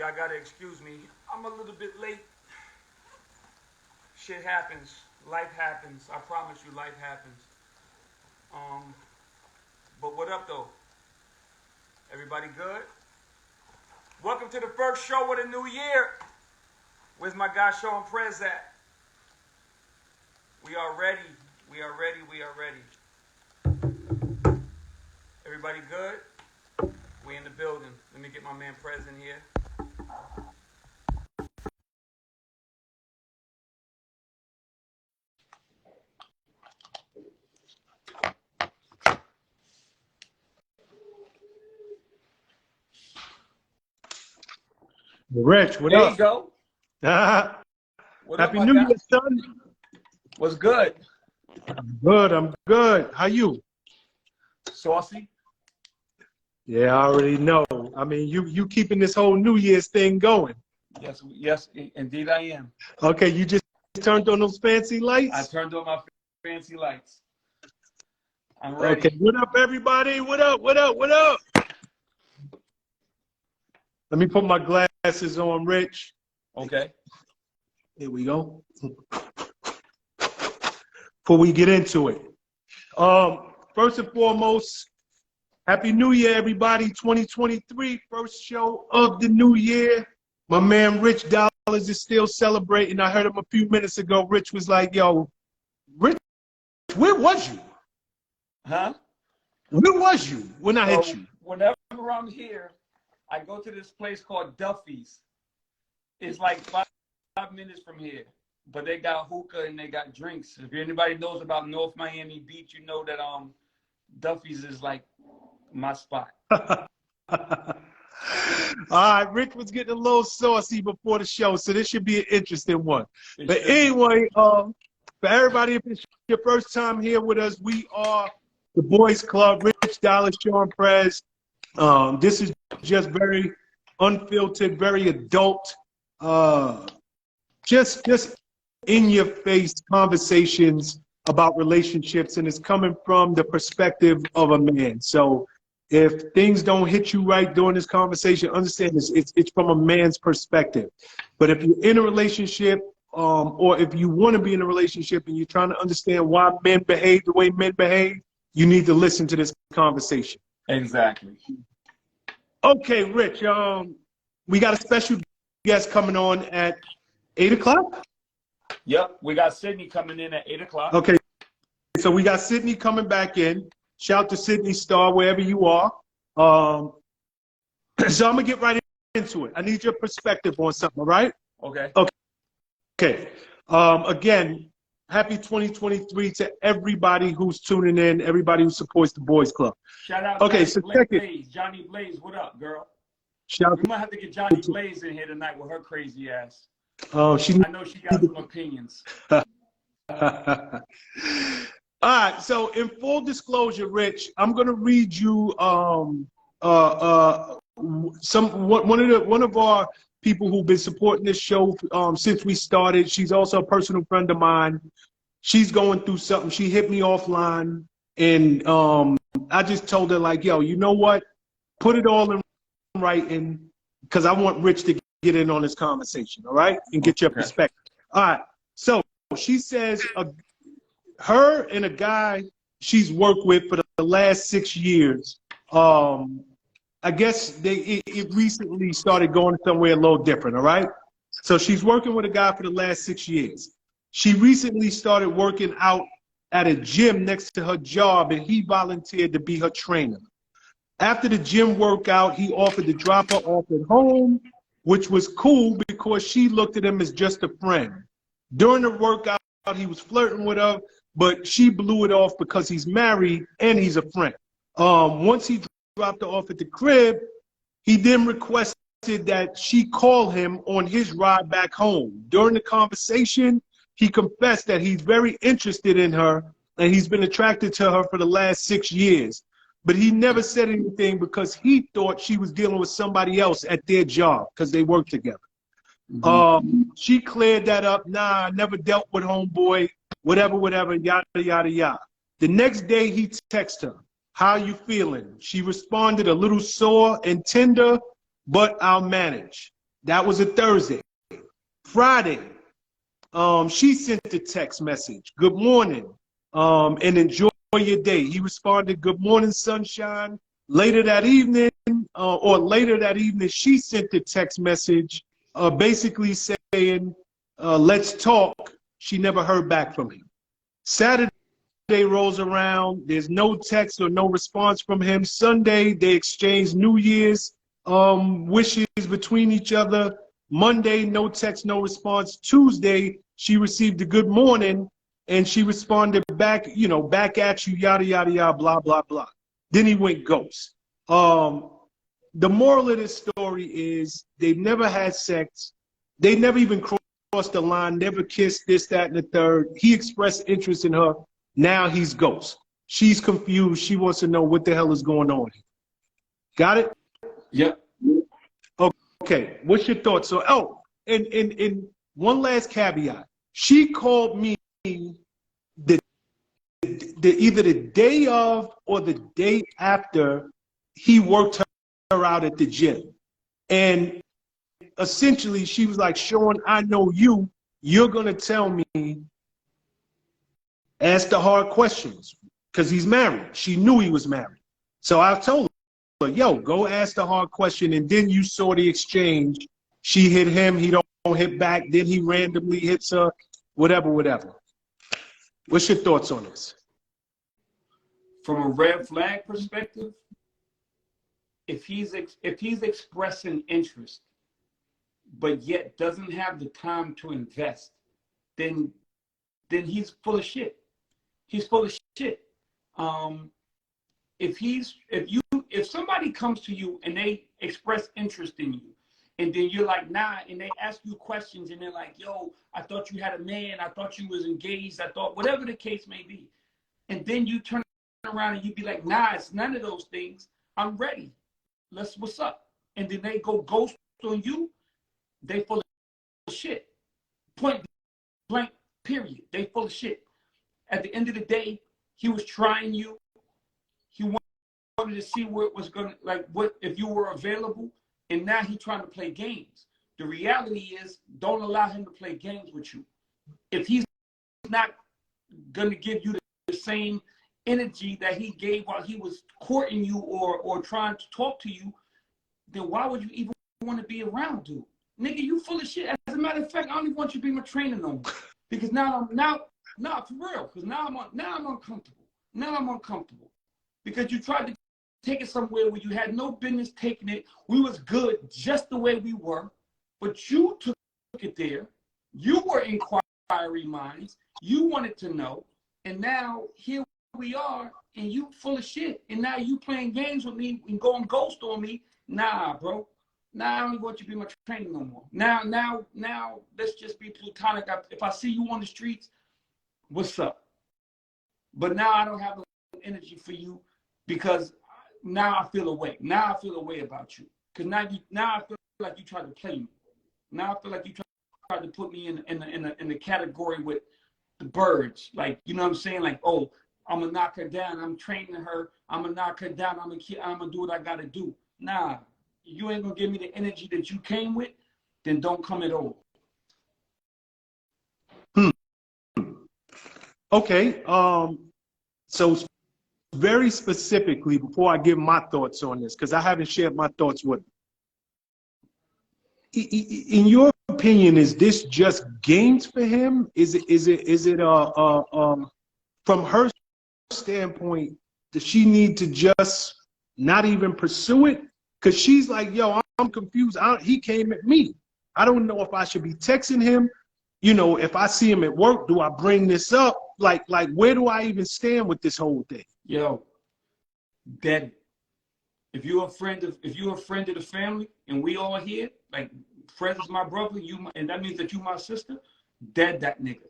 y'all gotta excuse me. I'm a little bit late. Shit happens. Life happens. I promise you, life happens. But what up though? Everybody good? Welcome to the first show of the new year. Where's my guy Sean Prez at? We are ready. We are ready. We are ready. Everybody good? We in the building. Let me get my man Prez in here. Rich, what there up? There you go. What Happy up, New guy? Year, son. What's good? I'm good. I'm good. How you? Saucy? Yeah, I already know. I mean, you keeping this whole New Year's thing going. Yes, indeed I am. Okay, you just turned on those fancy lights? I turned on my fancy lights. I'm ready. Okay, what up, everybody? What up, what up, what up? Let me put my glasses on, Rich. Okay. Here we go. Before we get into it. First and foremost, Happy New Year, everybody. 2023, first show of the new year. My man Rich Dollars is still celebrating. I heard him a few minutes ago. Rich was like, yo, Rich, where was you? Huh? Where was you when I hit you? Whenever I'm here, I go to this place called Duffy's. It's like 5 minutes from here. But they got hookah and they got drinks. If anybody knows about North Miami Beach, you know that Duffy's is like my spot. All right, Rich was getting a little saucy before the show, so this should be an interesting one. But anyway, for everybody, if it's your first time here with us, we are the Boys Club, Rich Dollars, Sean Prez. This is just very unfiltered, very adult, just in-your-face conversations about relationships, and it's coming from the perspective of a man. So if things don't hit you right during this conversation, understand this, it's from a man's perspective. But if you're in a relationship, or if you want to be in a relationship and you're trying to understand why men behave the way men behave, you need to listen to this conversation. Exactly. Okay, Rich, we got a special guest coming on at 8 o'clock? Yep, we got Sidney coming in at 8 o'clock. Okay, so we got Sidney coming back in. Shout to Sidney, Starr, wherever you are. So I'm going to get right into it. I need your perspective on something, all right? Okay. Okay. Again, happy 2023 to everybody who's tuning in, everybody who supports the Boys Club. Shout out okay, Johnny so Blaze. Johnny Blaze, what up, girl? We might have to get Johnny Blaze in here tonight with her crazy ass. Oh, I know she got some opinions. All right, so in full disclosure, Rich, I'm gonna read you one of our people who've been supporting this show since we started. She's also a personal friend of mine. She's going through something. She hit me offline, and I just told her, like, yo, you know what? Put it all in writing, because I want Rich to get in on this conversation, all right? And get your perspective. All right, so she says her and a guy she's worked with for the last 6 years, I guess it recently started going somewhere a little different, all right? So she's working with a guy for the last 6 years. She recently started working out at a gym next to her job, and he volunteered to be her trainer. After the gym workout, he offered to drop her off at home, which was cool because she looked at him as just a friend. During the workout, he was flirting with her, but she blew it off because he's married and he's a friend. Once he dropped her off at the crib, he then requested that she call him on his ride back home. During the conversation, he confessed that he's very interested in her and he's been attracted to her for the last 6 years. But he never said anything because he thought she was dealing with somebody else at their job because they work together. She cleared that up. Nah, I never dealt with homeboy, whatever, yada, yada, yada. The next day he texted her, how you feeling? She responded a little sore and tender, but I'll manage. That was a Thursday. Friday, she sent a text message, good morning, and enjoy your day. He responded, good morning, sunshine. Later that evening, she sent a text message basically saying, let's talk. She never heard back from him. Saturday rolls around. There's no text or no response from him. Sunday, they exchanged New Year's wishes between each other. Monday, no text, no response. Tuesday, she received a good morning, and she responded back, back at you, yada, yada, yada, blah, blah, blah. Then he went ghost. The moral of this story is they've never had sex. They never even crossed the line, never kissed, this, that, and the third. He expressed interest in her. Now he's ghost. She's confused. She wants to know what the hell is going on here. Got it? Yep. Okay. What's your thoughts? So, and one last caveat. She called me either the day of or the day after he worked her out at the gym. And essentially, she was like, Sean, I know you. You're going to tell me, ask the hard questions, because he's married. She knew he was married. So I told her, yo, go ask the hard question. And then you saw the exchange. She hit him. He don't hit back. Then he randomly hits her. Whatever. What's your thoughts on this? From a red flag perspective, if he's expressing interest, but yet doesn't have the time to invest, then he's full of shit. He's full of shit. If somebody comes to you and they express interest in you, and then you're like, nah, and they ask you questions, and they're like, yo, I thought you had a man, I thought you was engaged, I thought whatever the case may be, and then you turn around and you be like, nah, it's none of those things. I'm ready. What's up? And then they go ghost on you. They full of shit. Point blank. Period. They full of shit. At the end of the day, he was trying you. He wanted to see where it was going to, what if you were available, and now he's trying to play games. The reality is, don't allow him to play games with you. If he's not going to give you the same energy that he gave while he was courting you or trying to talk to you, then why would you even want to be around, dude? Nigga, you full of shit. As a matter of fact, I don't even want you to be my trainer no more. Because now for real, because now I'm uncomfortable. Now I'm uncomfortable. Because you tried to take it somewhere where you had no business taking it. We was good just the way we were, but you took it there. You were inquiry minds. You wanted to know, and now here we are, and you full of shit. And now you playing games with me and going ghost on me. Nah, bro. Now I don't want you to be my trainer no more. Now, let's just be platonic. If I see you on the streets, what's up? But now I don't have no energy for you because now I feel away. Now I feel away about you because now I feel like you tried to play me. Now I feel like you tried to put me in the category with the birds. Like, you know what I'm saying? Like, oh, I'm gonna knock her down. I'm training her. I'm gonna knock her down. I'm gonna do what I gotta do. Nah. You ain't gonna give me the energy that you came with, then don't come at all. Okay. So very specifically, before I give my thoughts on this, because I haven't shared my thoughts with him. In your opinion, is this just games for him? Is it from her standpoint, does she need to just not even pursue it? Because she's like, yo, I'm confused. He came at me. I don't know if I should be texting him. If I see him at work, do I bring this up? Like, where do I even stand with this whole thing? Yo, Daddy, if you're a friend of the family, and we all here, like Fred is my brother, and that means that you my sister. Dead that nigga.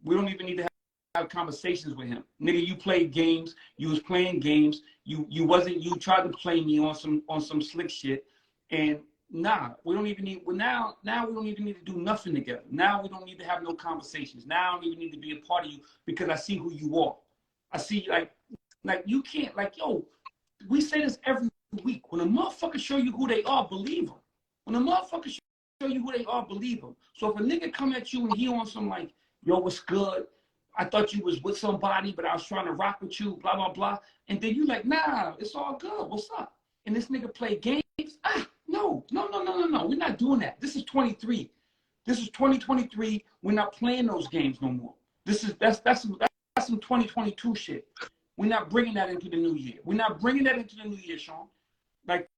We don't even need to have conversations with him. Nigga, you played games. You was playing games. You tried to play me on some slick shit. And nah, we don't even need now we don't even need to do nothing together. Now we don't need to have no conversations. Now I don't even need to be a part of you because I see who you are. I see like you can't, like, yo, we say this every week. When a motherfucker show you who they are, believe them. When a motherfucker show you who they are, believe them. So if a nigga come at you and he on some like, yo, what's good? I thought you was with somebody, but I was trying to rock with you, blah, blah, blah. And then you like, nah, it's all good. What's up? And this nigga play games? No. We're not doing that. This is 23. This is 2023. We're not playing those games no more. That's some 2022 shit. We're not bringing that into the new year. We're not bringing that into the new year, Sean. Like,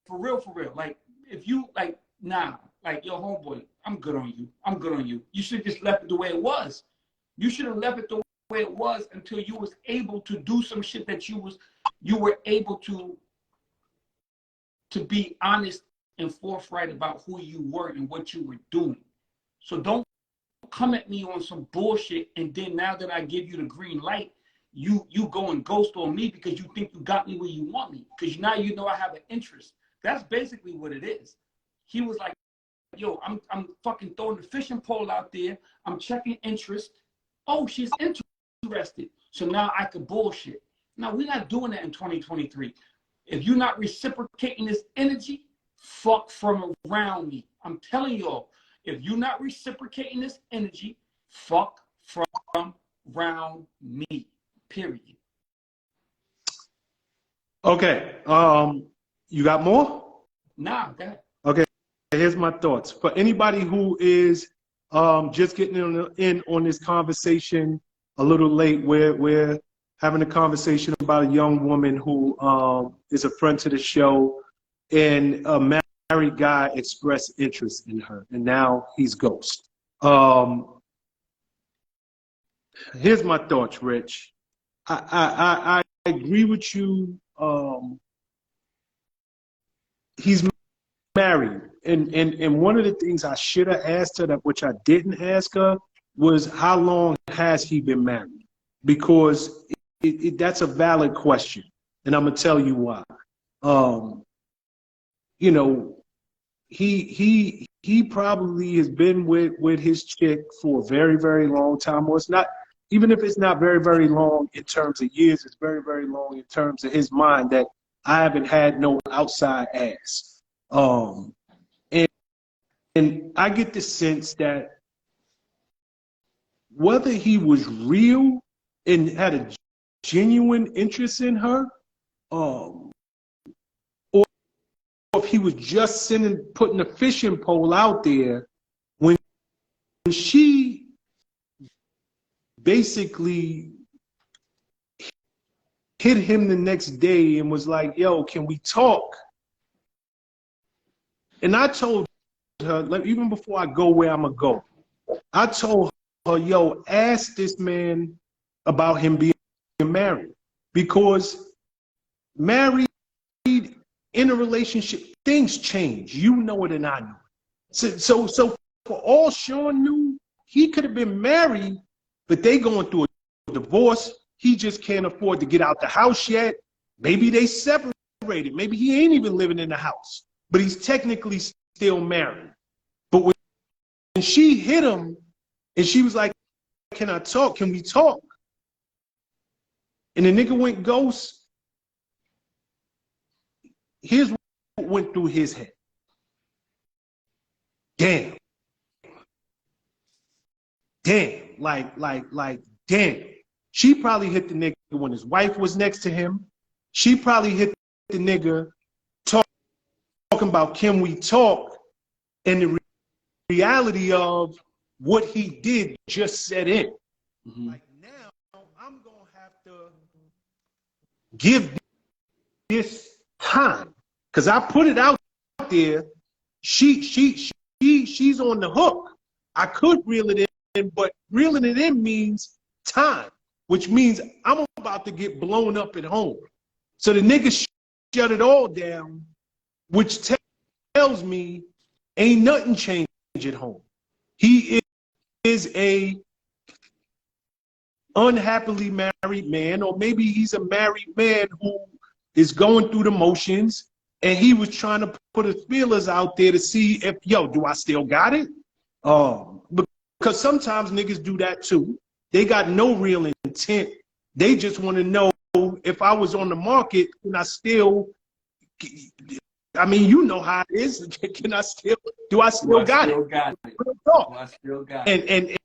for real. Like, if you, like, nah, like, yo, homeboy, I'm good on you. You should have just left it the way it was. You should have left it the way it was until you was able to do some shit that you were able to be honest and forthright about who you were and what you were doing. So don't come at me on some bullshit, and then now that I give you the green light, you go and ghost on me because you think you got me where you want me, because now you know I have an interest. That's basically what it is. He was like, yo, I'm fucking throwing the fishing pole out there. I'm checking interest. Oh, she's interested. So now I could bullshit. Now, we're not doing that in 2023. If you're not reciprocating this energy, fuck from around me. I'm telling y'all, if you're not reciprocating this energy, fuck from around me. Period. Okay. You got more? Nah, go ahead. Okay. Here's my thoughts. For anybody who is just getting in on this conversation a little late, we're having a conversation about a young woman who is a friend to the show, and a married guy expressed interest in her, and now he's ghost. Here's my thoughts, Rich. I agree with you. He's married, and one of the things I should have asked her, that which I didn't ask her, was how long has he been married? Because that's a valid question, and I'm gonna tell you why. You know, he probably has been with his chick for a very, very long time, or it's not. Even if it's not very, very long in terms of years, it's very, very long in terms of his mind, that I haven't had no outside ass. And I get the sense that whether he was real and had a genuine interest in her, or if he was just putting a fishing pole out there, when she basically hit him the next day and was like, yo, can we talk? And I told her, like, even before I go where I'm gonna go, I told her, yo, ask this man about him being married, because married in a relationship, things change. You know it and I know it. So for all Sean knew, he could have been married, but they going through a divorce. He just can't afford to get out the house yet. Maybe they separated. Maybe he ain't even living in the house, but he's technically still married. But when she hit him and she was like, can I talk? Can we talk? And the nigga went ghost. Here's what went through his head. Damn. Like, damn. She probably hit the nigga when his wife was next to him. She probably hit the nigga talking about, can we talk? And the reality of what he did just set in. Mm-hmm. Like, now I'm going to have to give this time, because I put it out there. She's on the hook. I could reel it in, but reeling it in means time, which means I'm about to get blown up at home. So the nigga shut it all down, which tells me ain't nothing changed at home. He is a unhappily married man, or maybe he's a married man who is going through the motions, and he was trying to put his feelers out there to see if, yo, do I still got it? Because sometimes niggas do that too. They got no real intent. They just want to know, if I was on the market, and I I mean, you know how it is. Can I still? Do I still got it? Real talk. I still got it.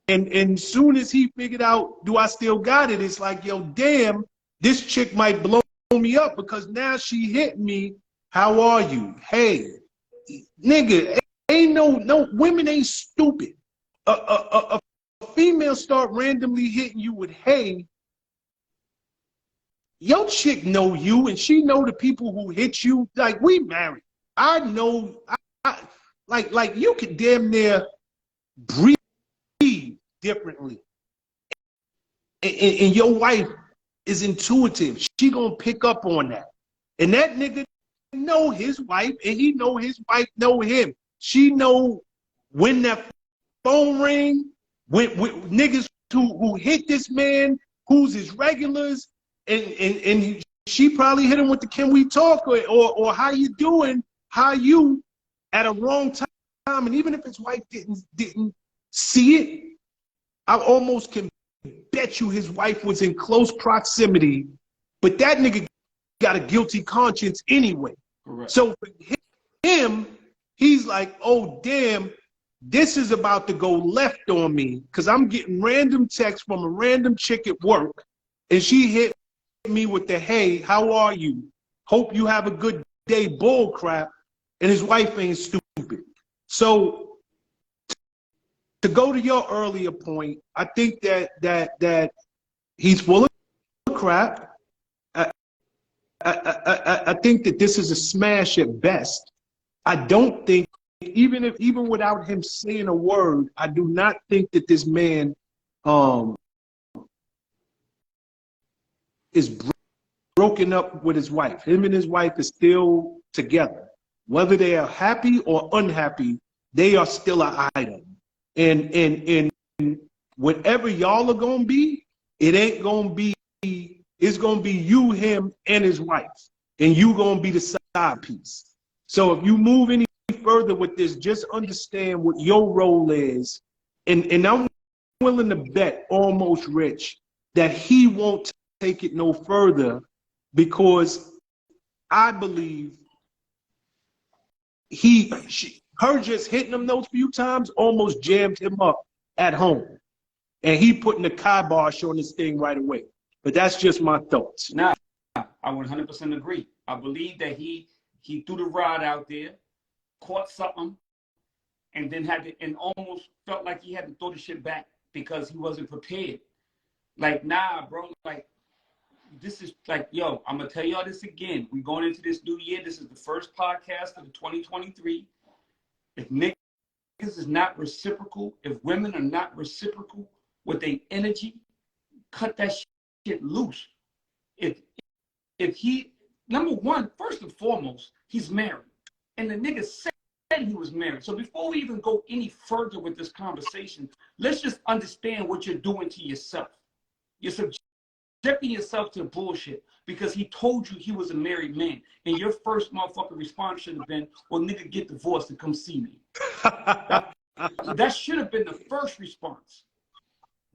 And soon as he figured out, do I still got it? It's like, yo, damn, this chick might blow me up because now she hit me. How are you? Hey, nigga, ain't no women ain't stupid. A female start randomly hitting you with hey. Your chick know you and she know the people who hit you. Like, we married. I know, like you could damn near breathe differently. And your wife is intuitive. She gonna pick up on that. And that nigga know his wife and he know his wife know him. She know when that phone ring, when niggas who hit this man, who's his regulars, and she probably hit him with the can we talk or how you doing, how you at a wrong time. And even if his wife didn't see it, I almost can bet you his wife was in close proximity, but that nigga got a guilty conscience anyway. Correct. So for him, he's like, oh damn, this is about to go left on me because I'm getting random texts from a random chick at work, and she hit me with the hey, how are you? Hope you have a good day, bull crap. And his wife ain't stupid. So to go to your earlier point, I think that he's full of crap. I think that this is a smash at best. I don't think, even without him saying a word, I do not think that this man is broken up with his wife. Him and his wife is still together. Whether they are happy or unhappy, they are still an item. And whatever y'all are gonna be, it ain't gonna be, it's gonna be you, him, and his wife. And you gonna be the side piece. So if you move any further with this, just understand what your role is. And I'm willing to bet, almost Rich, that he won't take it no further, because I believe her just hitting him those few times almost jammed him up at home. And he putting the kibosh on this thing right away. But that's just my thoughts. Nah, I 100% agree. I believe that he threw the rod out there, caught something, and then and almost felt like he had to throw the shit back because he wasn't prepared. Like, nah, bro, like, this is like, yo, I'm going to tell y'all this again. We're going into this new year. This is the first podcast of 2023. If niggas is not reciprocal, if women are not reciprocal with their energy, cut that shit loose. If he, number one, first and foremost, he's married. And the nigga said he was married. So before we even go any further with this conversation, let's just understand what you're doing to yourself. You're subjecting yourself to bullshit because he told you he was a married man. And your first motherfucking response should have been, well, nigga, get divorced and come see me. That should have been the first response.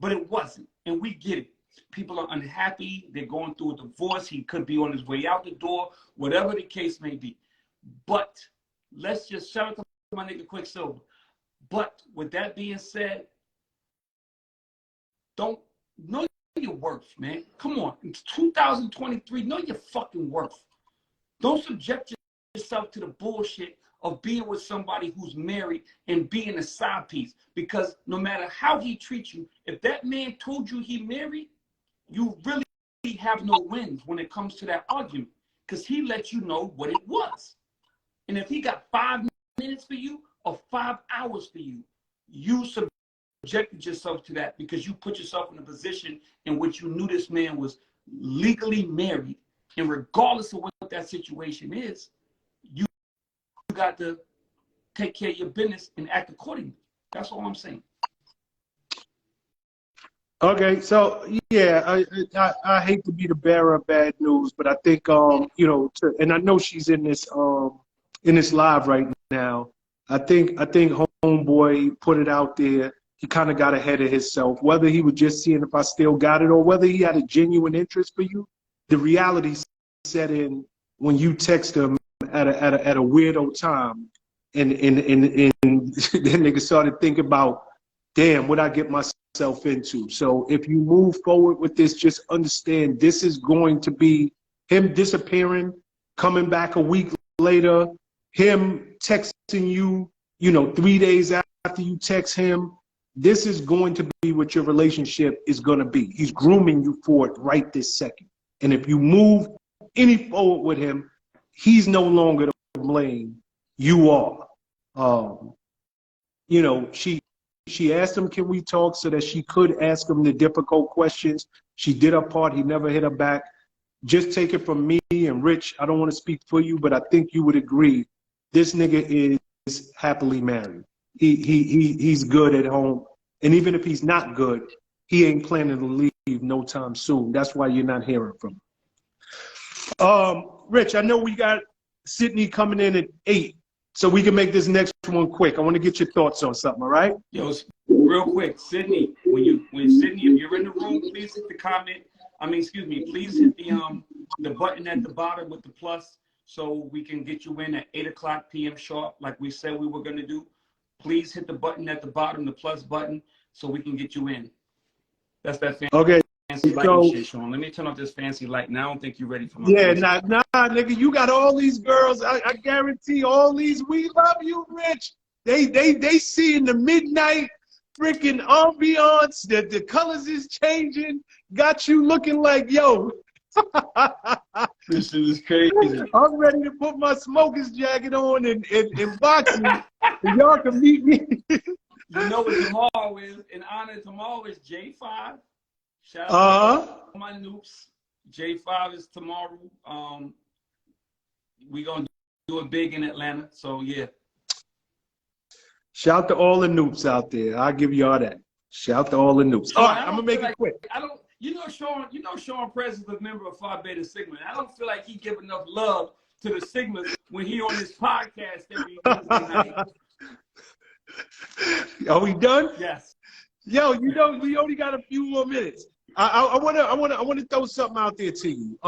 But it wasn't. And we get it. People are unhappy. They're going through a divorce. He could be on his way out the door, whatever the case may be. But let's just shout out to my nigga Quicksilver. But with that being said, don't know your worth, man. Come on. It's 2023. Know your fucking worth. Don't subject yourself to the bullshit of being with somebody who's married and being a side piece. Because no matter how he treats you, if that man told you he married, you really have no wins when it comes to that argument. Because he let you know what it was. And if he got 5 minutes for you or 5 hours for you, you subjected yourself to that because you put yourself in a position in which you knew this man was legally married. And regardless of what that situation is, you got to take care of your business and act accordingly. That's all I'm saying. Okay, so yeah, I hate to be the bearer of bad news, but I think you know, and I know she's in this live right now. I think homeboy put it out there. He kind of got ahead of himself. Whether he was just seeing if I still got it or whether he had a genuine interest for you, the reality set in when you text him at a weirdo time, and that nigga started thinking about, damn, what I get myself into. So if you move forward with this, just understand this is going to be him disappearing, coming back a week later, him texting you, 3 days after you text him. This is going to be what your relationship is going to be. He's grooming you for it right this second. And if you move any forward with him, he's no longer to blame. You are. She asked him, can we talk, so that she could ask him the difficult questions. She did her part. He never hit her back. Just take it from me and Rich. I don't want to speak for you, but I think you would agree. This nigga is happily married. He's good at home. And even if he's not good, he ain't planning to leave no time soon. That's why you're not hearing from him. Rich, I know we got Sidney coming in at 8, so we can make this next one quick. I want to get your thoughts on something, all right? Yo, real quick, Sidney, Sidney, if you're in the room, please hit the comment. Please hit the button at the bottom with the plus, so we can get you in at 8:00 p.m. sharp, like we said we were gonna do. Please hit the button at the bottom, the plus button, so we can get you in. That's that fancy lighting shit, Sean. Let me turn off this fancy light. Now I don't think you're ready for my nah, nigga. You got all these girls. I guarantee all these. We love you, Rich. They see in the midnight freaking ambiance that the colors is changing. Got you looking like, yo. This shit is crazy. I'm ready to put my smoker's jacket on and box you. And y'all can meet me. You know what tomorrow is? In honor of tomorrow is J5. Shout out to my noobs. J5 is tomorrow. We gonna do it big in Atlanta. So yeah. Shout to all the noobs out there. I'll give y'all that. Shout to all the noobs. All right, I'm gonna make it quick. Sean Press is a member of Phi Beta Sigma. I don't feel like he give enough love to the Sigmas when he on his podcast every Wednesday night. Are we done? Yes. Yo, we only got a few more minutes. I wanna throw something out there to you.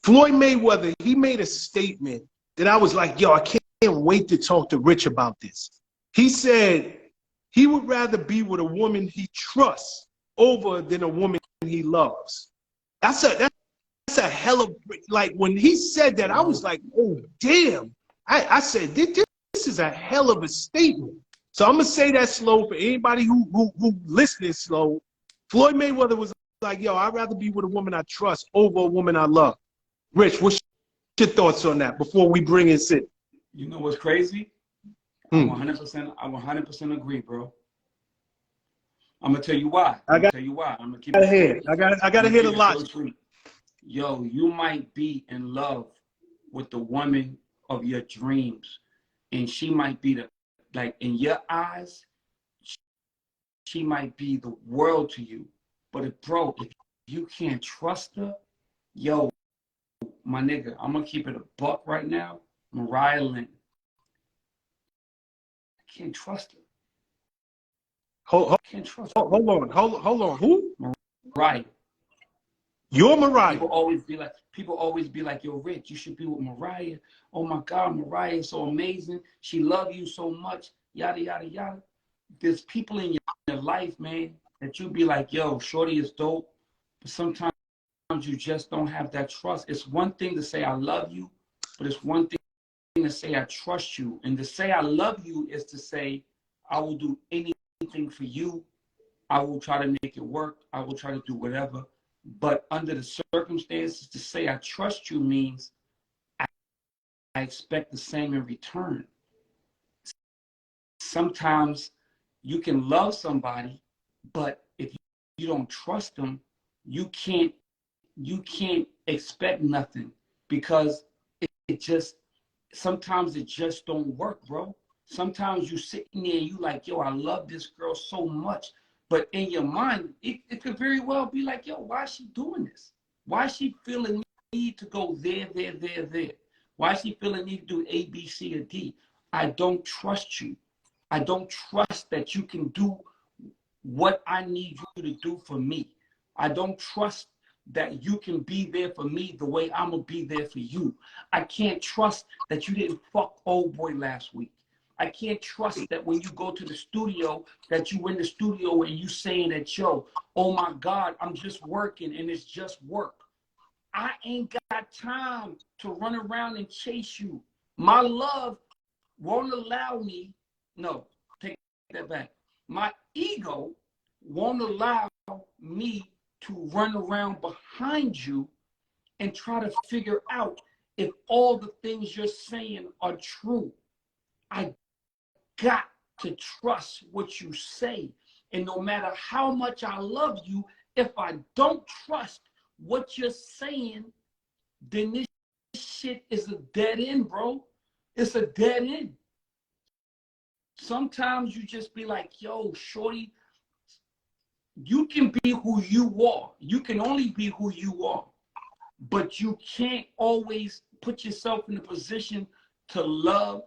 Floyd Mayweather, he made a statement that I was like, yo, I can't wait to talk to Rich about this. He said he would rather be with a woman he trusts over than a woman he loves. That's a hell of, like, when he said that, I was like, oh damn. I said this is a hell of a statement. So I'm gonna say that slow for anybody who listening slow. Floyd Mayweather was like, yo, I'd rather be with a woman I trust over a woman I love. Rich, what's your thoughts on that before we bring in Sid? You know what's crazy? I 100% agree, bro. I'm gonna tell you why. I'm gonna keep it hear. I gotta hear the logic. Yo, you might be in love with the woman of your dreams, and she might be in your eyes, she might be the world to you. But if you can't trust her, yo, my nigga, I'm gonna keep it a buck right now. Mariah Lynn. I can't trust her. Can't trust her. Hold on. Who? Mariah. You're Mariah. People always be like, yo, Rich, you should be with Mariah. Oh my God, Mariah is so amazing. She loves you so much. Yada, yada, yada. There's people in your life, man, that you be like, yo, shorty is dope. But sometimes you just don't have that trust. It's one thing to say I love you, but it's one thing to say I trust you. And to say I love you is to say I will do anything for you. I will try to make it work. I will try to do whatever. But under the circumstances, to say I trust you means I expect the same in return. Sometimes you can love somebody, but if you don't trust them, you can't expect nothing, because sometimes it just don't work, bro. Sometimes you sitting there and you like, yo, I love this girl so much. But in your mind, it could very well be like, yo, why is she doing this? Why is she feeling need to go there? Why is she feeling need to do A, B, C, or D? I don't trust you. I don't trust that you can do what I need you to do for me. I don't trust that you can be there for me the way I'm gonna be there for you. I can't trust that you didn't fuck old boy last week. I can't trust that when you go to the studio, that you in the studio and you saying that, yo, oh my God, I'm just working and it's just work. I ain't got time to run around and chase you. My love won't allow me, no, take that back. My ego won't allow me to run around behind you and try to figure out if all the things you're saying are true. I got to trust what you say. And no matter how much I love you, if I don't trust what you're saying, then this shit is a dead end, bro. It's a dead end. Sometimes you just be like, yo, shorty, you can be who you are. You can only be who you are. But you can't always put yourself in a position to love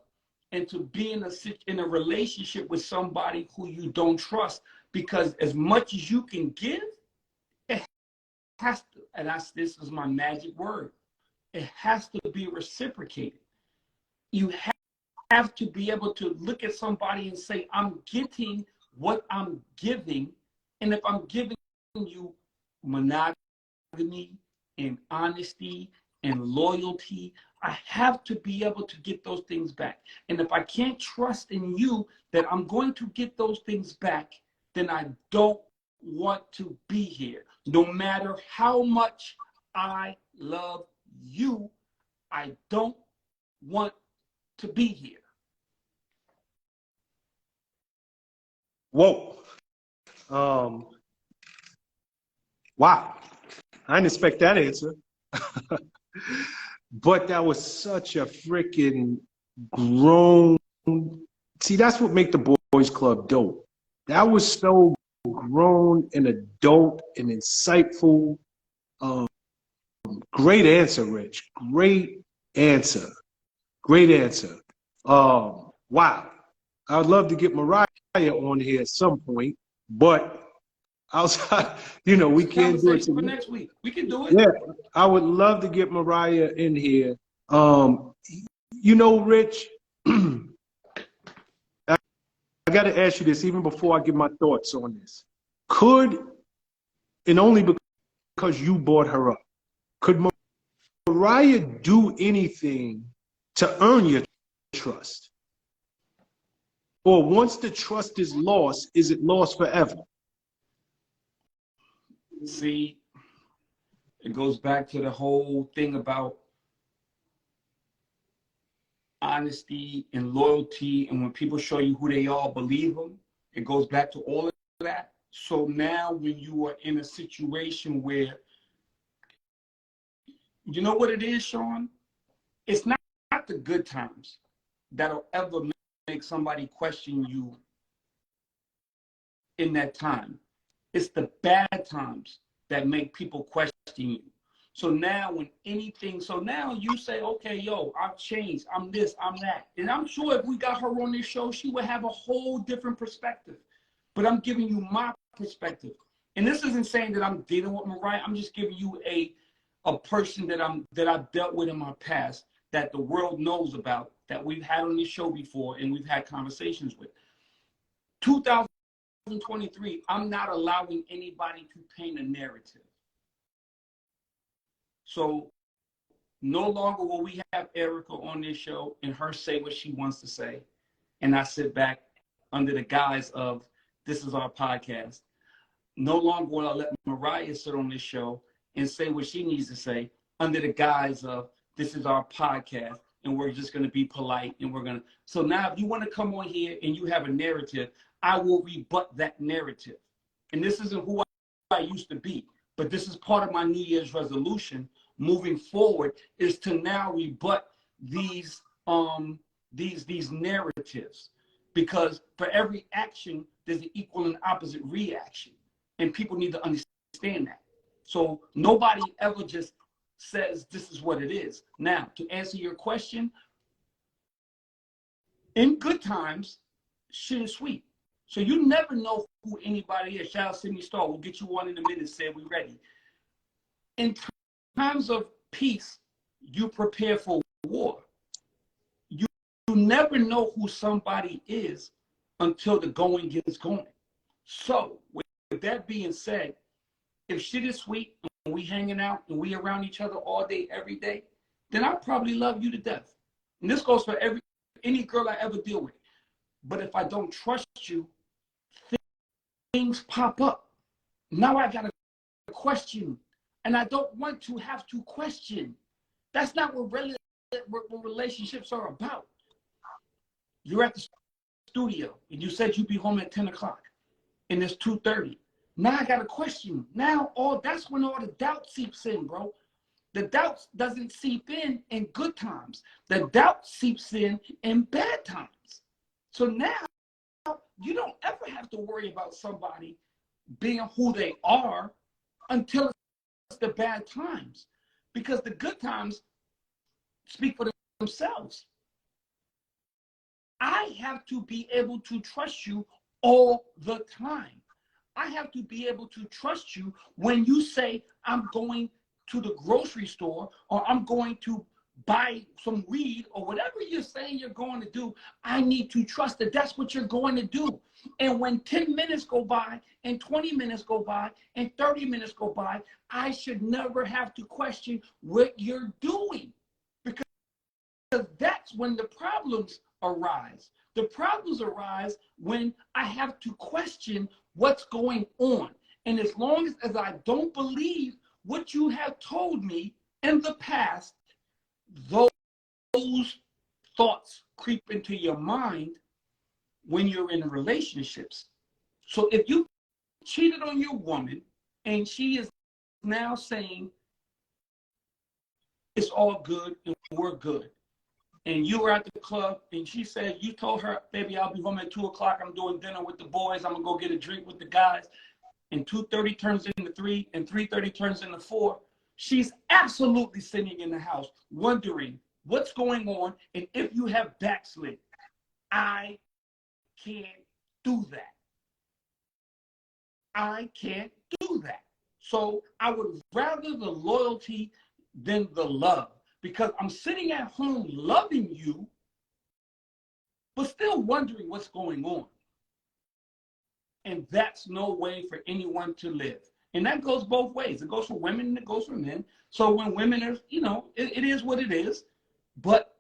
and to be in a relationship with somebody who you don't trust, because as much as you can give, it has to, and this is my magic word, it has to be reciprocated. You have to be able to look at somebody and say, I'm getting what I'm giving, and if I'm giving you monogamy and honesty and loyalty, I have to be able to get those things back. And if I can't trust in you that I'm going to get those things back, then I don't want to be here. No matter how much I love you, I don't want to be here. Whoa. Wow. I didn't expect that answer. But that was such a freaking grown. See, that's what make the boys club dope. That was so grown and adult and insightful. Great answer, Rich. Great answer. Great answer. Wow. I would love to get Mariah on here at some point, but outside, we can't do it. For next week. We can do it. Yeah, I would love to get Mariah in here. Rich, I got to ask you this even before I give my thoughts on this. Could, and only because you brought her up, could Mariah do anything to earn your trust? Or once the trust is lost, is it lost forever? See, it goes back to the whole thing about honesty and loyalty, and when people show you who they are, believe them. It goes back to all of that. So now when you are in a situation where, you know what it is, Sean? It's not the good times that'll ever make somebody question you in that time. It's the bad times that make people question you. So now now you say, okay, yo, I've changed. I'm this, I'm that. And I'm sure if we got her on this show, she would have a whole different perspective. But I'm giving you my perspective. And this isn't saying that I'm dealing with Mariah. I'm just giving you a person that I've dealt with in my past, that the world knows about, that we've had on this show before and we've had conversations with. 2023, I'm not allowing anybody to paint a narrative. So no longer will we have Erica on this show and her say what she wants to say, and I sit back under the guise of, this is our podcast. No longer will I let Mariah sit on this show and say what she needs to say under the guise of, this is our podcast, and we're just going to be polite, and we're going to. So now if you want to come on here and you have a narrative, I will rebut that narrative. And this isn't who I used to be, but this is part of my New Year's resolution moving forward, is to now rebut these narratives. Because for every action, there's an equal and opposite reaction. And people need to understand that. So nobody ever just says this is what it is. Now, to answer your question, in good times, shit is sweet. So you never know who anybody is. Shout out Sidney Starr. We'll get you one in a minute, said we ready. in times of peace, you prepare for war. You never know who somebody is until the going gets going. So with that being said, if shit is sweet and we hanging out and we around each other all day, every day, then I'll probably love you to death. And this goes for any girl I ever deal with. But if I don't trust you, things pop up. Now I gotta question, and I don't want to have to question. That's not what relationships are about. You're at the studio, and you said you'd be home at 10 o'clock, and it's 2:30. Now I got a question. Now that's when all the doubt seeps in, bro. The doubt doesn't seep in good times. The doubt seeps in bad times. So now you don't ever have to worry about somebody being who they are until it's the bad times, because the good times speak for themselves. I have to be able to trust you all the time. I have to be able to trust you when you say, I'm going to the grocery store, or I'm going to buy some weed, or whatever you're saying you're going to do. I need to trust that that's what you're going to do. And when 10 minutes go by, and 20 minutes go by, and 30 minutes go by, I should never have to question what you're doing, because that's when the problems arise. The problems arise when I have to question what's going on. And as long as I don't believe what you have told me in the past, those thoughts creep into your mind when you're in relationships. So if you cheated on your woman and she is now saying it's all good and we're good, and you were at the club and she said, you told her, baby, I'll be home at 2 o'clock. I'm doing dinner with the boys. I'm going to go get a drink with the guys. And 2:30 turns into 3, and 3:30 turns into 4. She's absolutely sitting in the house wondering what's going on and if you have backslid. I can't do that. I can't do that. So I would rather the loyalty than the love, because I'm sitting at home loving you, but still wondering what's going on. And that's no way for anyone to live. And that goes both ways. It goes for women and it goes for men. So when women are, it is what it is. But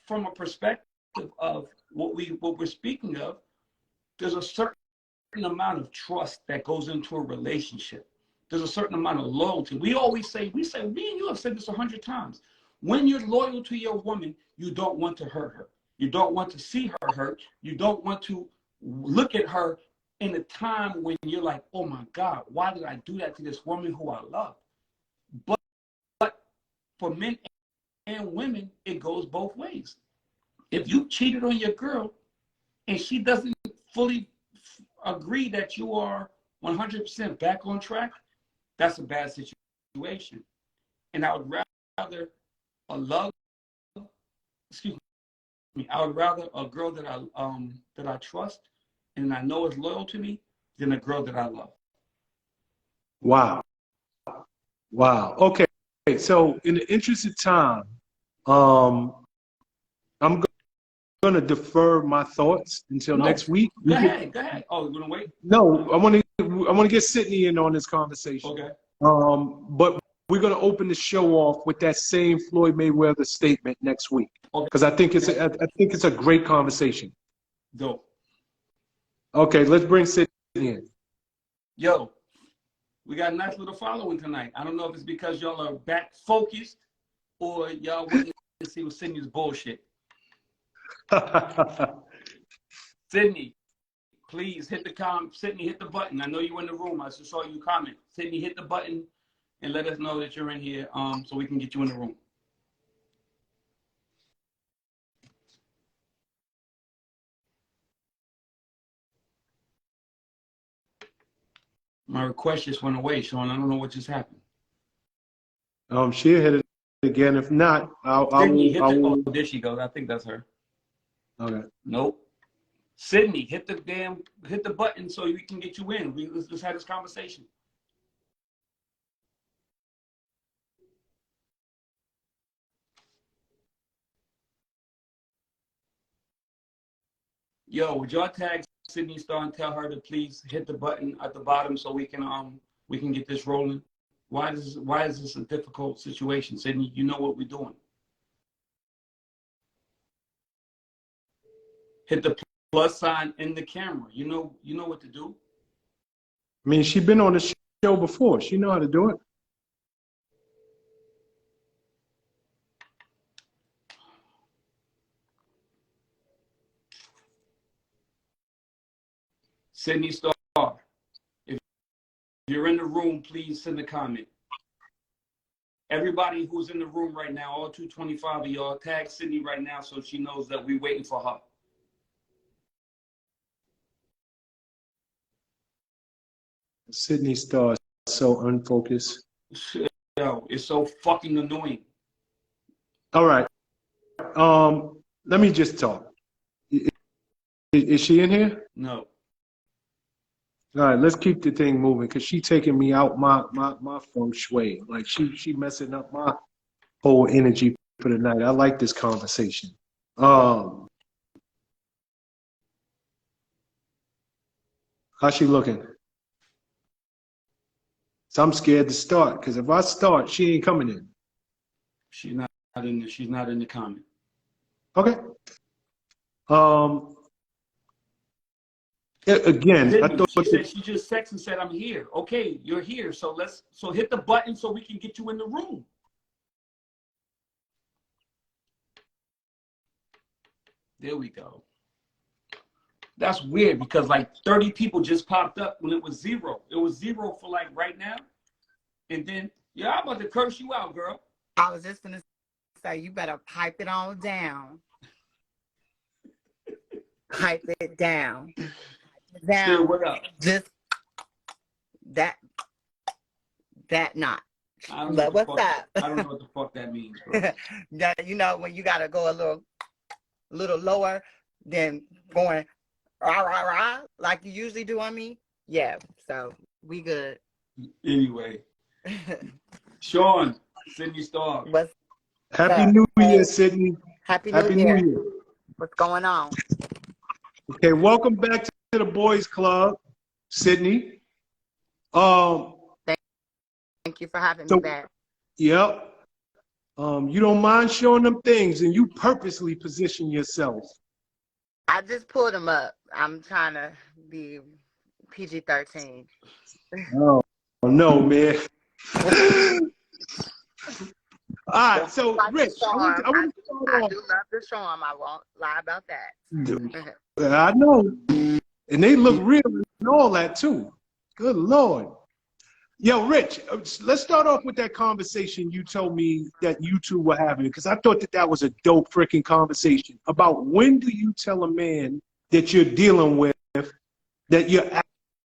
from a perspective of what we're speaking of, there's a certain amount of trust that goes into a relationship. There's a certain amount of loyalty. We say, me and you have said this 100 times. When you're loyal to your woman, you don't want to hurt her. You don't want to see her hurt. You don't want to look at her in a time when you're like, oh my God, why did I do that to this woman who I love? But for men and women, it goes both ways. If you cheated on your girl and she doesn't fully agree that you are 100% back on track, that's a bad situation. And I would rather a girl that I trust and I know is loyal to me than a girl that I love. Wow. Okay. So in the interest of time, I'm going to defer my thoughts until next week. Go ahead. Oh, you want to wait? No, I want to get Sidney in on this conversation. Okay. But we're going to open the show off with that same Floyd Mayweather statement next week, because I think it's a great conversation. Go. Okay, let's bring Sidney in. Yo, we got a nice little following tonight. I don't know if it's because y'all are back focused or y'all want to see what Sidney's bullshit. Sidney, please hit Sidney, hit the button. I know you in the room. I just saw you comment. Sidney, hit the button and let us know that you're in here, so we can get you in the room. My request just went away, Sean. I don't know what just happened. She'll hit it again. If not, Oh, there she goes. I think that's her. Okay. Nope. Sidney, hit the button so we can get you in. Let's have this conversation. Yo, would y'all tag Sidney Starr and tell her to please hit the button at the bottom so we can get this rolling? Why is this a difficult situation, Sidney? You know what we're doing. Hit the plus sign in the camera. You know what to do. I mean, she's been on the show before. She know how to do it. Sidney Starr, if you're in the room, please send a comment. Everybody who's in the room right now, all 225 of y'all, tag Sidney right now so she knows that we're waiting for her. Sidney Starr is so unfocused. Yo, it's so fucking annoying. All right. Let me just talk. Is she in here? No. All right, let's keep the thing moving because she taking me out my feng shui. Like she messing up my whole energy for the night. I like this conversation. How's she looking? So I'm scared to start because if I start, she ain't coming in. She's not in the comment. Okay. Again, Sidney, I thought she said she just texted and said, I'm here. Okay, you're here. So hit the button so we can get you in the room. There we go. That's weird because like 30 people just popped up when it was 0. It was 0 for like right now. And then, yeah, I'm about to curse you out, girl. I was just going to say, you better pipe it on down. Pipe it down. Still, what up? Just that not. But what's up? I don't know what the fuck that means, bro. Yeah, you know, when you got to go a little lower than going rah, rah, rah, like you usually do on me. Yeah, so we good. Anyway, Sean, Sidney Starr. Happy New Year, Sidney. Happy New Year. What's going on? Okay, welcome back to the Boys Club, Sidney. Thank you for having me back. Yep. You don't mind showing them things, and you purposely position yourself. I just pulled them up. I'm trying to be PG-13. Oh no, man. All right, so Rich, I do love the charm. I won't lie about that. I know, and they look real and all that too. Good Lord. Yo, Rich, let's start off with that conversation you told me that you two were having, because I thought that was a dope freaking conversation about when do you tell a man that you're dealing with that you're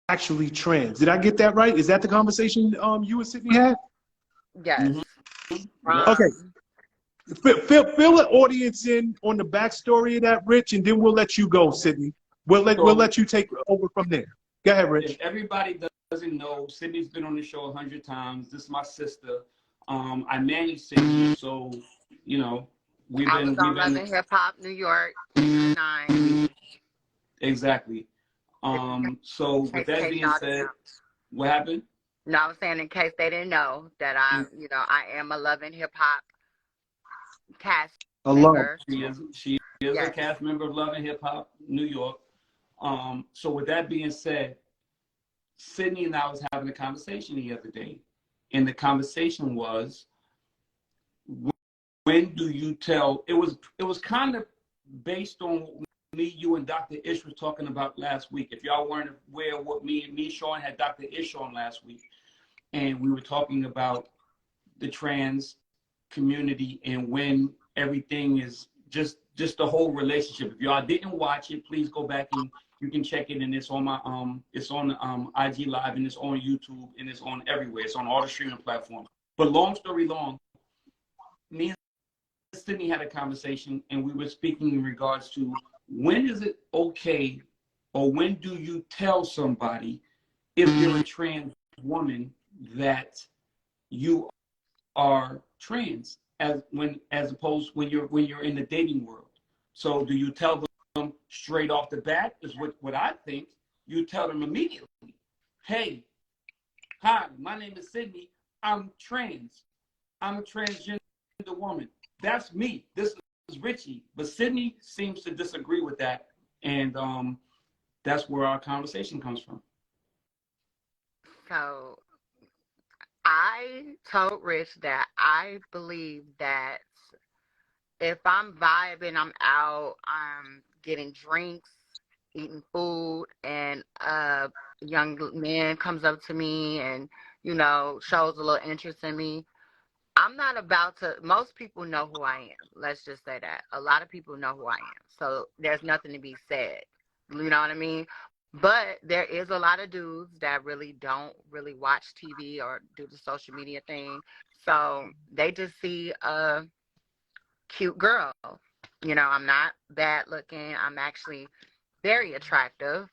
actually trans. Did I get that right? Is that the conversation you and Sidney had? Yes. Mm-hmm. Okay. Fill the audience in on the backstory of that, Rich, and then we'll let you go, Sidney. We'll let you take over from there. Go ahead, Rich. If everybody doesn't know, Sidney's been on the show 100 times. This is my sister. I manage Sidney, so you know we've been Love Hip Hop New York 9. Exactly. So with that being said, what happened? No, I was saying in case they didn't know that I am a Love and Hip Hop cast member. She is a cast member of Love and Hip Hop New York. So with that being said, Sidney and I was having a conversation the other day, and the conversation was, when do you tell? It was kind of based on what me, you, and Dr. Ish was talking about last week. If y'all weren't aware of what me, Sean had Dr. Ish on last week, and we were talking about the trans community and when everything is just the whole relationship. If y'all didn't watch it, please go back and you can check it, and it's on my it's on IG Live, and it's on YouTube, and it's on everywhere. It's on all the streaming platforms. But long story long, me and Sidney had a conversation, and we were speaking in regards to when is it okay, or when do you tell somebody if you're a trans woman that you are trans, as opposed when you're in the dating world. So do you tell straight off the bat is what I think. You tell them immediately, hey, hi, my name is Sidney. I'm trans. I'm a transgender woman. That's me. This is Richie. But Sidney seems to disagree with that. And that's where our conversation comes from. So I told Rich that I believe that if I'm vibing, I'm out, I'm getting drinks, eating food, and a young man comes up to me and, you know, shows a little interest in me, I'm not about to, most people know who I am. Let's just say that. A lot of people know who I am. So there's nothing to be said. You know what I mean? But there is a lot of dudes that really don't really watch TV or do the social media thing. So they just see a cute girl. You know, I'm not bad looking. I'm actually very attractive.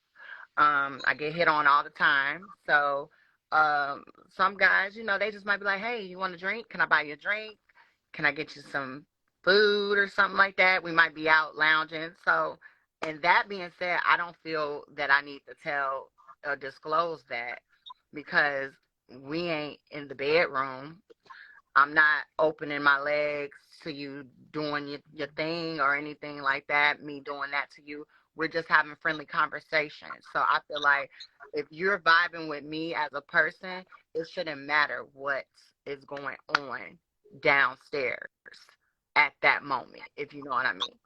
I get hit on all the time. So some guys, you know, they just might be like, hey, you want a drink? Can I buy you a drink? Can I get you some food or something like that? We might be out lounging. So, and that being said, I don't feel that I need to tell or disclose that because we ain't in the bedroom. I'm not opening my legs to you doing your thing or anything like that, me doing that to you. We're just having friendly conversations. So I feel like if you're vibing with me as a person, it shouldn't matter what is going on downstairs at that moment, if you know what I mean.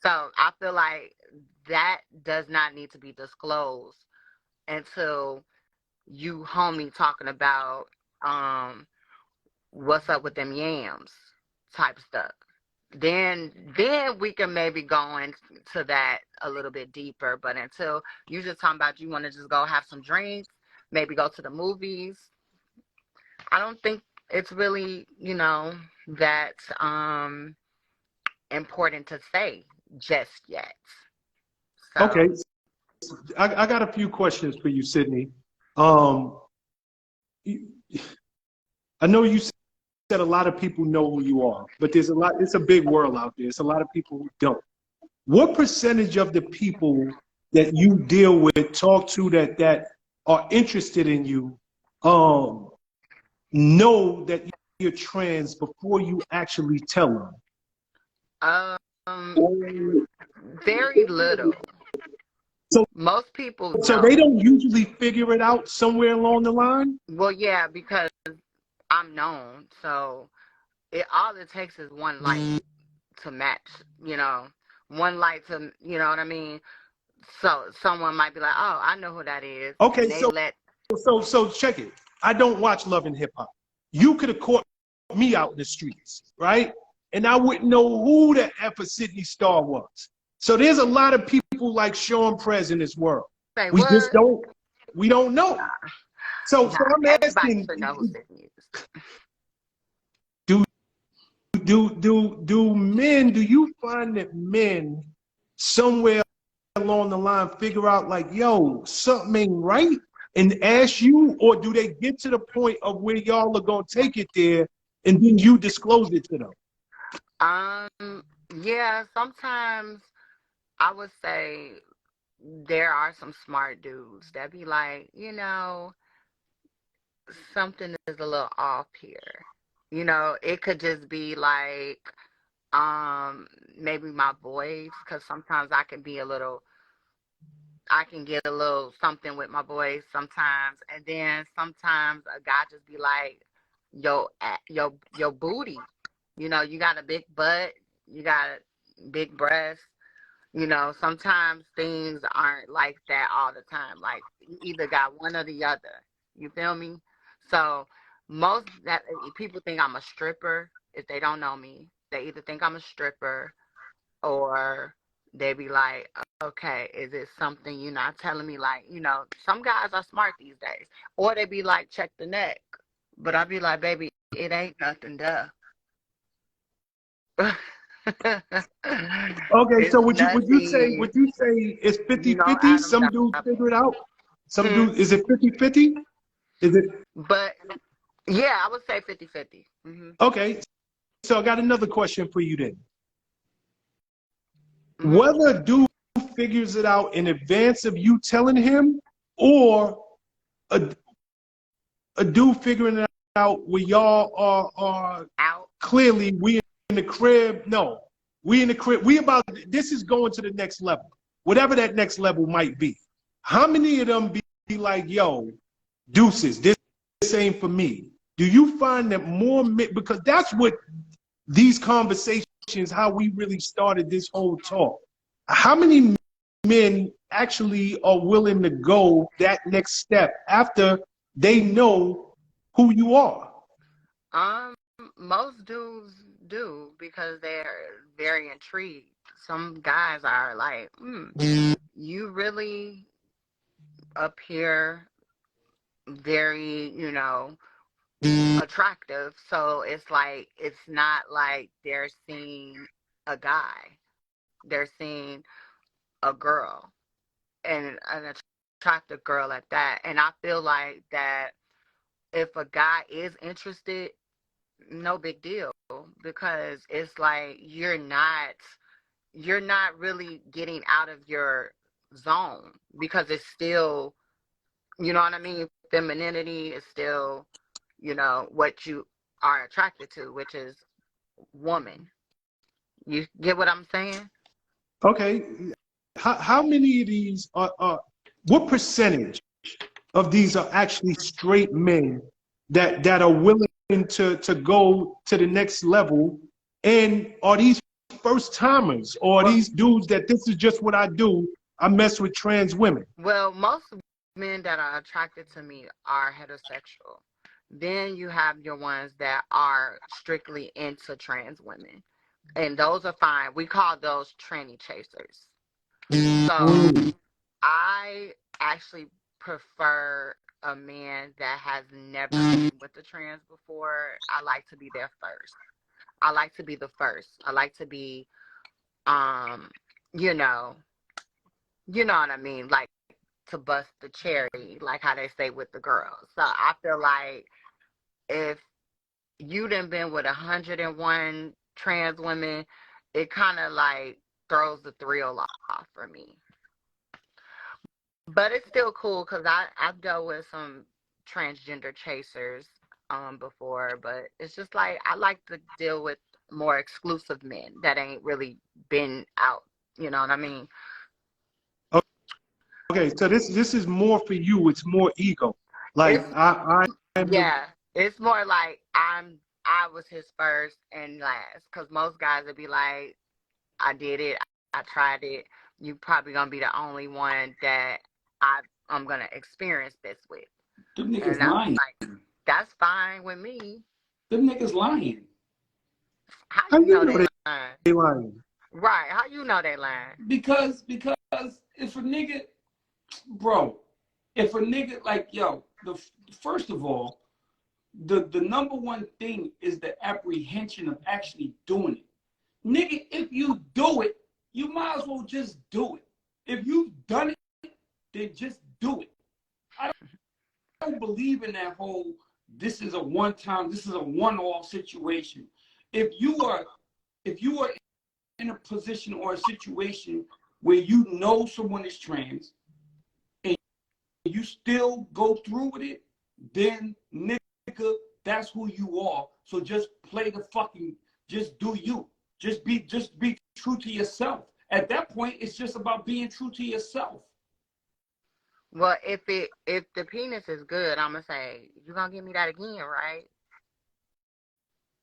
So I feel like that does not need to be disclosed until you homie talking about what's up with them yams type stuff. Then we can maybe go into that a little bit deeper. But until you just talking about you want to just go have some drinks, maybe go to the movies, I don't think it's really, you know, that important to say just yet. So, Okay, I got a few questions for you, Sidney. I know you said a lot of people know who you are, but there's a lot. It's a big world out there. It's a lot of people who don't. What percentage of the people that you deal with, talk to, that are interested in you, know that you're trans before you actually tell them? very little. So, Most people so don't. they don't usually figure it out somewhere along the line? Well, yeah, because I'm known, so all it takes is one light to match, you know, one light to, you know what I mean? So someone might be like, oh, I know who that is. Okay, And they so check it. I don't watch Love and Hip Hop. You could have caught me out in the streets, right? And I wouldn't know who the F a Sidney Starr was. So there's a lot of people like Sean Prez in this world. say, We what? just don't know. So I'm Everybody asking, should know who Sidney is. do you find that men somewhere along the line figure out like, yo, something ain't right and ask you, or do they get to the point of where y'all are gonna take it there and then you disclose it to them? Yeah, sometimes I would say there are some smart dudes that be like, you know, something is a little off here. You know, it could just be like, maybe my voice, because sometimes I can get a little something with my voice sometimes, and then sometimes a guy just be like, your booty, you know, you got a big butt, you got a big breast, you know. Sometimes things aren't like that all the time. Like you either got one or the other. You feel me? So most that people think I'm a stripper if they don't know me. They either think I'm a stripper or they be like, okay, is it something you're not telling me? Like, you know, some guys are smart these days. Or they be like, check the neck. But I be like, baby, it ain't nothing, duh. Okay, It's so would you say nothing. it's You know, 50-50? Adam Some dudes figure it out. Some Hmm. dudes, is it 50-50? Is it But yeah, I would say 50-50. okay? So I got another question for you then. Whether dudes figures it out in advance of you telling him, or a dude figuring it out where y'all are Out. clearly we in the crib? No, we in the crib. We about, this is going to the next level, whatever that next level might be. How many of them be like, yo, deuces, this ain't for me? Do you find that more men, because that's what these conversations, how we really started this whole talk. How many men actually are willing to go that next step after they know who you are? Most dudes do because they're very intrigued. Some guys are like, you really appear very, attractive. So it's like, it's not like they're seeing a guy, they're seeing a girl, and an attractive girl at that. And I feel like that if a guy is interested, no big deal, because it's like you're not really getting out of your zone, because it's still, you know what I mean, femininity is still, what you are attracted to, which is woman. You get what I'm saying? Okay, how many of these what percentage of these are actually straight men that are willing to go to the next level? And are these first timers, or are these dudes that this is just what I do? I mess with trans women. Well, most men that are attracted to me are heterosexual. Then you have your ones that are strictly into trans women, and those are fine. We call those tranny chasers. So I actually prefer a man that has never been with the trans before. I like to be there first. I like to be the first. I like to be, um, you know, you know what I mean, like to bust the cherry, like how they say with the girls. So I feel like if you done been with 101 trans women, it kind of like throws the thrill off for me. But it's still cool because I've dealt with some transgender chasers before, but it's just like I like to deal with more exclusive men that ain't really been out. You know what I mean? Okay, so this is more for you. It's more ego. Like It's I am the, Yeah, it's more like I was his first and last, because most guys would be like, I did it, I tried it. You probably gonna be the only one that I'm gonna experience this with. Them niggas And I'm lying. like, that's fine with me. Them niggas lying. How how you you know know they lying? they lying? Right? How you know they lying? Because if a nigga, bro, if a nigga like, yo, first of all, the number one thing is the apprehension of actually doing it. Nigga, if you do it, you might as well just do it. If you've done it, then just do it. I don't believe in that whole, this is a one-time, this is a one-off situation. If you are in a position or a situation where you know someone is trans and you still go through with it, then nigga, that's who you are. So just play the fucking, just do you. Just be true to yourself. At that point, it's just about being true to yourself. Well, if the penis is good, I'm gonna say you gonna give me that again, right?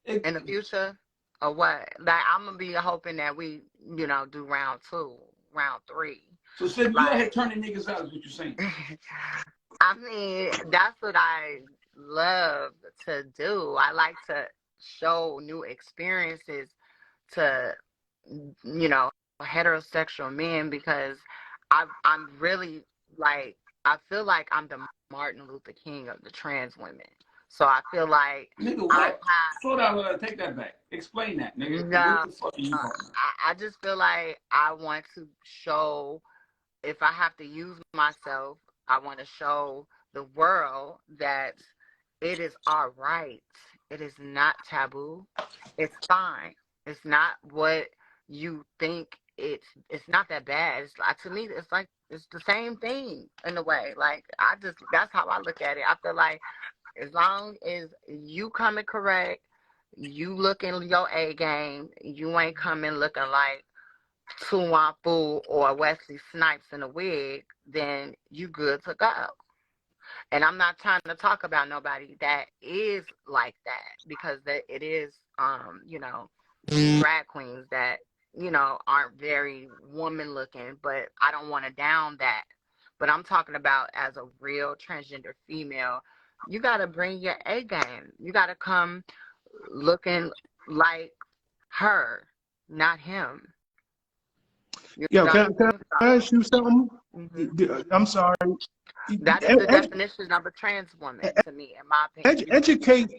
In the future, or what? Like I'm gonna be hoping that we, do round two, round three. So Sidney, you out here Like, turning niggas out is what you're saying. I mean, that's what I love to do. I like to show new experiences to, you know, heterosexual men, because I'm really like, I feel like I'm the Martin Luther King of the trans women. So I feel like Nigga, I what? Slow down, take that back. Explain that, nigga. no, What the fuck are you talking about? I just feel like I want to show, if I have to use myself, I want to show the world that it is all right. It is not taboo. It's fine. It's not what you think it's not that bad. It's like, to me, it's like it's the same thing in a way. Like, that's how I look at it. I feel like as long as you coming correct, you looking your A game, you ain't coming looking like Tuan Fu or Wesley Snipes in a wig, then you good to go. And I'm not trying to talk about nobody that is like that, because it is, drag queens that, aren't very woman looking, but I don't want to down that. But I'm talking about as a real transgender female, you got to bring your A game. You got to come looking like her, not him. Yo, can I ask you something? Mm-hmm. I'm sorry. That is the definition of a trans woman to me, in my opinion.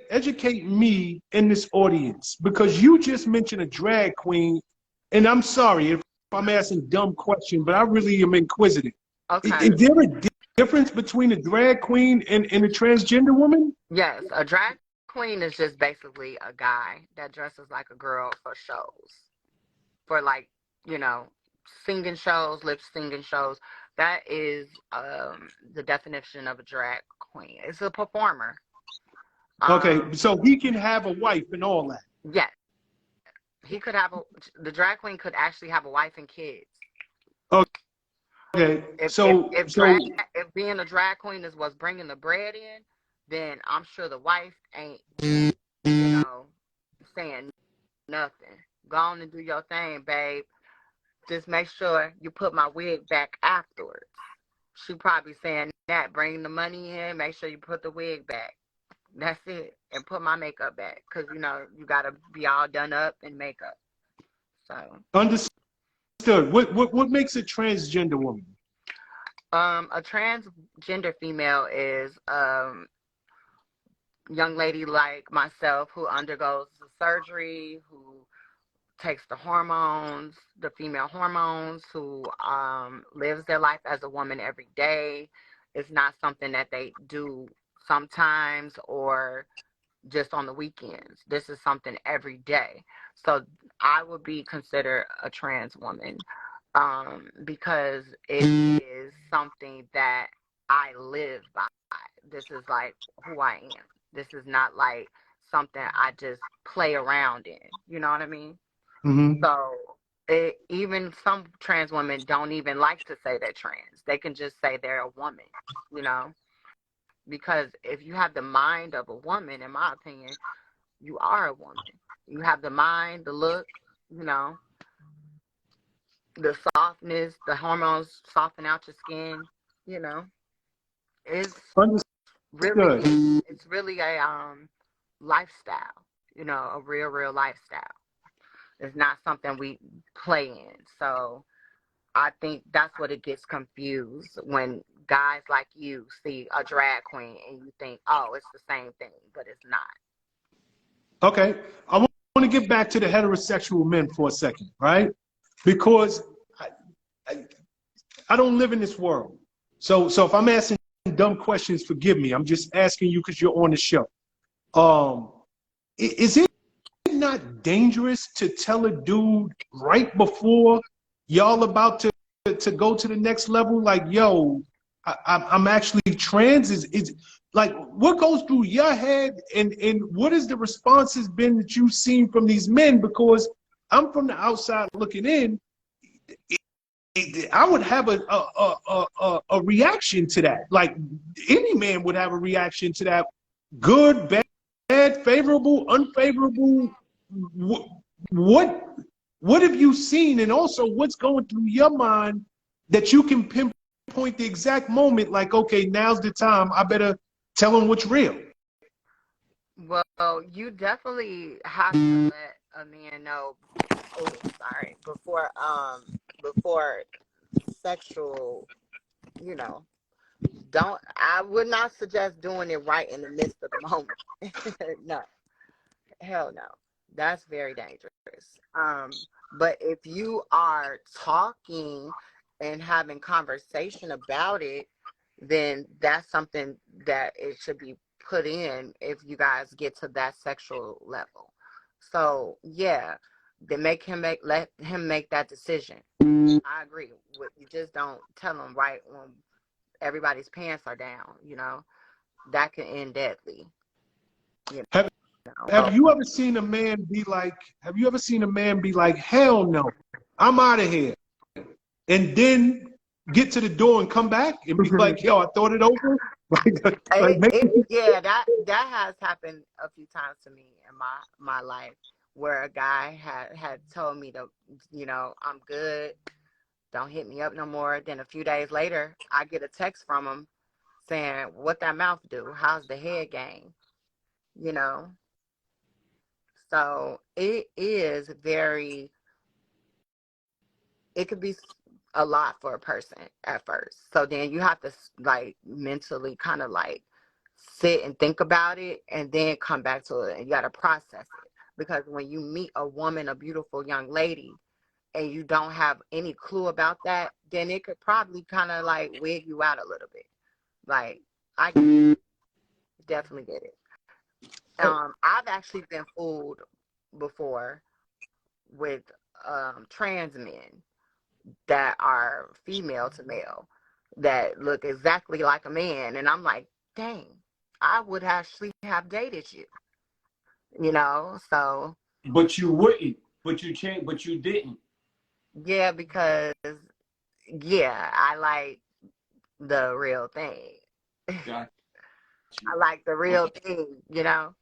Educate me in this audience, because you just mentioned a drag queen, and I'm sorry if I'm asking dumb question, but I really am inquisitive. Okay. Is there a difference between a drag queen and a transgender woman? Yes, a drag queen is just basically a guy that dresses like a girl for shows, for like, singing shows, lip singing shows. That is the definition of a drag queen. It's a performer. Okay, so he can have a wife and all that. Yes, he could have the drag queen could actually have a wife and kids. Okay, if being a drag queen is what's bringing the bread in, then I'm sure the wife ain't, saying nothing. Go on and do your thing, babe. Just make sure you put my wig back afterwards. She probably saying that, bring the money in, make sure you put the wig back. That's it. And put my makeup back. Because, you got to be all done up in makeup. So. Understood. What makes a transgender woman? A transgender female is young lady like myself who undergoes the surgery, who takes the hormones, the female hormones, who lives their life as a woman every day. It's not something that they do sometimes or just on the weekends. This is something every day. So I would be considered a trans woman because it is something that I live by. This is like who I am. This is not like something I just play around in. You know what I mean? Mm-hmm. So even some trans women don't even like to say they're trans. They can just say they're a woman, because if you have the mind of a woman, in my opinion, you are a woman. You have the mind, the look, the softness, the hormones soften out your skin, It's really a lifestyle, a real lifestyle. It's not something we play in. So I think that's what it gets confused when guys like you see a drag queen and you think, oh, it's the same thing, but it's not. Okay. I want to get back to the heterosexual men for a second, right? Because I don't live in this world. So if I'm asking dumb questions, forgive me. I'm just asking you because you're on the show. Is it not dangerous to tell a dude right before y'all about to go to the next level, like, yo, I'm actually trans? Is like, what goes through your head, and what is the responses been that you've seen from these men? Because I'm from the outside looking in. I would have a reaction to that. Like, any man would have a reaction to that. Good, bad, favorable, unfavorable. What have you seen, and also what's going through your mind that you can pinpoint the exact moment? Like, okay, now's the time. I better tell them what's real. Well, you definitely have to let a man know. Oh, sorry. Before sexual, I would not suggest doing it right in the midst of the moment. No, hell no. That's very dangerous. But if you are talking and having conversation about it, then that's something that it should be put in if you guys get to that sexual level. So yeah, then let him make that decision. I agree. You just don't tell them right when everybody's pants are down. You know, that can end deadly. You Have know. Have you ever seen a man be like? Have you ever seen a man be like, "Hell no, I'm out of here," and then get to the door and come back and be like, "Yo, I thought it over." Like maybe. Yeah, that has happened a few times to me in my life, where a guy had told me to, you know, I'm good, don't hit me up no more. Then a few days later, I get a text from him saying, "What that mouth do? How's the head game?" You know. So it is very. It could be a lot for a person at first. So then you have to like mentally kind of like sit and think about it and then come back to it, and you got to process it, because when you meet a woman, a beautiful young lady, and you don't have any clue about that, then it could probably kind of like wig you out a little bit. Like, I definitely get it. I've actually been fooled before with trans men that are female to male that look exactly like a man, and I'm like, dang, I would actually have dated you, you know. So But you wouldn't. But you changed. But you didn't. yeah, because yeah, I like the real thing. Got I you. like the real Okay. thing, you know.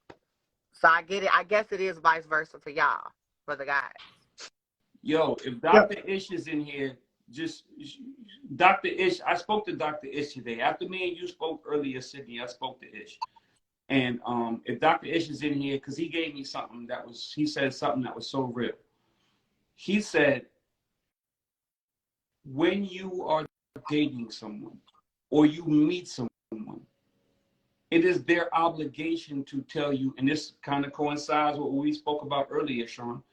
So I get it. I guess it is vice versa for y'all, for the guys. Yo, if Yeah. Dr. Ish is in here, just Dr. Ish, I spoke to Dr. Ish today. After me and you spoke earlier, Sidney, I spoke to Ish. And if Dr. Ish is in here, because he gave me something he said something that was so real. He said, when you are dating someone or you meet someone, it is their obligation to tell you, and this kind of coincides with what we spoke about earlier, Sean.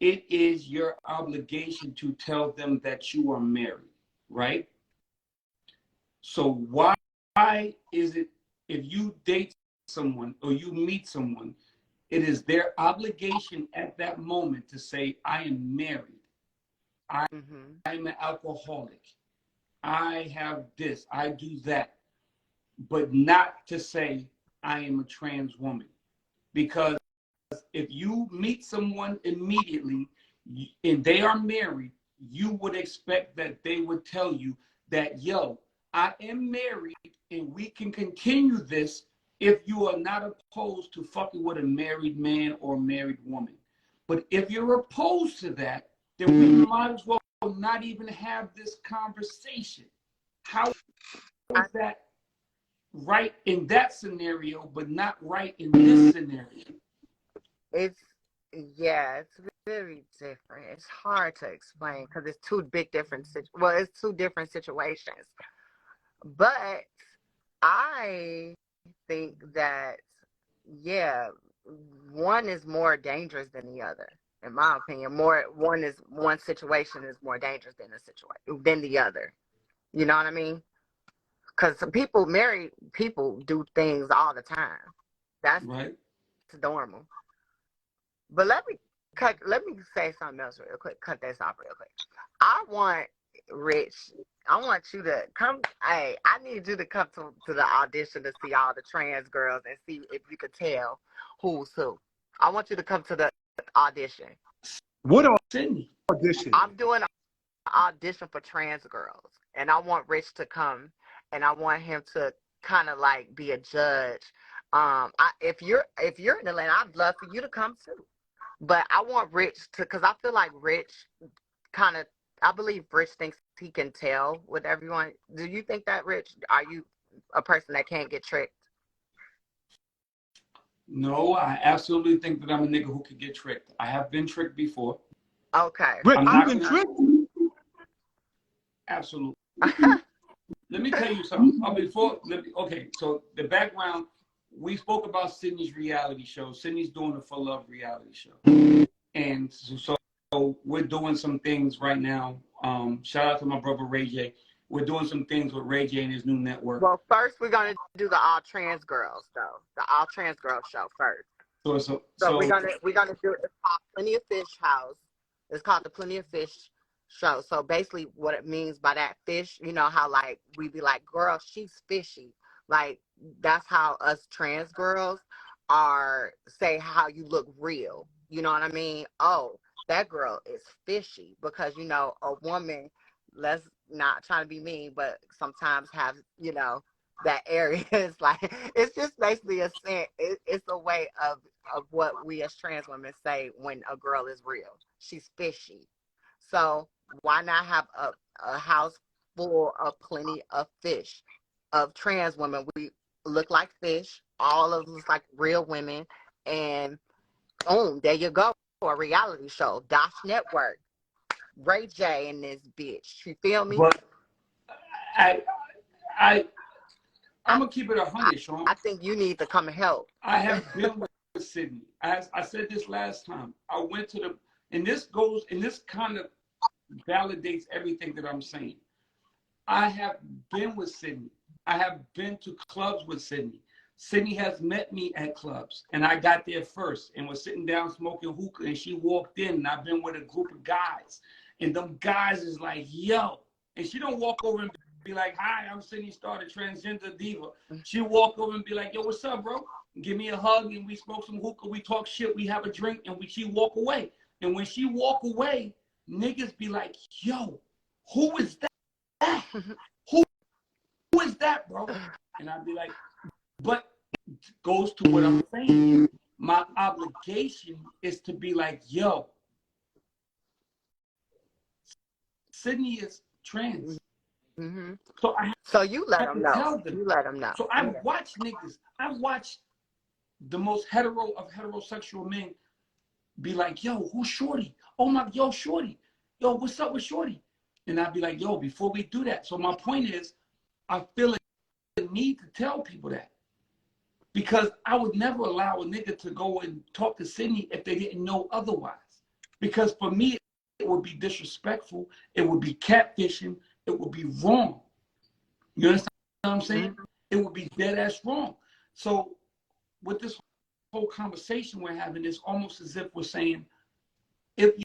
It is your obligation to tell them that you are married, right? So why is it, if you date someone or you meet someone, it is their obligation at that moment to say, I am married. Mm-hmm. I'm an alcoholic. I have this, I do that, but not to say I am a trans woman. Because if you meet someone immediately and they are married, you would expect that they would tell you that, yo, I am married and we can continue this if you are not opposed to fucking with a married man or married woman. But if you're opposed to that, then we might as well not even have this conversation. How is that right in that scenario, but not right in this scenario? It's yeah, it's very different. It's hard to explain because it's two big different it's two different situations. But I think that yeah, one is more dangerous than the other. In my opinion, one situation is more dangerous than the other. You know what I mean? Because some people, married people, do things all the time. That's Right. normal. But let me say something else real quick. Cut this off real quick. I want Rich. I want you to come. Hey, I need you to come to the audition to see all the trans girls and see if you could tell who's who. I want you to come to the audition. What Sidney. audition? I'm doing an audition for trans girls, and I want Rich to come, and I want him to kind of like be a judge. If you're in Atlanta, I'd love for you to come too. But I want Rich to, because I feel like Rich kind of, I believe Rich thinks he can tell with everyone. Do you think that, Rich? Are you a person that can't get tricked? No, I absolutely think that I'm a nigga who could get tricked. I have been tricked before. Okay. Rick, I'm you not been gonna. tricked? Absolutely. Let me tell you something. Okay, so the background, we spoke about Sidney's reality show. Sidney's doing a For Love reality show. And so we're doing some things right now. Shout out to my brother Ray J. We're doing some things with Ray J and his new network. Well, first we're gonna do the all trans girls though. The all trans girls show first. So we're gonna do, it's called Plenty of Fish House. It's called the Plenty of Fish show. So basically what it means by that fish, you know how like we be like, girl, she's fishy. Like that's how us trans girls are say how you look real. You know what I mean? Oh, that girl is fishy because you know a woman, let's not trying to be mean, but sometimes have, you know, that area is like it's just basically a it's a way of what we as trans women say when a girl is real. She's fishy. So why not have a house full of plenty of fish, of trans women? We look like fish. All of us like real women. And boom, there you go. A reality show. Dosh Network. Ray J in this bitch. You feel me? But I, I, I, I'm gonna keep it 100, Sean. I think you need to come and help. I have been with Sidney. I said this last time. I went to the, and this kind of validates everything that I'm saying. I have been with Sidney. I have been to clubs with Sidney. Sidney has met me at clubs, and I got there first and was sitting down smoking hookah, and she walked in, and I've been with a group of guys, and them guys is like, yo, and she don't walk over and be like, hi, I'm Sidney Starr, the transgender diva. She walk over and be like, yo, what's up, bro? Give me a hug, and we smoke some hookah, we talk shit, we have a drink, and she walk away. And when she walk away, niggas be like, yo, who is that? Who is that, bro? And I'd be like, but goes to what I'm saying. My obligation is to be like, yo, Sidney is trans. Mm-hmm. So I so you let have them to know. tell them. You let them know. So I've watched niggas. I've watched the most hetero of heterosexual men be like, yo, who's Shorty? Oh my, yo, Shorty. Yo, what's up with Shorty? And I'd be like, yo, before we do that. So my point is, I feel the need to tell people that. Because I would never allow a nigga to go and talk to Sidney if they didn't know otherwise. Because for me, it would be disrespectful. It would be catfishing. It would be wrong. You understand what I'm saying? Mm-hmm. It would be dead ass wrong. So with this whole conversation we're having, it's almost as if we're saying, if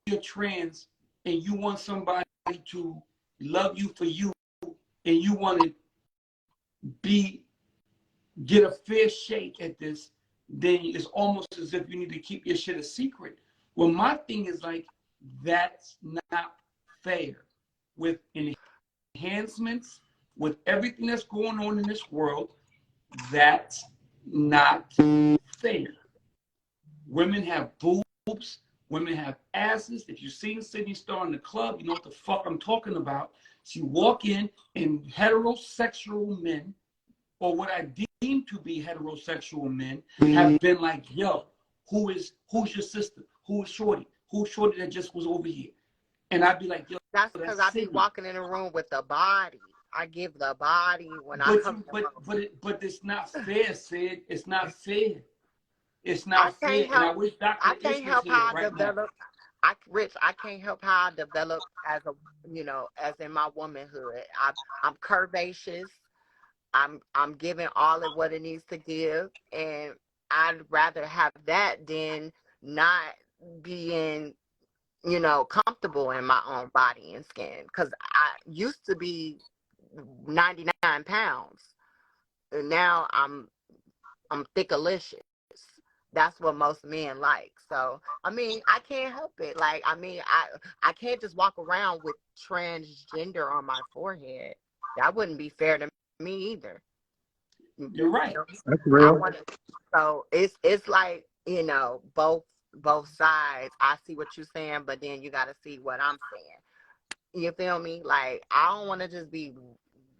you're trans and you want somebody to love you for you, and you want to get a fair shake at this, then it's almost as if you need to keep your shit a secret. Well, my thing is like, that's not fair. With enhancements, with everything that's going on in this world, that's not fair. Women have boobs, women have asses. If you've seen Sidney Starr in the club, you know what the fuck I'm talking about. She walk in, and heterosexual men, or what I deem to be heterosexual men, have been like, yo, who's your sister? Who is Shorty? Who's Shorty that just was over here? And I'd be like, yo, that's because I be walking in a room with the body. I give the body when I come. But it's not fair, Sid. It's not fair. It's not fair. And I wish Dr. I can't help how I develop. Now. I can't help how I develop as a, you know, as in my womanhood. I'm curvaceous. I'm giving all of what it needs to give, and I'd rather have that than not being, you know, comfortable in my own body and skin. Because I used to be 99 pounds, and now I'm thickalicious. That's what most men like. So, I mean, I can't help it. Like, I mean, I can't just walk around with transgender on my forehead. That wouldn't be fair to me either. You're right. That's real. So it's like, you know, both sides. I see what you're saying, but then you got to see what I'm saying. You feel me? Like, I don't want to just be,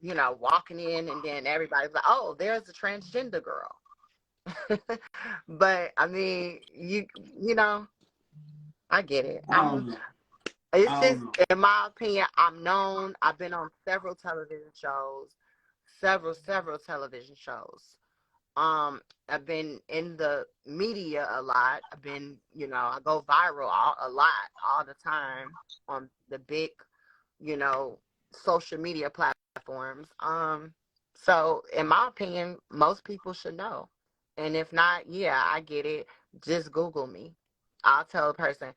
you know, walking in and then everybody's like, oh, there's a transgender girl. But I mean, you know, I get it. It's just, in my opinion, I'm known. I've been on several television shows. Several television shows. I've been in the media a lot. I've been, you know, I go viral a lot, all the time on the big, you know, social media platforms. So in my opinion, most people should know. And if not, yeah, I get it. Just Google me. I'll tell a person,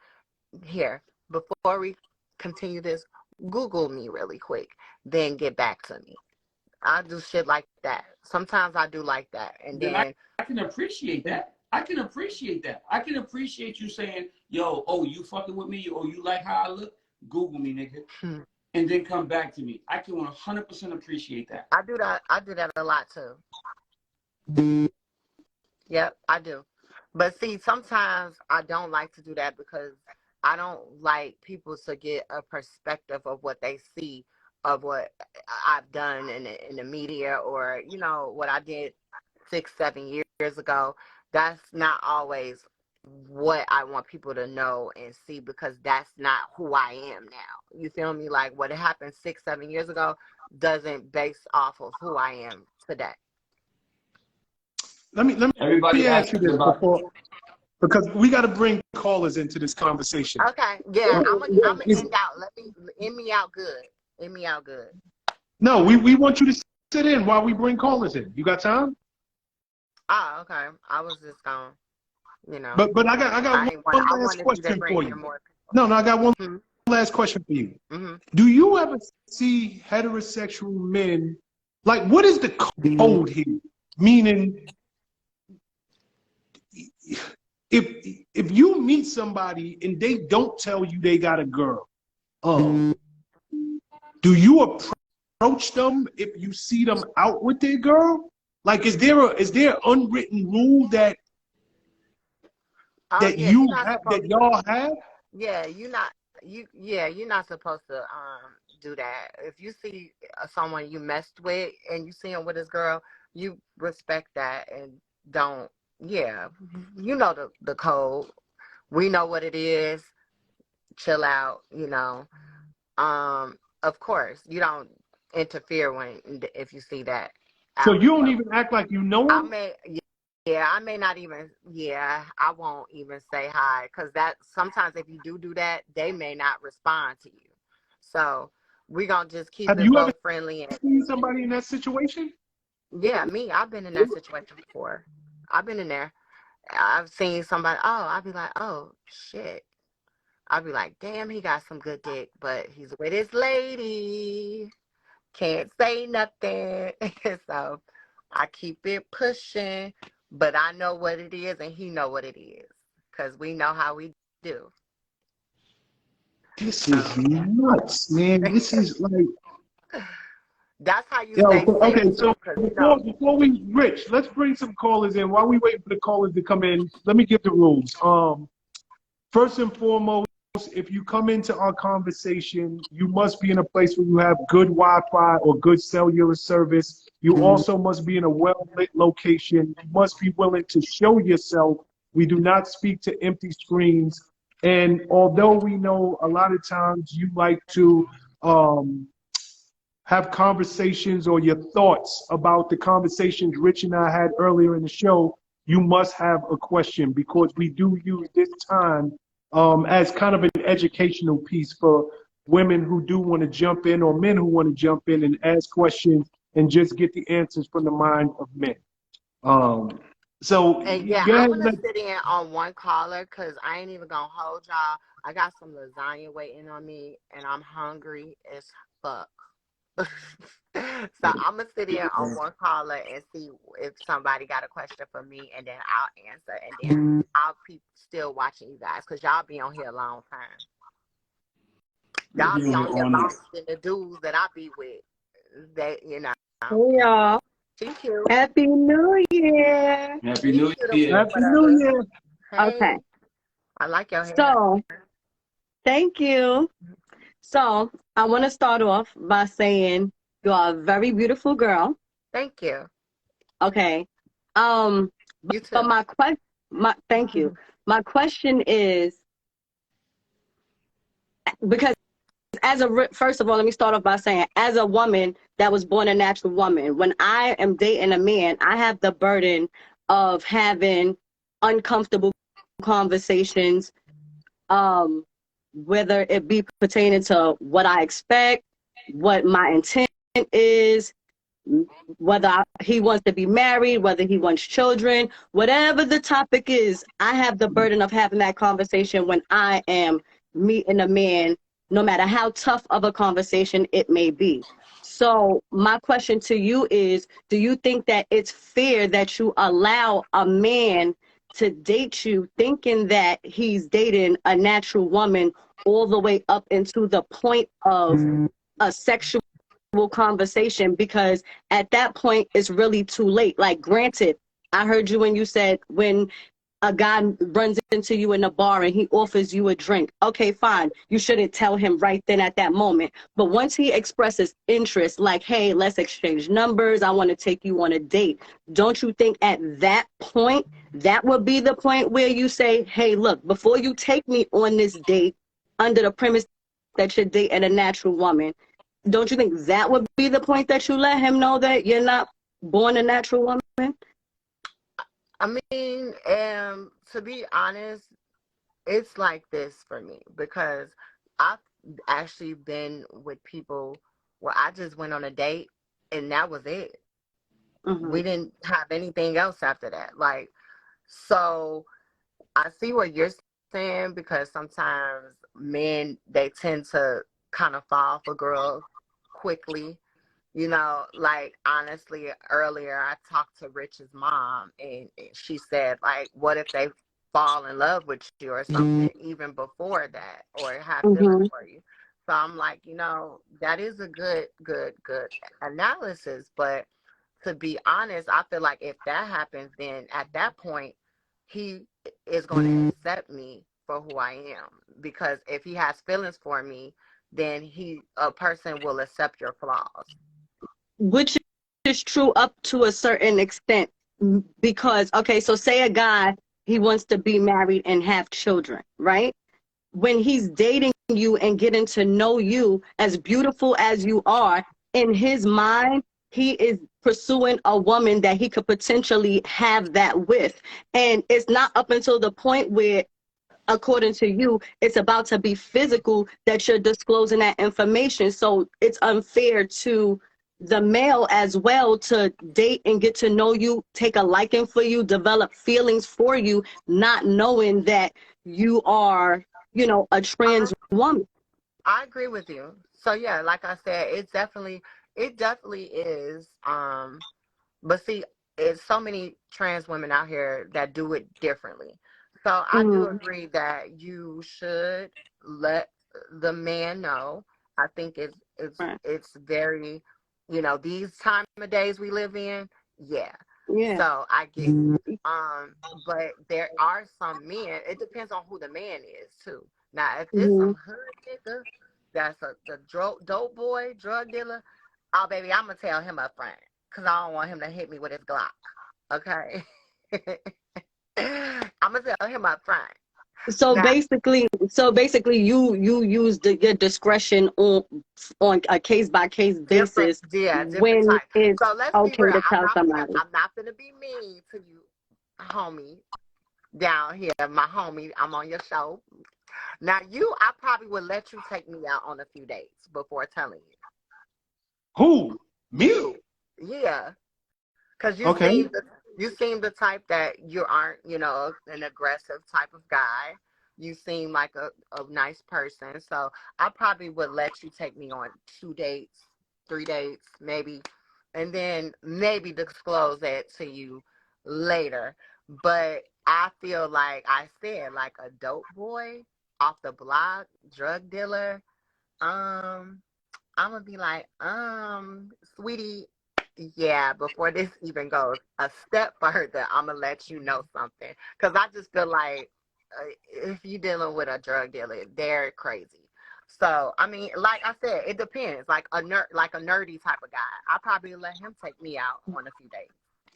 here, before we continue this, Google me really quick, then get back to me. I do shit like that. Sometimes I do like that. And Then then I can appreciate that. I can appreciate that. I can appreciate you saying, yo, oh, you fucking with me, or you like how I look? Google me, nigga. And then come back to me. I can 100% appreciate that. I do that. I do that a lot too. Yep, I do. But see, sometimes I don't like to do that because I don't like people to get a perspective of what they see of what I've done in the media, or, you know, what I did 6-7 years ago. That's not always what I want people to know and see, because that's not who I am now. You feel me? Like, what happened 6-7 years ago doesn't base off of who I am today. Let me ask you this before, because we got to bring callers into this conversation. Okay, yeah, I'm gonna end out. Let me end me out good. End me out good. No, we want you to sit in while we bring callers in. You got time? Oh, okay. I was just going, you know. But I got one last question for you. No, I got one last question for you. Do you ever see heterosexual men, like, what is the code here? Meaning, if you meet somebody and they don't tell you they got a girl, do you approach them if you see them out with their girl? Like, is there an unwritten rule that y'all have? Yeah, you're not supposed to do that. If you see someone you messed with and you see him with his girl, you respect that and don't. Yeah, you know the code. We know what it is. Chill out, you know. Of course, you don't interfere if you see that. So you don't even act like you know him? I may not even, I won't even say hi, because that sometimes if you do that, they may not respond to you. So we're going to just keep it both friendly. Have you ever seen somebody in that situation? Yeah, I've been in that situation before. I've been in there. I've seen somebody, I'll be like, oh, shit. I'll be like, damn, he got some good dick, but he's with his lady. Can't say nothing. So I keep it pushing, but I know what it is and he know what it is, because we know how we do. This is nuts, man. This is like... That's how you stay safe. Okay, so before we, Rich, let's bring some callers in. While we wait for the callers to come in, let me give the rules. First and foremost, if you come into our conversation, you must be in a place where you have good Wi-Fi or good cellular service. You also must be in a well-lit location. You must be willing to show yourself. We do not speak to empty screens. And although we know a lot of times you like to have conversations or your thoughts about the conversations Rich and I had earlier in the show, you must have a question, because we do use this time as kind of an educational piece for women who do want to jump in, or men who want to jump in and ask questions and just get the answers from the mind of men. I'm gonna sit in on one caller, because I ain't even gonna hold y'all. I got some lasagna waiting on me and I'm hungry as fuck. So I'm gonna sit in on one caller and see if somebody got a question for me, and then I'll answer, and then I'll be still watching you guys, because y'all be on here a long time. Y'all be on here longer than the dudes that I be with. They, you know. Hey y'all. Thank you. Happy New Year. Happy New Year. Happy New Year. Hey, Okay. I like your hair. So, thank you. So, I want to start off by saying you are a very beautiful girl. Thank you. Okay. You too. But thank you. My question is, because first of all, let me start off by saying, as a woman that was born a natural woman, when I am dating a man, I have the burden of having uncomfortable conversations, whether it be pertaining to what I expect, what my intent is, whether he wants to be married, whether he wants children, whatever the topic is, I have the burden of having that conversation when I am meeting a man no matter how tough of a conversation it may be. So my question to you is, do you think that it's fair that you allow a man to date you thinking that he's dating a natural woman all the way up into the point of a sexual conversation? Because at that point it's really too late. Like, granted, I heard you when you said when a guy runs into you in a bar and he offers you a drink, okay, fine, you shouldn't tell him right then at that moment. But once he expresses interest, like, hey, let's exchange numbers, I want to take you on a date, don't you think at that point that would be the point where you say, hey, look, before you take me on this date, under the premise that you're dating a natural woman, don't you think that would be the point that you let him know that you're not born a natural woman? I mean, to be honest, it's like this for me because I've actually been with people where I just went on a date and that was it. Mm-hmm. We didn't have anything else after that. Like, so I see what you're saying because sometimes men, they tend to kind of fall for girls quickly. You know, like, honestly, earlier I talked to Rich's mom and she said, like, what if they fall in love with you or something even before that or have feelings Mm-hmm. for you? So I'm like, that is a good analysis. But to be honest, I feel like if that happens, then at that point, he is going to accept me for who I am. Because if he has feelings for me, then a person will accept your flaws. Which is true up to a certain extent, because, okay, so say a guy, he wants to be married and have children, right? When he's dating you and getting to know you, as beautiful as you are, in his mind, he is pursuing a woman that he could potentially have that with. And it's not up until the point where, according to you, it's about to be physical that you're disclosing that information. So it's unfair to the male as well to date and get to know you, take a liking for you, develop feelings for you, not knowing that you are, a trans woman. I agree with you. So yeah, like I said, it definitely is. But see, it's so many trans women out here that do it differently. So I do agree that you should let the man know. I think Right. it's very, these time of days we live in, yeah. Yeah. So I get it. But there are some men, it depends on who the man is too. Now, if it's Mm-hmm. some hood nigga that's the dope boy, drug dealer, oh, baby, I'm going to tell him up front because I don't want him to hit me with his Glock. Okay? I'm going to tell him up front. So Now, basically, you use your discretion on a case by case basis different when type. it's So let's be okay real. to tell somebody. I'm not going to be mean to you, homie, down here. My homie, I'm on your show. Now, I probably would let you take me out on a few dates before telling you. Who? Me? Yeah. Because Okay. you seem the type that you aren't, an aggressive type of guy. You seem like a nice person. So I probably would let you take me on 2 dates, 3 dates, maybe, and then maybe disclose that to you later. But I feel like I said, like a dope boy off the block, drug dealer, I'm gonna be like, sweetie, yeah, before this even goes a step further, I'm gonna let you know something. Because I just feel like if you're dealing with a drug dealer, they're crazy. So, I mean, like I said, it depends. Like a nerdy type of guy, I probably let him take me out on a few dates.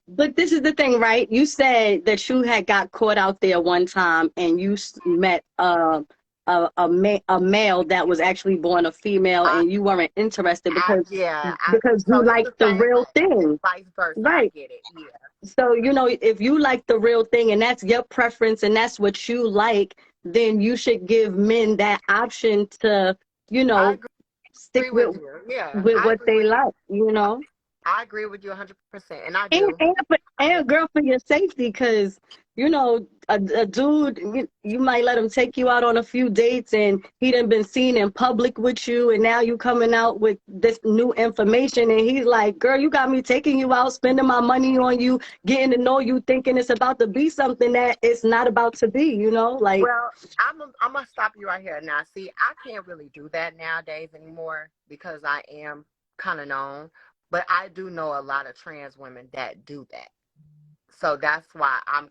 But this is the thing, right? You said that you had got caught out there one time and you met a male that was actually born a female, I, and you weren't interested yeah. because So you it's like the the same real thing. It's thing, vice versa. I right? get it. Yeah. So, if you like the real thing and that's your preference and that's what you like, then you should give men that option to, I stick agree with you. Yeah, with I what agree they with you. like. I agree with you 100%, and I And, do. and, and girl, for your safety, because you know a dude, you might let him take you out on a few dates, and he done been seen in public with you, and now you coming out with this new information, and he's like, girl, you got me taking you out, spending my money on you, getting to know you, thinking it's about to be something that it's not about to be, you know, like. Well, I'm gonna stop you right here. Now, see, I can't really do that nowadays anymore because I am kind of known, but I do know a lot of trans women that do that. So that's why I've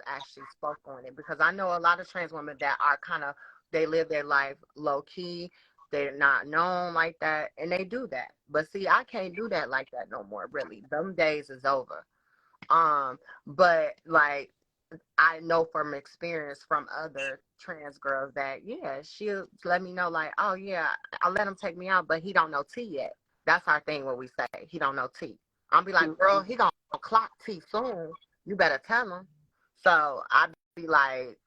actually spoke on it, because I know a lot of trans women that are kind of, they live their life low key. They're not known like that, and they do that. But see, I can't do that like that no more. Really, them days is over. But like, I know from experience from other trans girls that, yeah, she'll let me know like, oh yeah, I'll let him take me out, but he don't know T yet. That's our thing when we say he don't know T. I'll be like, girl, he gonna clock T soon. You better tell him. So I'd be like,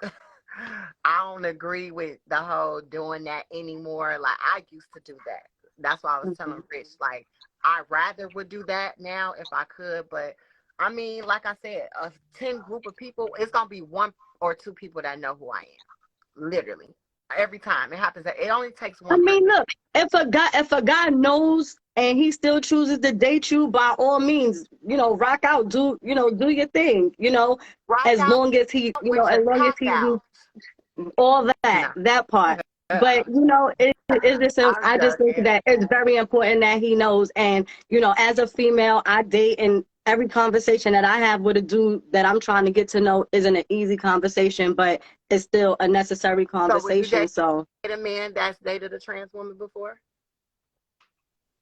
I don't agree with the whole doing that anymore. Like, I used to do that. That's why I was telling Rich, like, I rather would do that now if I could, but I mean, like I said, a 10 group of people, it's gonna be 1 or 2 people that know who I am. Literally, every time it happens. It only takes one. I mean, look, if a guy knows and he still chooses to date you, by all means, you know, rock out, do your thing, you know, Rock as out long as he, you know, with as your long as cock he's out. all that part. But you know, it's just I just think that it's very important that he knows. And you know, as a female, I date, and every conversation that I have with a dude that I'm trying to get to know isn't an easy conversation, but it's still a necessary conversation. So a man that's dated a trans woman before?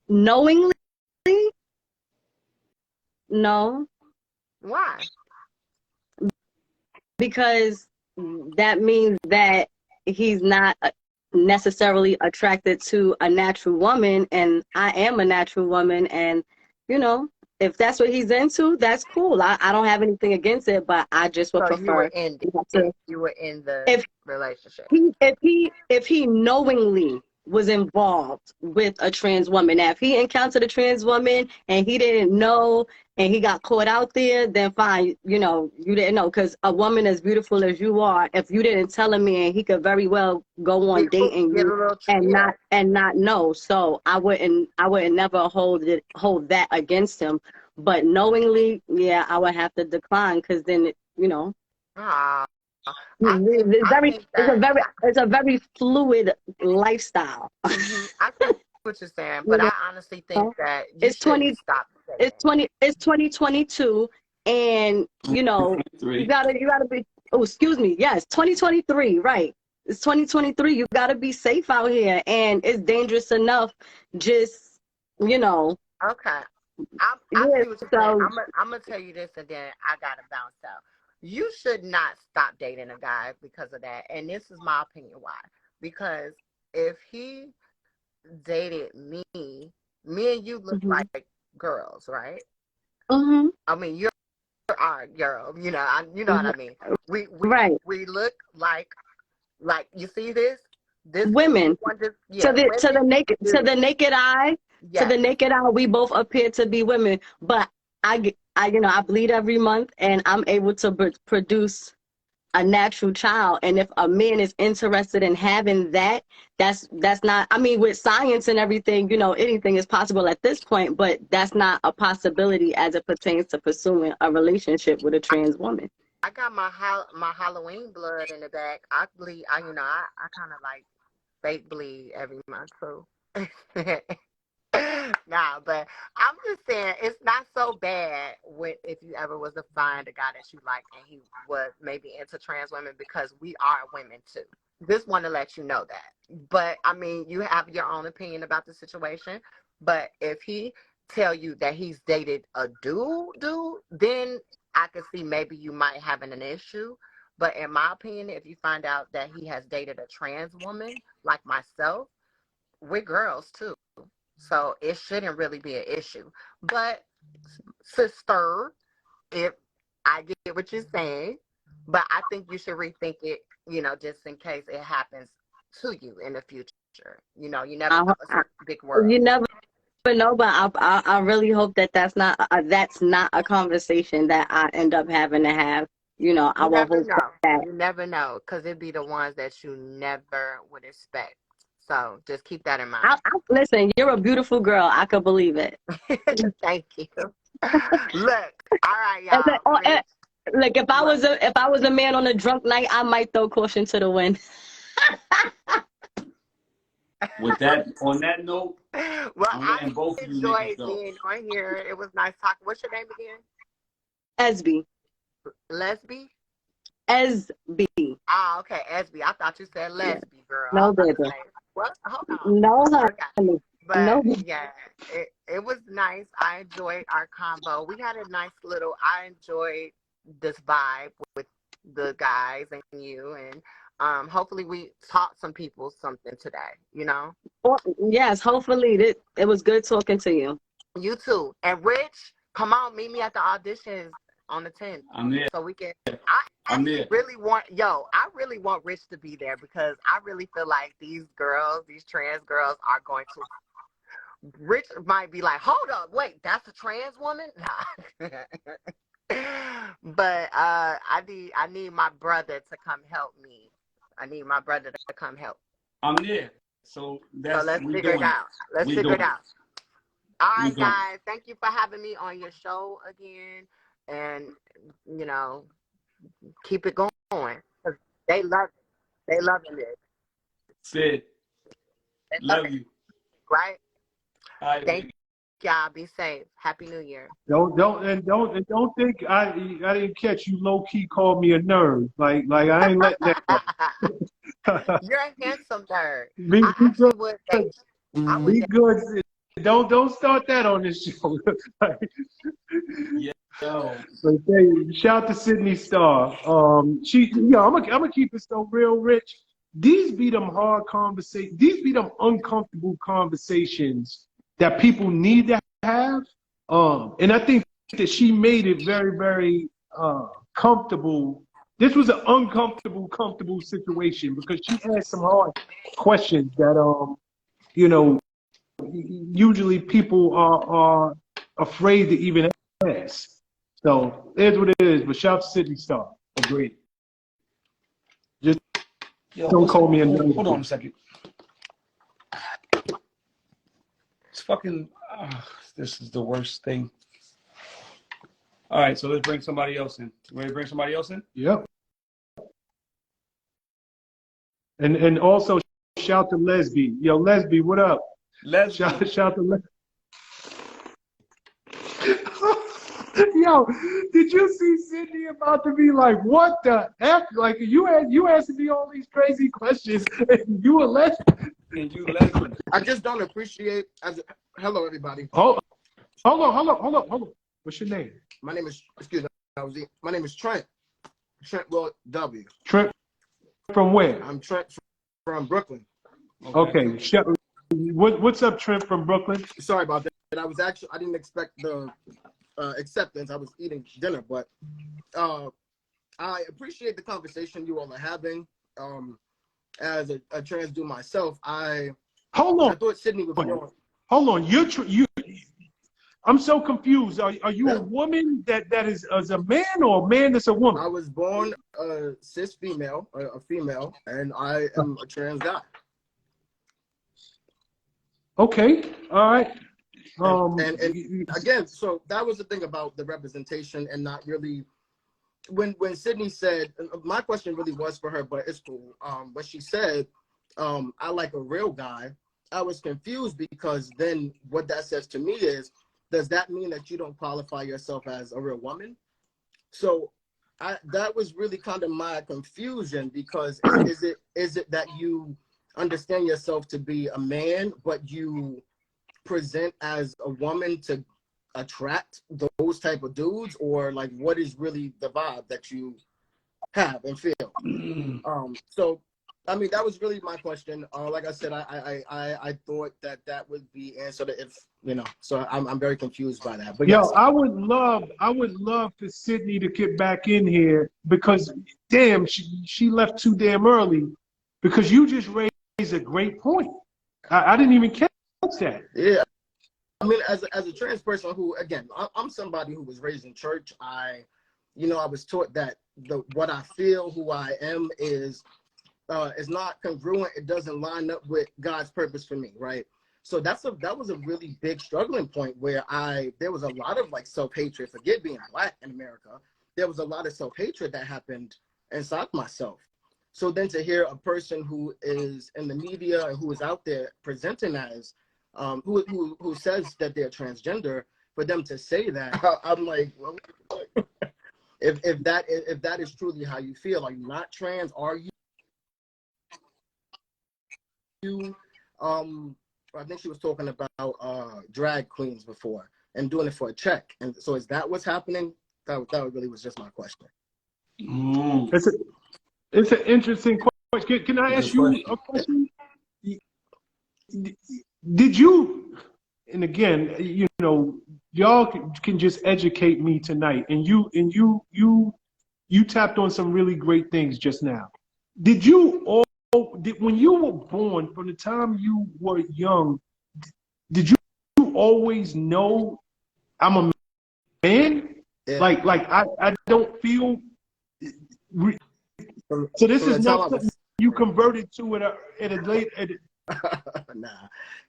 knowingly, no, Why? because that means that he's not necessarily attracted to a natural woman, and I am a natural woman, and you know, if that's what he's into, that's cool. I don't have anything against it, but I just would So you were prefer in to, you were in the if relationship. if he knowingly was involved with a trans woman. Now, if he encountered a trans woman and he didn't know and he got caught out there, then fine, you know, you didn't know. Because a woman as beautiful as you are, if you didn't tell a man, he could very well go on dating you and not know. So I wouldn't never hold that against him. But knowingly, yeah, I would have to decline, because then you know. Ah. It's It's a very fluid lifestyle. I see what you're saying, but I honestly think that you shouldn't stop dating. It's 2022, and you know, you gotta be, oh, excuse me, yes, 2023, right. It's 2023. You gotta be safe out here, and it's dangerous enough just, you know. Okay. I see what you're saying. I'm gonna tell you this, and then I gotta bounce out. You should not stop dating a guy because of that. And this is my opinion why. Because if he dated me and you look like girls, right? Mm-hmm. I mean, you're our girl, you know, what I mean. We look like you see this women. To the naked eye, yes. To the naked eye, we both appear to be women. But I you know, I bleed every month, and I'm able to produce a natural child. And if a man is interested in having that, that's not, I mean, with science and everything, you know, anything is possible at this point, but that's not a possibility as it pertains to pursuing a relationship with a trans woman. I got my Halloween blood in the back. I bleed. I kind of like fake bleed every month too. Nah, but I'm just saying it's not so bad if you ever was to find a guy that you like and he was maybe into trans women, because we are women too. Just want to let you know that. But I mean, you have your own opinion about the situation. But if he tell you that he's dated a dude, then I could see maybe you might have an issue. But in my opinion, if you find out that he has dated a trans woman like myself, we're girls too. So it shouldn't really be an issue. But sister, if I get what you're saying, but I think you should rethink it, you know, just in case it happens to you in the future. You know, you never know. It's a big world. You never know, but I really hope that that's not a conversation that I end up having to have. You know, I You will never hope know. that. You never know, because it'd be the ones that you never would expect. So just keep that in mind. Listen, you're a beautiful girl. I could believe it. Thank you. Look, all right, And then- y'all. or, Rich, like if I what? was a man on a drunk night, I might throw caution to the wind. With that, on that note, Well, I'm I letting both of you niggas enjoyed go. being on here. It was nice talking. What's your name again? Esby. Lesby? SB. Ah, okay, Esby. I thought you said Yeah. lesby, girl. I No, was about to baby. say, what? Hold on. No, Okay. honey. But No. yeah, it was nice. I enjoyed our combo. We had a nice little, I enjoyed this vibe with the guys and you. And hopefully we taught some people something today, you know? Well, yes, hopefully it was good talking to you. You too. And Rich, come on, meet me at the auditions on the 10th. I'm there. So we can, I'm there. I really want Rich to be there because I really feel like these trans girls are going to, Rich might be like, hold up, wait, that's a trans woman? Nah. But I need my brother to come help me. I need my brother to come help. I'm there. So Let's figure it out. Let's figure it out. All right, guys. Thank you for having me on your show again. And, you know, keep it going. 'Cause they love it. They loving it. Sid, They love you. Right? All right, Thank y'all. Be safe. Happy New Year. Don't think I didn't catch you low key call me a nerd. Like I ain't letting that go. You're a handsome nerd. Be I actually good. would date you. I would Be date good. Don't start that on this show. Yeah. Yo. But hey, shout to Sidney Starr. I'm gonna keep it so real, Rich. These be them hard conversations. These be them uncomfortable conversations that people need to have. And I think that she made it very, very comfortable. This was an comfortable situation because she had some hard questions that usually people are afraid to even ask. So here's what it is. But shout out to Sidney Starr. Agreed. Just don't call me a nerd. Hold on a second. It's fucking. This is the worst thing. All right, so let's bring somebody else in. Ready to bring somebody else in? Yep. And also shout to Lesby. Yo, Lesby, what up? Shout to Lesby. Yo, did you see Sidney about to be like, what the F? Like, you asking me all these crazy questions, and you a lesbian. And you lesbian. I just don't appreciate. Hello, everybody. Hold on. What's your name? My name is. Excuse me. My name is Trent. Trent Will W. Trent from where? I'm Trent from Brooklyn. Okay. What's up, Trent from Brooklyn? Sorry about that. I didn't expect the acceptance. I was eating dinner, but I appreciate the conversation you all are having. As a trans dude myself, I thought Sidney was wrong. Hold on. I'm so confused. Are you a woman that is as a man or a man that's a woman? I was born a cis female, a female, and I am a trans guy. Okay. All right. And again, so that was the thing about the representation and not really when Sidney said, my question really was for her, but it's cool. When she said, I like a real guy, I was confused because then what that says to me is, does that mean that you don't qualify yourself as a real woman? So that was really kind of my confusion because is it that you understand yourself to be a man, but you present as a woman to attract those type of dudes, or like what is really the vibe that you have and feel? So I mean, that was really my question. Like I said, I thought that would be answered if so I'm very confused by that. But yo, yes. I would love for Sidney to get back in here because damn, she left too damn early because you just raised a great point. I didn't even catch that. Yeah. I mean, as a trans person who, again, I'm somebody who was raised in church. I was taught that what I feel, who I am, is not congruent. It doesn't line up with God's purpose for me, right? So that was a really big struggling point where there was a lot of like self-hatred. Forget being Black in America. There was a lot of self-hatred that happened inside myself. So then to hear a person who is in the media and who is out there presenting as who says that they're transgender, for them to say that, I'm like, well, if that is truly how you feel, are you not trans? Are you? I think she was talking about drag queens before and doing it for a check. And so is that what's happening? That really was just my question. It's an interesting question. Can I ask you a question? Did you, and again, y'all can just educate me tonight, and you tapped on some really great things just now. When you were born, from the time you were young, did you always know I'm a man? Yeah. Like I don't feel. So this is not something you converted to at a late. Nah.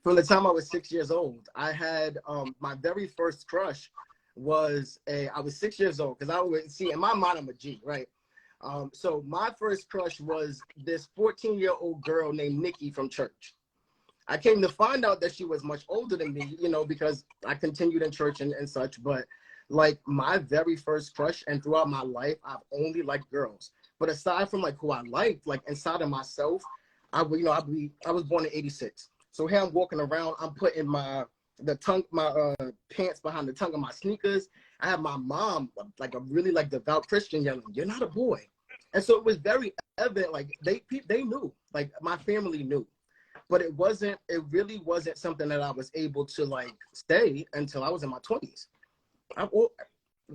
From the time I was 6 years old, I had my very first crush I was 6 years old, because I would see, in my mind I'm a G, right? So my first crush was this 14-year-old girl named Nikki from church. I came to find out that she was much older than me, because I continued in church and such. But like my very first crush, and throughout my life, I've only liked girls. But aside from like who I liked, like inside of myself, I was born in '86. So here I'm walking around, I'm putting my pants behind the tongue of my sneakers. I have my mom, like a really like devout Christian, yelling, "You're not a boy." And so it was very evident, like they knew, like my family knew, but it really wasn't something that I was able to like stay until I was in my 20s.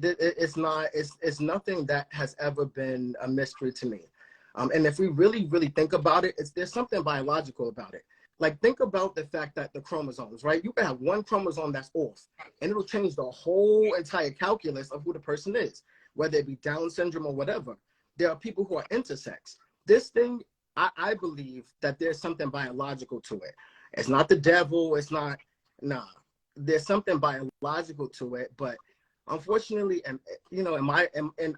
It's nothing that has ever been a mystery to me. And if we really, really think about it, there's something biological about it. Like, think about the fact that the chromosomes, right? You can have one chromosome that's off, and it'll change the whole entire calculus of who the person is, whether it be Down syndrome or whatever. There are people who are intersex. This thing, I believe that there's something biological to it. It's not the devil. It's not, there's something biological to it. But unfortunately, and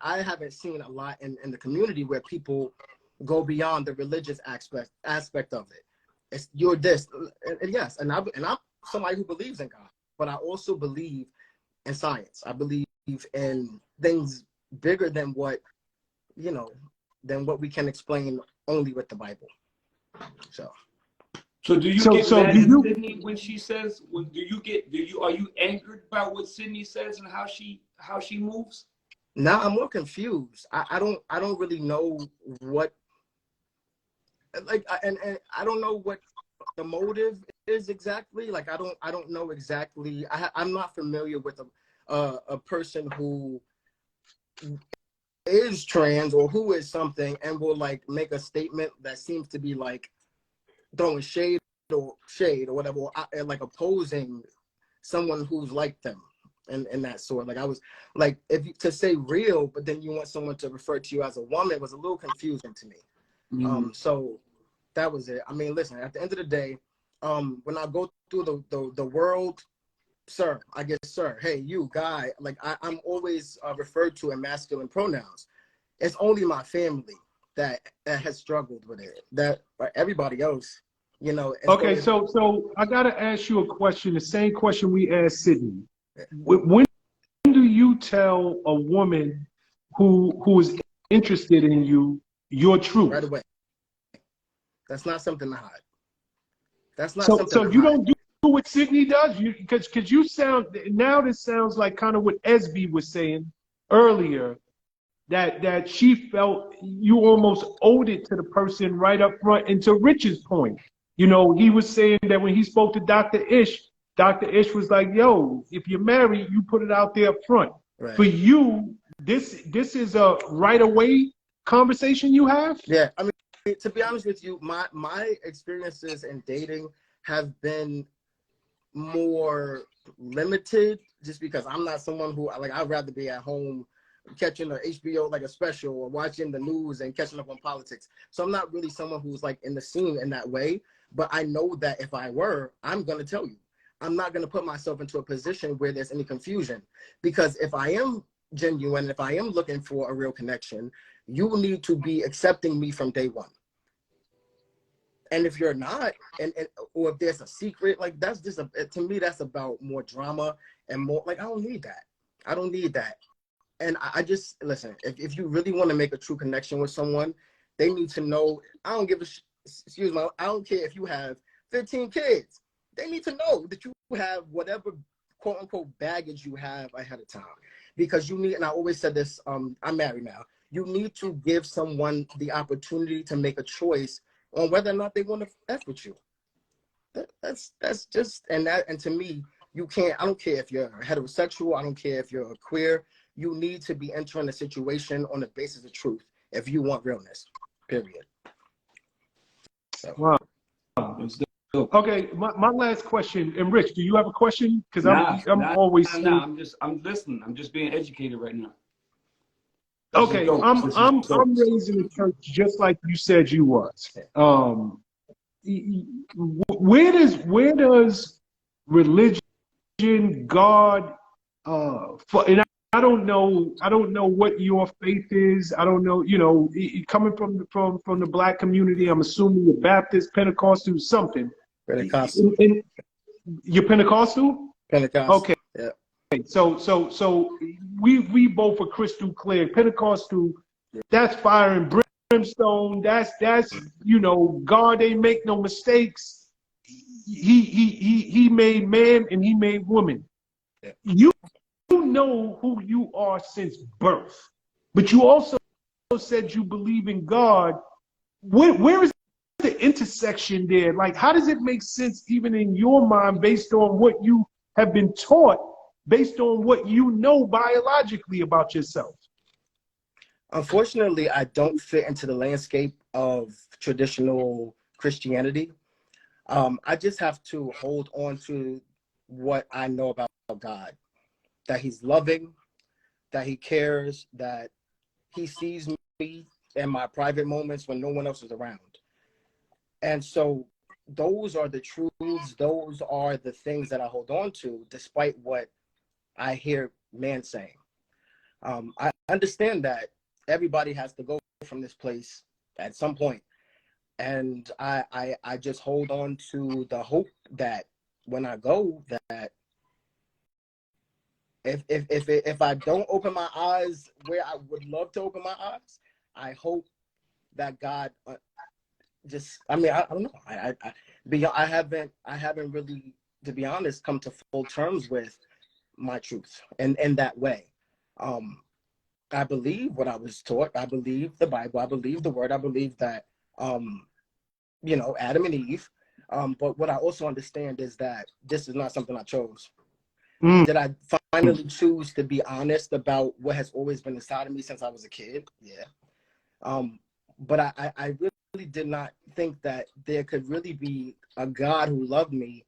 I haven't seen a lot in the community where people go beyond the religious aspect of it. You're this, and yes, and I'm somebody who believes in God, but I also believe in science. I believe in things bigger than what we can explain only with the Bible. So do you get mad at Sidney when she says? Are you angered about what Sidney says and how she moves? Now I'm more confused. I don't really know what. Like, and I don't know what the motive is exactly. Like, I don't know exactly. I'm not familiar with a person who is trans or who is something and will like make a statement that seems to be like throwing shade or whatever, or like opposing someone who's like them and that sort. Like, I was like, to say real, but then you want someone to refer to you as a woman was a little confusing to me. Mm-hmm. So that was it. I mean, listen, at the end of the day, when I go through the world, sir, I guess, sir, hey, you guy, like I'm always referred to in masculine pronouns. It's only my family that has struggled with it. That everybody else, Okay, so I gotta ask you a question. The same question we asked Sidney. When do you tell a woman who is interested in you your truth? Right away. That's not something to hide. That's not so something to you hide. don't do what Sidney does? Because you sound, now this sounds like kind of what Esby was saying earlier, that she felt you almost owed it to the person right up front. And to Rich's point, he was saying that when he spoke to Dr. Ish was like, yo, if you're married, you put it out there up front. Right. For you, this is a right away conversation you have? Yeah, I mean, to be honest with you, my experiences in dating have been more limited just because I'm not someone who, like, I'd rather be at home catching a HBO, like a special, or watching the news and catching up on politics. So I'm not really someone who's like in the scene in that way. But I know that if I were, I'm going to tell you. I'm not going to put myself into a position where there's any confusion. Because if I am genuine, if I am looking for a real connection, you need to be accepting me from day one. And if you're not, or if there's a secret, like, that's just, to me, that's about more drama and more, like, I don't need that. I don't need that. And I just, listen, if you really want to make a true connection with someone, they need to know, I don't give a, excuse me, I don't care if you have 15 kids. They need to know that you have whatever quote unquote baggage you have ahead of time. Because you need, and I always said this, I'm married now, you need to give someone the opportunity to make a choice on whether or not they want to F with you. That's just, and to me, you can't, I don't care if you're heterosexual, I don't care if you're queer, you need to be entering a situation on the basis of truth if you want realness, period. So. Wow. Okay, my last question, and Rich, do you have a question? Because I'm always I'm listening. I'm just being educated right now. Okay, I'm raised in the church just like you said you was. Where does religion, God, and I don't know what your faith is. I don't know, coming from the Black community, I'm assuming you're Baptist, Pentecostal, something. Pentecostal. You're Pentecostal? Pentecostal. Okay. Yeah. So we both are crystal clear. Pentecostal, that's fire and brimstone. That's God ain't make no mistakes. He made man and he made woman. Yeah. You know who you are since birth, but you also said you believe in God. Where is the intersection there? Like, how does it make sense even in your mind based on what you have been taught, based on what you know biologically about yourself? Unfortunately, I don't fit into the landscape of traditional Christianity. I just have to hold on to what I know about God, that he's loving, that he cares, that he sees me in my private moments when no one else is around. And so those are the truths, those are the things that I hold on to, despite what I hear man saying. I understand that everybody has to go from this place at some point. And I just hold on to the hope that when I go, that if I don't open my eyes where I would love to open my eyes, I hope that God I don't know. I haven't really, to be honest, come to full terms with my truth and in that way. I believe what I was taught. I believe the Bible. I believe the word. I believe that, Adam and Eve. But what I also understand is that this is not something I chose. Did I finally choose to be honest about what has always been inside of me since I was a kid? Yeah. But I really did not think that there could really be a God who loved me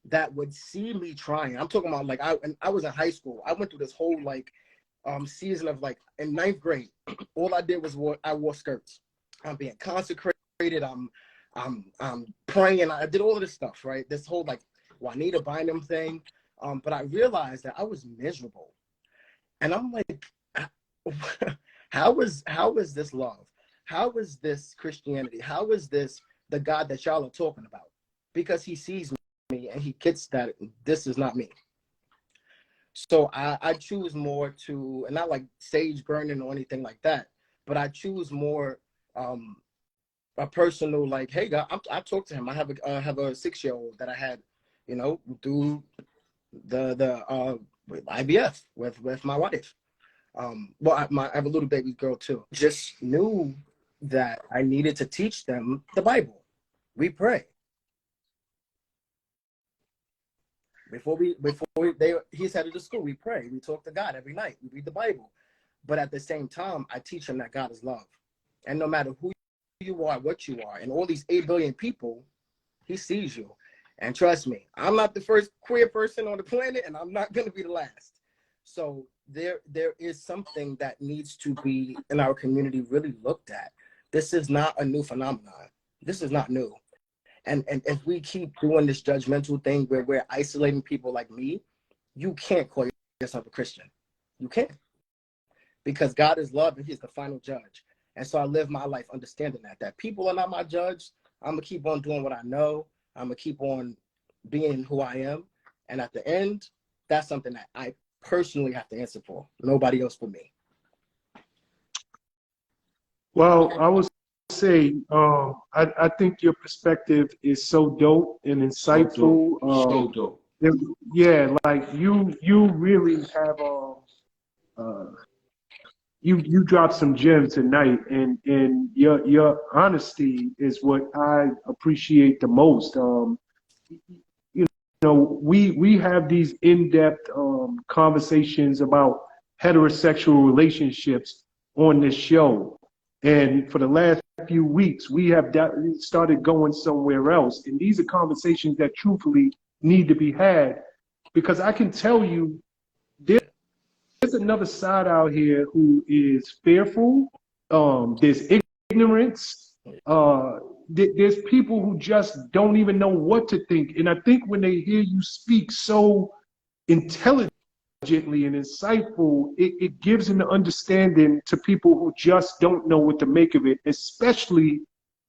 that would see me trying. I'm talking about, like, I was in high school. I went through this whole season of, like, in 9th grade, all I did was I wore skirts. I'm being consecrated. I'm praying. I did all of this stuff, right? This whole, like, Juanita Bynum thing. But I realized that I was miserable. And I'm like, how is this love? How is this Christianity? How is this the God that y'all are talking about? Because he sees me and he gets that this is not me. So I choose more to, and not like sage burning or anything like that, but I choose more a personal, like, hey, God, I talk to him. I have a 6-year-old that I had, do the IVF with my wife. I have a little baby girl too. Just knew that I needed to teach them the Bible. We pray he's headed to school. We pray. We talk to God every night. We read the Bible. But at the same time, I teach them that God is love, and no matter who you are, what you are, and all these 8 billion people, he sees you. And trust me, I'm not the first queer person on the planet, and I'm not going to be the last. So there is something that needs to be in our community really looked at. This is not a new phenomenon. This is not new. And if we keep doing this judgmental thing where we're isolating people like me, you can't call yourself a Christian. You can't. Because God is love and he's the final judge. And so I live my life understanding that people are not my judge. I'm going to keep on doing what I know. I'm going to keep on being who I am. And at the end, that's something that I personally have to answer for. Nobody else for me. Well, I would say I think your perspective is so dope and insightful. So dope. Yeah, like you really have you dropped some gems tonight, and your honesty is what I appreciate the most. You know, we have these in-depth conversations about heterosexual relationships on this show, and for the last few weeks we have started going somewhere else, and these are conversations that truthfully need to be had, because I can tell you there's another side out here who is fearful. There's ignorance. There's people who just don't even know what to think. And I think when they hear you speak so intelligently and insightful, it gives an understanding to people who just don't know what to make of it, especially,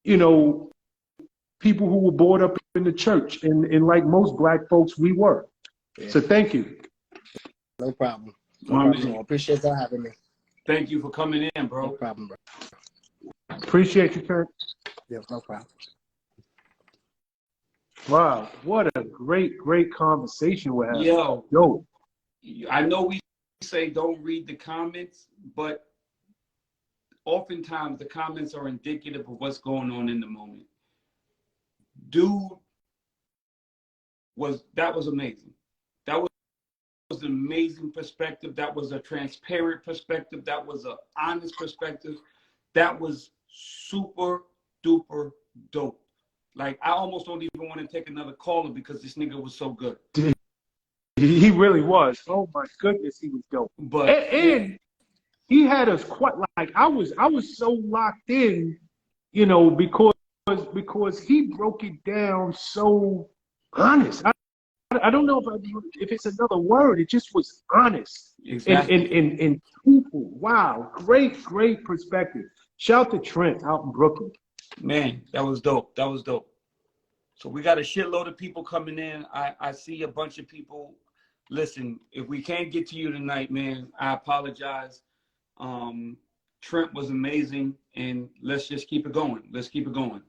you know, people who were brought up in the church. And like most Black folks, we were. Yeah. So thank you. No problem. No problem. I appreciate that having me. Thank you for coming in, bro. No problem, bro. Appreciate you, Kurt. Yeah, no problem. Wow, what a great conversation we're having. Yo, I know we say don't read the comments, but oftentimes the comments are indicative of what's going on in the moment. Dude, that was amazing. That was an amazing perspective. That was a transparent perspective. That was an honest perspective. That was super duper dope. Like, I almost don't even want to take another caller because this nigga was so good. He really was. Oh my goodness, he was dope. But and he had us quite, like, I was so locked in, you know, because he broke it down so honest. I don't know if it's another word. It just was honest. Exactly. And truthful. Wow, great perspective. Shout to Trent out in Brooklyn. Man, that was dope. That was dope. So we got a shitload of people coming in. I see a bunch of people. Listen, if we can't get to you tonight, man, I apologize. Trent was amazing, and let's just keep it going. Let's keep it going.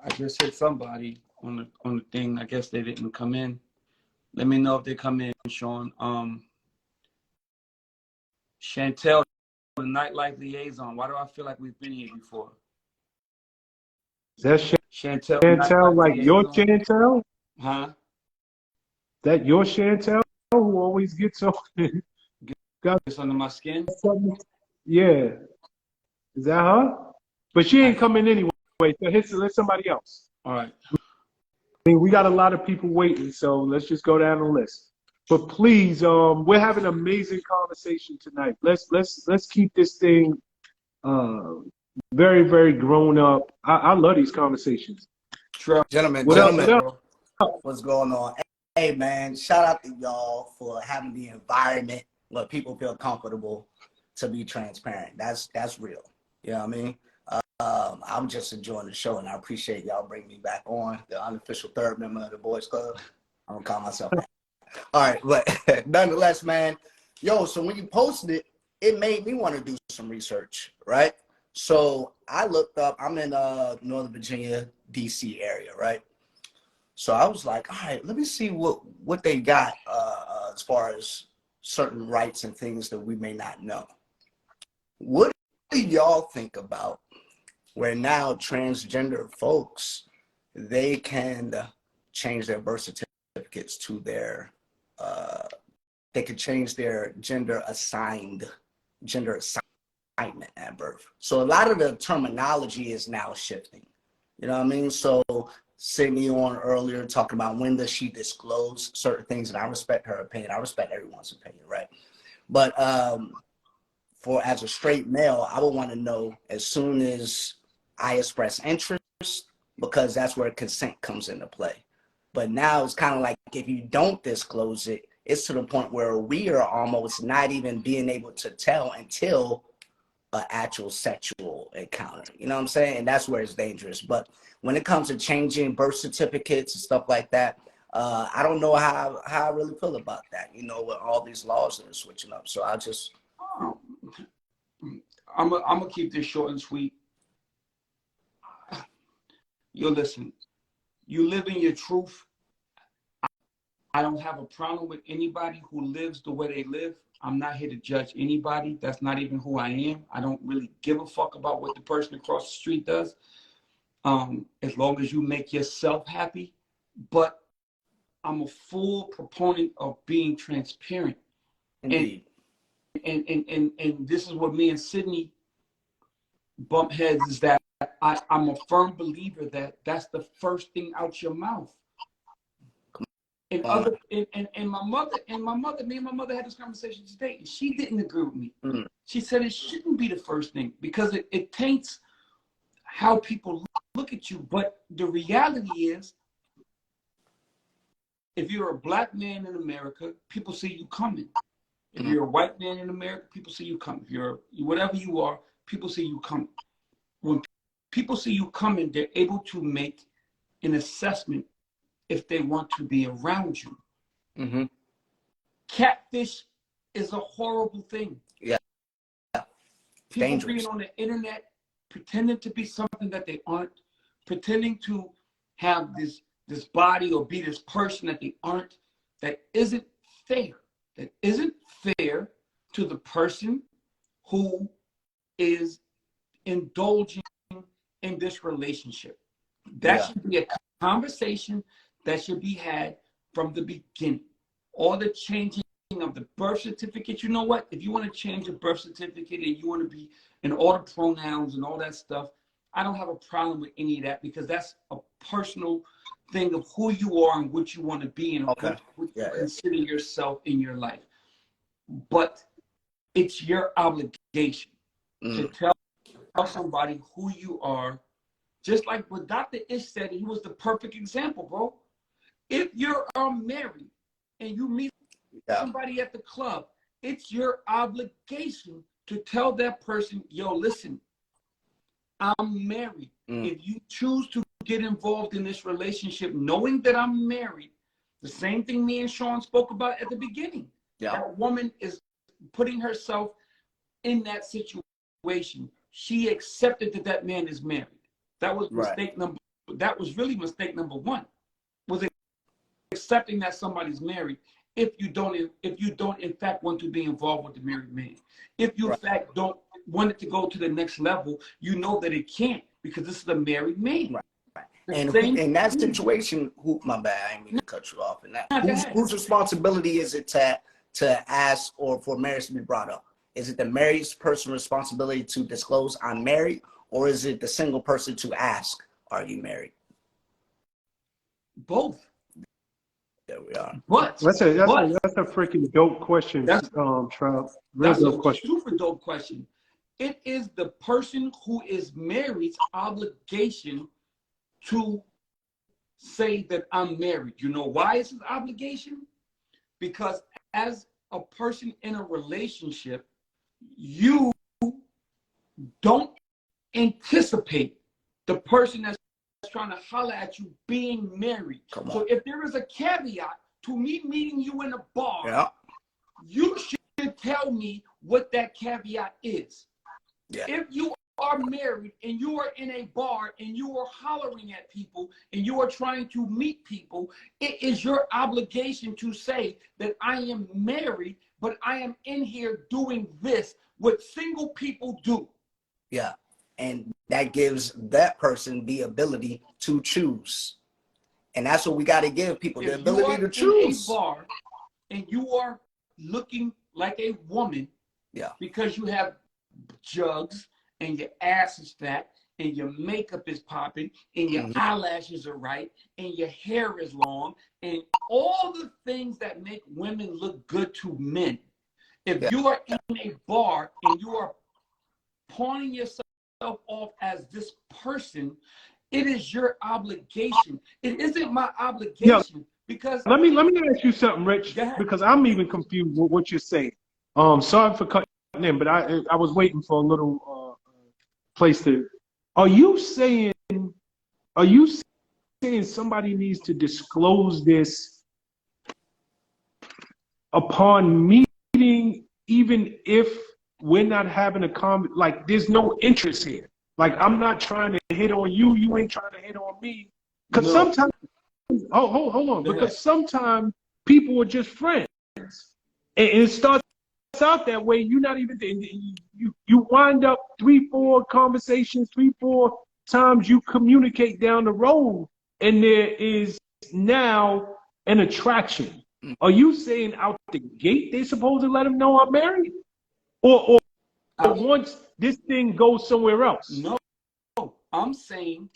I just hit somebody on the thing. I guess they didn't come in. Let me know if they come in, Sean. Chantel, the nightlife liaison. Why do I feel like we've been here before? Is that Chantel, like liaison? Your Chantel? Huh? That your Chantel who always gets on? Gets under my skin? Yeah. Is that her? But she ain't coming anyway. So let somebody else. All right. I mean, we got a lot of people waiting, so let's just go down the list. But please, we're having an amazing conversation tonight. Let's keep this thing very, very grown up. I love these conversations. Gentlemen, what's going on? Hey, man, shout out to y'all for having the environment where people feel comfortable to be transparent. That's real. You know what I mean? I'm just enjoying the show, and I appreciate y'all bringing me back on, the unofficial third member of the Boys Club. I'm gonna call myself that. All right, but nonetheless, man, yo, so when you posted it, it made me want to do some research, right? So I looked up, I'm in Northern Virginia, DC area, right? So I was like, all right, let me see what they got as far as certain rights and things that we may not know. What do y'all think about where now transgender folks, they can change their birth certificates to their, they could change their gender assigned excitement at birth. So a lot of the terminology is now shifting. You know what I mean? So Sidney on earlier talking about when does she disclose certain things, and I respect her opinion. I respect everyone's opinion, right? But for as a straight male, I would want to know as soon as I express interest, because that's where consent comes into play. But now it's kind of like if you don't disclose it, it's to the point where we are almost not even being able to tell until an actual sexual encounter. You know what I'm saying? And that's where it's dangerous. But when it comes to changing birth certificates and stuff like that, I don't know how I really feel about that, you know, with all these laws that are switching up. So I just... I'm gonna keep this short and sweet. You listen, you live in your truth. I don't have a problem with anybody who lives the way they live. I'm not here to judge anybody. That's not even who I am. I don't really give a fuck about what the person across the street does, as long as you make yourself happy. But I'm a full proponent of being transparent. Indeed. And this is what me and Sidney bump heads, is that I'm a firm believer that that's the first thing out your mouth. And my mother, me and my mother had this conversation today, and she didn't agree with me. Mm. She said it shouldn't be the first thing because it taints how people look at you. But the reality is, if you're a black man in America, people see you coming. If you're a white man in America, people see you coming. If you're whatever you are, people see you coming. When people see you coming, they're able to make an assessment if they want to be around you. Mm-hmm. Catfish is a horrible thing. Yeah. People dangerous. being on the internet, pretending to be something that they aren't, pretending to have this body or be this person that they aren't, that isn't fair. That isn't fair to the person who is indulging in this relationship. That should be a conversation that should be had from the beginning. All the changing of the birth certificate, you know what? If you want to change a birth certificate and you want to be in all the pronouns and all that stuff, I don't have a problem with any of that, because that's a personal thing of who you are and what you want to be and what you consider yourself in your life. But it's your obligation to tell somebody who you are. Just like what Dr. Ish said, he was the perfect example, bro. If you're married and you meet somebody at the club, it's your obligation to tell that person, yo, listen, I'm married. If you choose to get involved in this relationship knowing that I'm married, the same thing me and Sean spoke about at the beginning. That woman is putting herself in that situation. She accepted that that man is married. That was mistake number. That was really mistake number one. Was accepting that somebody's married if you don't in fact want to be involved with the married man. If you in fact don't want it to go to the next level, you know that it can't, because this is a married man. And in that situation, my bad, I didn't mean to cut you off. And that, whose responsibility is it to ask or for marriage to be brought up? Is it the married person's responsibility to disclose I'm married, or is it the single person to ask, are you married? Both. There we are. That's a freaking dope question, Trout. That's a super dope question. It is the person who is married's obligation to say that I'm married. You know why it's his obligation? Because as a person in a relationship, you don't anticipate the person that's trying to holler at you being married. So if there is a caveat to me meeting you in a bar, you should tell me what that caveat is. If you are married and you are in a bar and you are hollering at people and you are trying to meet people, it is your obligation to say that I am married, but I am in here doing this, what single people do. Yeah. And that gives that person the ability to choose. And that's what we got to give people, the ability to choose. If you are in a bar and you are looking like a woman, because you have jugs and your ass is fat and your makeup is popping and your eyelashes are right and your hair is long and all the things that make women look good to men. If you are in a bar and you are pawning yourself off as this person, it is your obligation. It isn't my obligation because let me ask you something, Rich, because I'm even confused with what you're saying. Sorry for cutting in, but I was waiting for a little place to. Are you saying somebody needs to disclose this upon meeting, even if we're not having a comment? Like, there's no interest here. Like, I'm not trying to hit on you. You ain't trying to hit on me. Because sometimes, hold on. Because sometimes people are just friends, and it starts out that way. You're not even you wind up 3-4 conversations, 3-4 times you communicate down the road, and there is now an attraction. Are you saying out the gate they're supposed to let them know I'm married, or once this thing goes somewhere else? No, I'm saying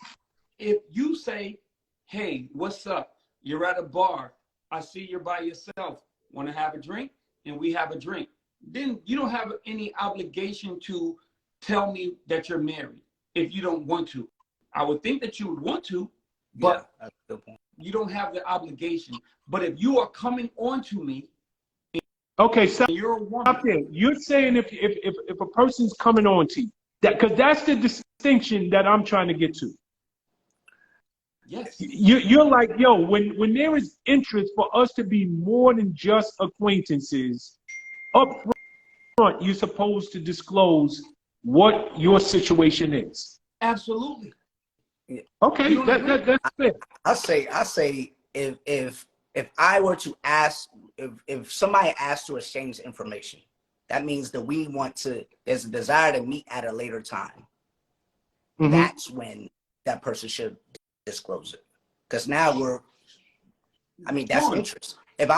if you say, hey, what's up? You're at a bar. I see you're by yourself. Want to have a drink? And we have a drink. Then you don't have any obligation to tell me that you're married if you don't want to. I would think that you would want to, but you don't have the obligation. But if you are coming on to me, okay, so you're a woman. You're saying if a person's coming on to you, because that's the distinction that I'm trying to get to. Yes. You're like, yo, when there is interest for us to be more than just acquaintances, up front, you're supposed to disclose what your situation is. Absolutely. Okay, that's fair. I say if I were to ask, if somebody asked to exchange information, that means that there's a desire to meet at a later time. That's when that person should disclose it. Because now that's interest. If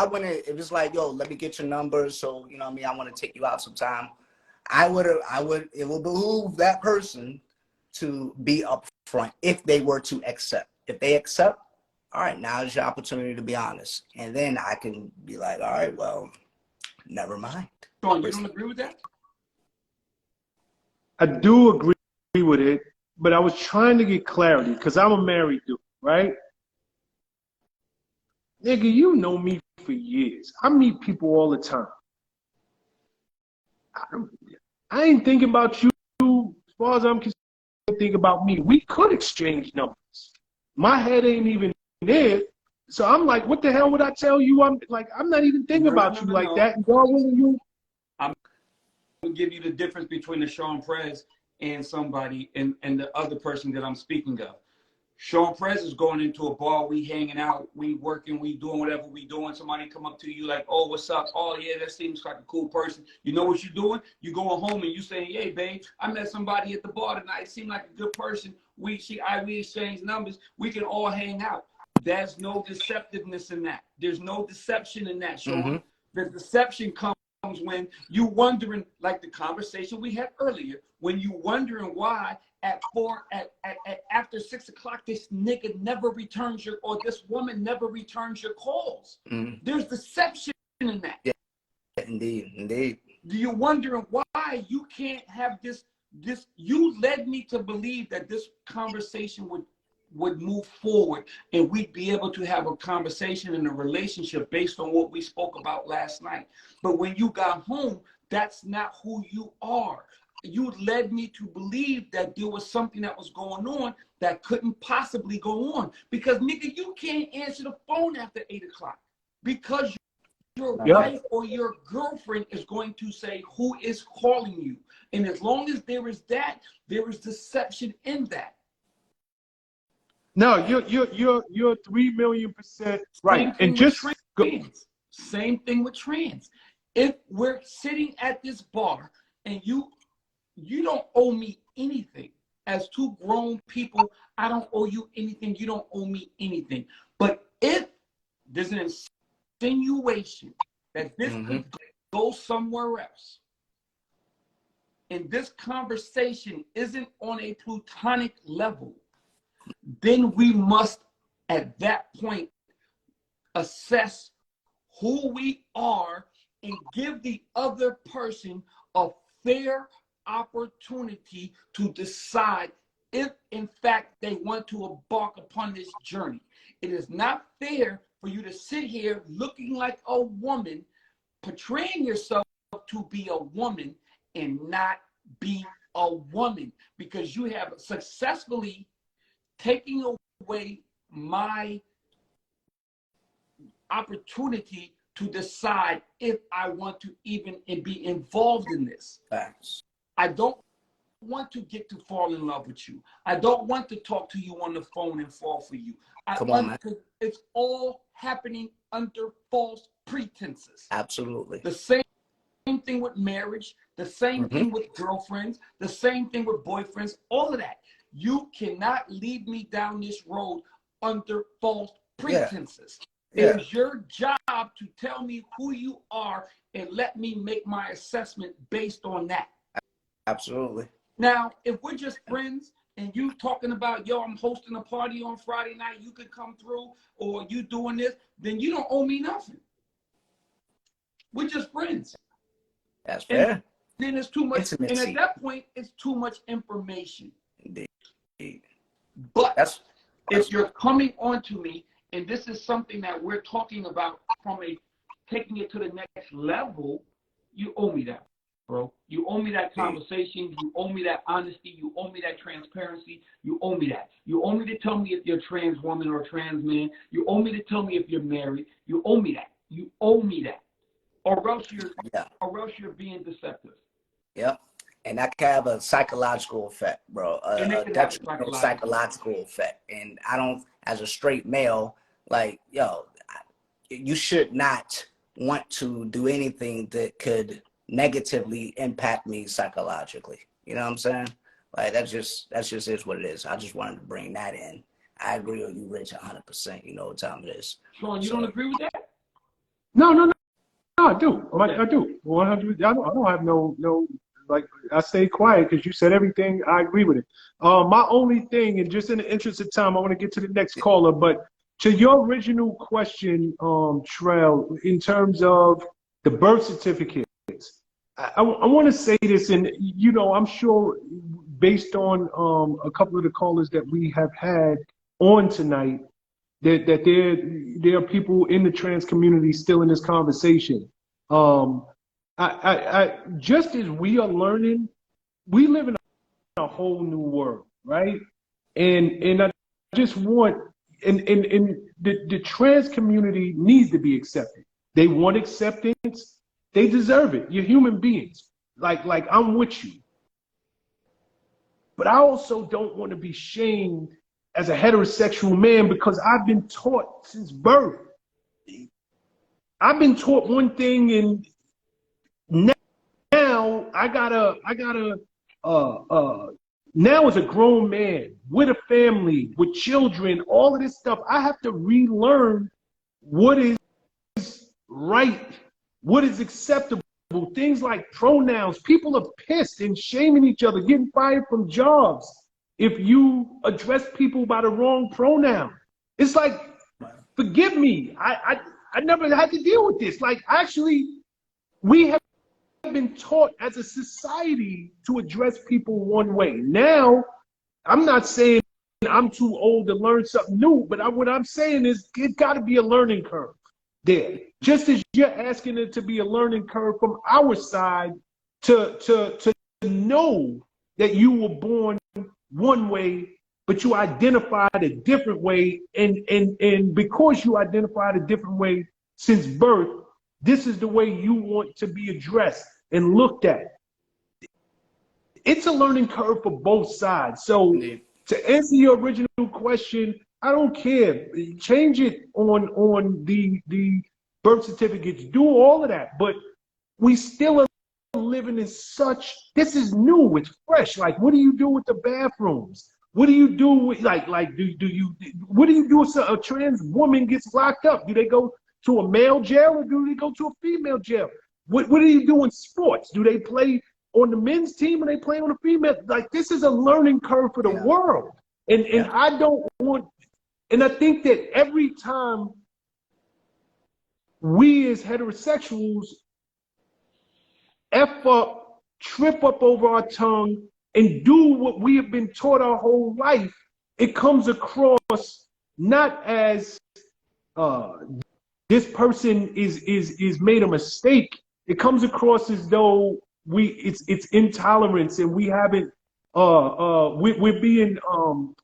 it's like, yo, let me get your number, so you know what I mean, I want to take you out sometime, it will behoove that person to be upfront if they were to accept. If they accept, all right, now is your opportunity to be honest. And then I can be like, all right, well, never mind. Sean, you don't agree with that? I do agree with it, but I was trying to get clarity because I'm a married dude, right? Nigga, you know me for years. I meet people all the time. I ain't thinking about you as far as I'm concerned. Think about me. We could exchange numbers. My head ain't even there. So I'm like, what the hell would I tell you? I'm not even thinking about you like that. And God willing, you. I'm gonna give you the difference between the Sean Prez and somebody and the other person that I'm speaking of. Sean Prez is going into a bar, we hanging out, we working, we doing whatever we doing. Somebody come up to you like, oh, what's up? Oh, yeah, that seems like a cool person. You know what you're doing? You going home and you saying, hey, babe, I met somebody at the bar tonight. Seemed like a good person. We exchange numbers. We can all hang out. There's no deceptiveness in that. There's no deception in that, Sean. The deception comes when you wondering, like the conversation we had earlier, when you wondering why after 6 o'clock, this nigga never returns or this woman never returns your calls. There's deception in that. Yeah, indeed. You're wondering why you can't have this. You led me to believe that this conversation would move forward and we'd be able to have a conversation in a relationship based on what we spoke about last night. But when you got home, that's not who you are. You led me to believe that there was something that was going on that couldn't possibly go on. Because, nigga, you can't answer the phone after 8 o'clock because your wife or your girlfriend is going to say, who is calling you? And as long as there is that, there is deception in that. No, you're 3,000,000% right. And just Same thing with trans. If we're sitting at this bar and you don't owe me anything. As two grown people, I don't owe you anything. You don't owe me anything. But if there's an insinuation that this could go somewhere else, and this conversation isn't on a platonic level, then we must, at that point, assess who we are and give the other person a fair opportunity to decide if, in fact, they want to embark upon this journey. It is not fair for you to sit here looking like a woman, portraying yourself to be a woman and not be a woman, because you have successfully taken away my opportunity to decide if I want to even be involved in this. Facts. I don't want to get to fall in love with you. I don't want to talk to you on the phone and fall for you. Come on, man. It's all happening under false pretenses. Absolutely. The same thing with marriage, the same thing with girlfriends, the same thing with boyfriends, all of that. You cannot lead me down this road under false pretenses. Yeah. It is your job to tell me who you are and let me make my assessment based on that. Absolutely. Now, if we're just friends and you talking about, yo, I'm hosting a party on Friday night, you could come through, or you doing this, then you don't owe me nothing. We're just friends. That's fair. And then it's too much, Intimacy. and at that point, it's too much information. Indeed. But if you're coming on to me, and this is something that we're talking about from taking it to the next level, you owe me that, bro. You owe me that conversation. You owe me that honesty. You owe me that transparency. You owe me that. You owe me to tell me if you're a trans woman or a trans man. You owe me to tell me if you're married. You owe me that. You owe me that. Or else you're being deceptive. Yep. And that can have a psychological effect, bro. A detrimental psychological effect. And I don't, as a straight male, like, yo, you should not want to do anything that could negatively impact me psychologically. You know what I'm saying? Like, that's just is what it is. I just wanted to bring that in. I agree with you, Rich, 100%. You know what time it is. Sean, you don't agree with that? No, I do. I do. 100. I don't have no. Like, I stay quiet because you said everything. I agree with it. My only thing, and just in the interest of time, I want to get to the next caller. But to your original question, Trell, in terms of the birth certificates, I want to say this, and you know, I'm sure based on a couple of the callers that we have had on tonight, that there are people in the trans community still in this conversation. I just as we are learning, we live in a whole new world, right? And I just want, and the trans community needs to be accepted. They want acceptance. They deserve it. You're human beings. Like I'm with you. But I also don't want to be shamed as a heterosexual man because I've been taught since birth. I've been taught one thing, and now I gotta now as a grown man with a family, with children, all of this stuff, I have to relearn what is right, what is acceptable, things like pronouns. People are pissed and shaming each other, getting fired from jobs if you address people by the wrong pronoun. It's like, forgive me, I never had to deal with this. Like, actually, we have been taught as a society to address people one way. Now, I'm not saying I'm too old to learn something new, but what I'm saying is it got to be a learning curve there. Just as you're asking it to be a learning curve from our side to know that you were born one way, but you identified a different way, and because you identified a different way since birth, this is the way you want to be addressed and looked at. It's a learning curve for both sides. So to answer your original question, I don't care. Change it on the birth certificates. Do all of that. But we still are living in such, this is new, it's fresh. Like, what do you do with the bathrooms? What do you do with, what do you do if a trans woman gets locked up? Do they go to a male jail or do they go to a female jail? What do you do in sports? Do they play on the men's team and they play on the female. Like, this is a learning curve for the world. And I don't want, and I think that every time we as heterosexuals F up, trip up over our tongue, and do what we have been taught our whole life, it comes across not as this person is made a mistake. It comes across as though it's intolerance, and we haven't we're being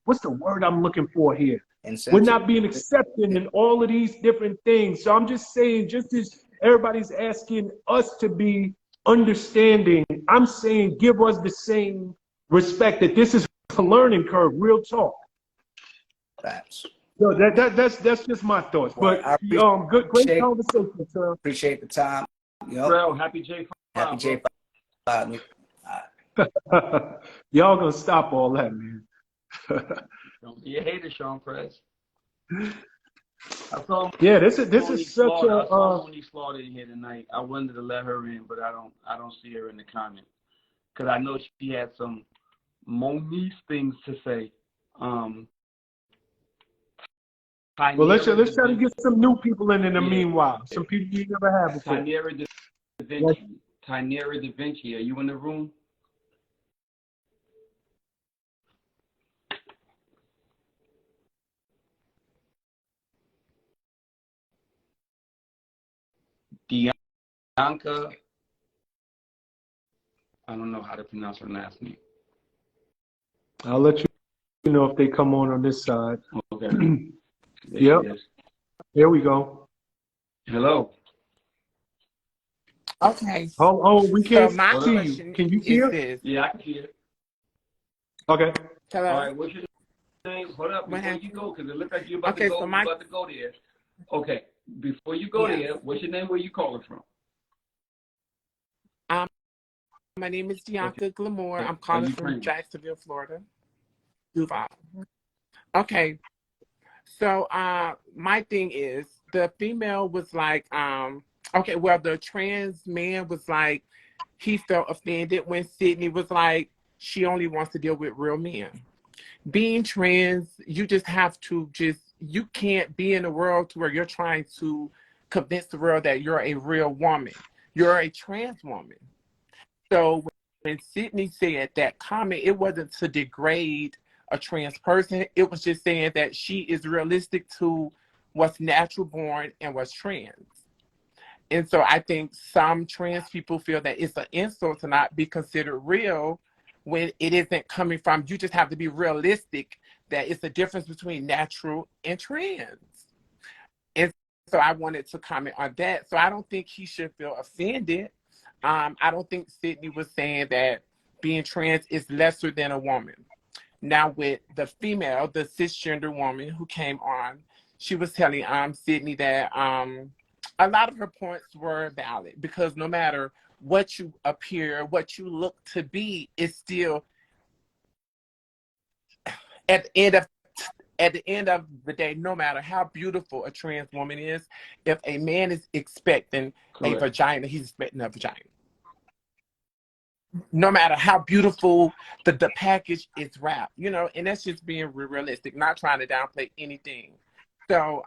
what's the word I'm looking for here? We're not being accepted in all of these different things. So I'm just saying, just as everybody's asking us to be understanding, I'm saying give us the same respect, that this is a learning curve, real talk. Facts. So that's just my thoughts. But great conversation, sir. Appreciate the time. Bro, happy J5. Happy J5. Y'all gonna stop all that, man. Don't be a hater, Sean Press. Yeah, this is such a. I saw Monique Slaughter in here tonight. I wanted to let her in, but I don't see her in the comment because I know she had some Monique things to say. Well, let's try to get some new people in the meanwhile. Some people you never had before. Tynera Da Vinci, are you in the room? Bianca, I don't know how to pronounce her last name. I'll let you know if they come on this side. Okay. Yep. There we go. Hello. Okay. Oh, we can't see question you. Can you hear? Yeah, I can hear it. Okay. Hello. All right, what's your name? Hold up before you go, because it looks like you're about to go. So about to go there. Okay. Before you go there, what's your name? Where you calling from? My name is Bianca Glamour. I'm calling from Jacksonville, Florida. Duval. Okay. So my thing is, the female was like, okay, well, the trans man was like, he felt offended when Sidney was like, she only wants to deal with real men. Being trans, you just have to you can't be in a world to where you're trying to convince the world that you're a real woman. You're a trans woman. So when Sidney said that comment, it wasn't to degrade a trans person. It was just saying that she is realistic to what's natural born and what's trans. And so I think some trans people feel that it's an insult to not be considered real when it isn't coming from, you just have to be realistic that it's a difference between natural and trans. And so I wanted to comment on that. So I don't think he should feel offended. I don't think Sidney was saying that being trans is lesser than a woman. Now with the female, the cisgender woman who came on, she was telling Sidney that a lot of her points were valid, because no matter what you appear, what you look to be, is still at the end of the day, no matter how beautiful a trans woman is, if a man is expecting a vagina, he's expecting a vagina. No matter how beautiful the package is wrapped, and that's just being realistic, not trying to downplay anything. So,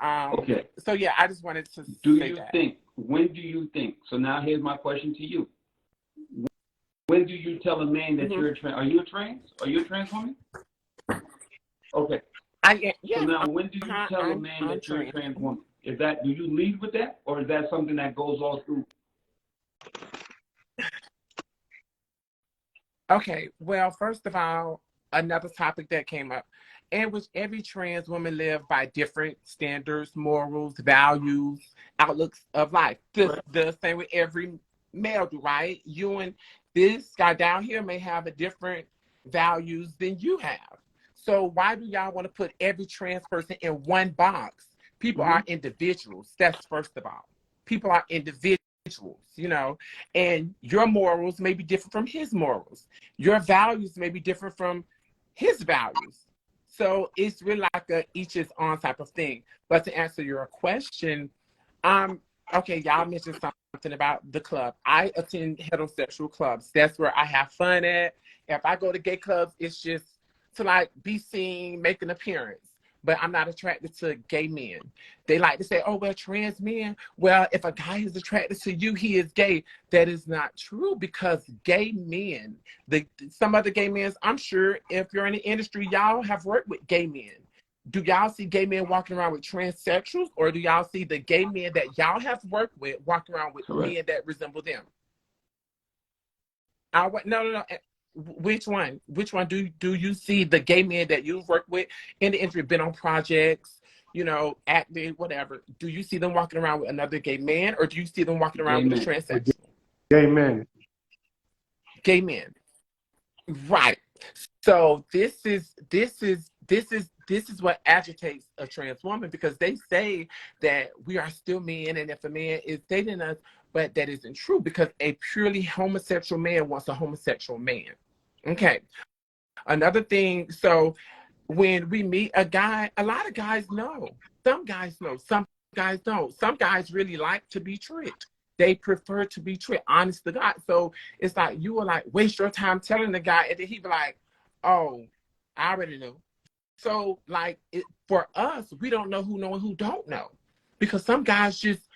so yeah, I just wanted to say that. When do you think, so now here's my question to you. When do you tell a man that you're a trans? Are you a trans? Are you a trans woman? Okay. Yeah. So now when do you tell a man that you're a trans woman? Do you lead with that, or is that something that goes all through? Okay, well, first of all, another topic that came up, in which every trans woman live by different standards, morals, values, outlooks of life. The same with every male, right? You and this guy down here may have a different values than you have. So why do y'all want to put every trans person in one box? People are individuals. That's first of all. People are individuals. And your morals may be different from his morals. Your values may be different from his values. So it's really like a each his own type of thing. But to answer your question, Okay, y'all mentioned something about the club. I attend heterosexual clubs. That's where I have fun at. If I go to gay clubs, it's just to like be seen, make an appearance. But I'm not attracted to gay men. They like to say, oh, well, trans men. Well, if a guy is attracted to you, he is gay. That is not true because gay men, some other gay men, I'm sure if you're in the industry, y'all have worked with gay men. Do y'all see gay men walking around with transsexuals, or do y'all see the gay men that y'all have worked with walking around with Correct. men that resemble them? No. Which one? Which one do you see the gay men that you've worked with in the industry, been on projects, acting, whatever? Do you see them walking around with another gay man, or do you see them walking around with a transsexual? Gay men. Gay men. Right. So this is what agitates a trans woman, because they say that we are still men, and if a man is dating us, but that isn't true, because a purely homosexual man wants a homosexual man. Okay. Another thing, so when we meet a guy, a lot of guys know. Some guys know, some guys don't. Some guys really like to be tricked. They prefer to be tricked, honest to God. So it's like you will like waste your time telling the guy, and then he be like, oh, I already knew. So like for us, we don't know who know and who don't know, because some guys just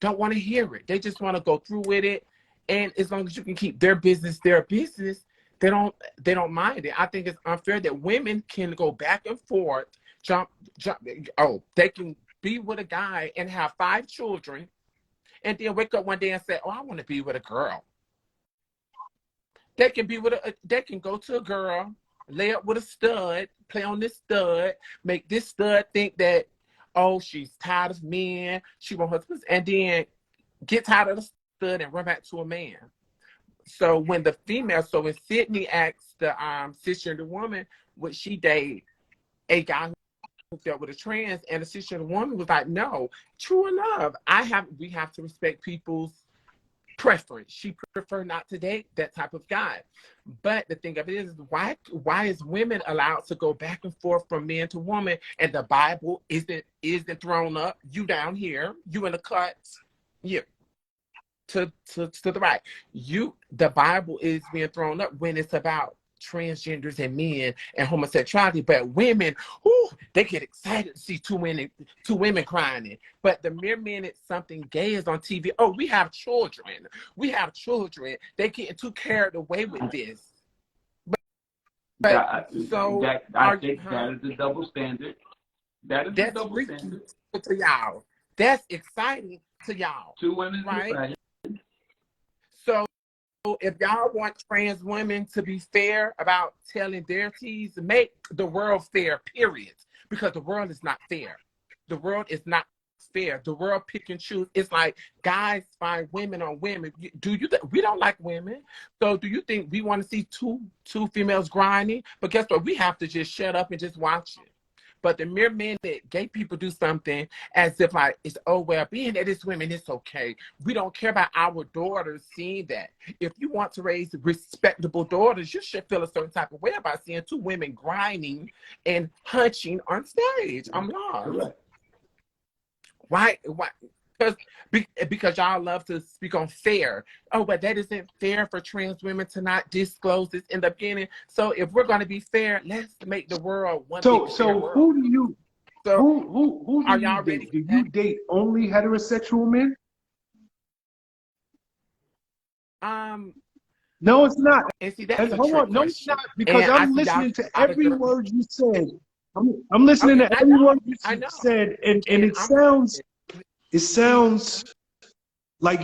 don't want to hear it. They just want to go through with it, and as long as you can keep their business, they don't mind it. I think it's unfair that women can go back and forth, jump. Oh, they can be with a guy and have 5 children, and then wake up one day and say, "Oh, I want to be with a girl." They can they can go to a girl, lay up with a stud, play on this stud, make this stud think that, oh, she's tired of men, she wants husbands, and then get tired of the stud and run back to a man. So when Sidney asked the cisgender woman, would she date a guy who hooked up with a trans, and the cisgender woman was like, no. True enough, we have to respect people's preference. She preferred not to date that type of guy. But the thing of it is, why is women allowed to go back and forth from man to woman, and the Bible isn't thrown up? You down here, you in the cut, you to the right. The Bible is being thrown up when it's about transgenders and men and homosexuality, but women, they get excited to see two women crying. But the mere minute something gay is on TV, oh, we have children. They getting too carried away with this. I think that is the double standard. That is the double standard to y'all. That's exciting to y'all. 2 women, right? So if y'all want trans women to be fair about telling their teas, make the world fair, period. Because the world is not fair. The world is not fair. The world pick and choose. It's like guys find women on women. We don't like women. So do you think we want to see two females grinding? But guess what? We have to just shut up and just watch it. But the mere minute gay people do something as if like it's, oh, well, being that it's women, it's okay. We don't care about our daughters seeing that. If you want to raise respectable daughters, you should feel a certain type of way about seeing 2 women grinding and hunching on stage. I'm lost. Why? Because y'all love to speak on fair. Oh, but that isn't fair for trans women to not disclose this in the beginning. So if we're going to be fair, let's make the world one. So who do you? So who do you date? Do you date only heterosexual men? No, it's not. And see, that's hold on, no, it's not, because I'm listening to every word you said. I'm listening to every word you said, and it sounds like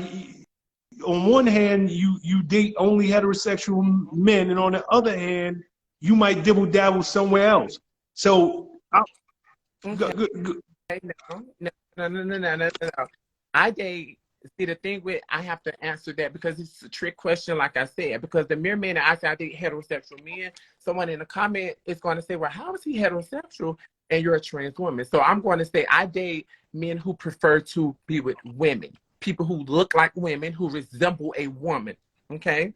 on one hand you date only heterosexual men, and on the other hand you might dibble dabble somewhere else. So no. I date. See, the thing with, I have to answer that because it's a trick question, like I said, because the mere minute I say I date heterosexual men, someone in the comment is going to say, well, how is he heterosexual and you're a trans woman? So I'm going to say I date men who prefer to be with women, people who look like women, who resemble a woman, okay?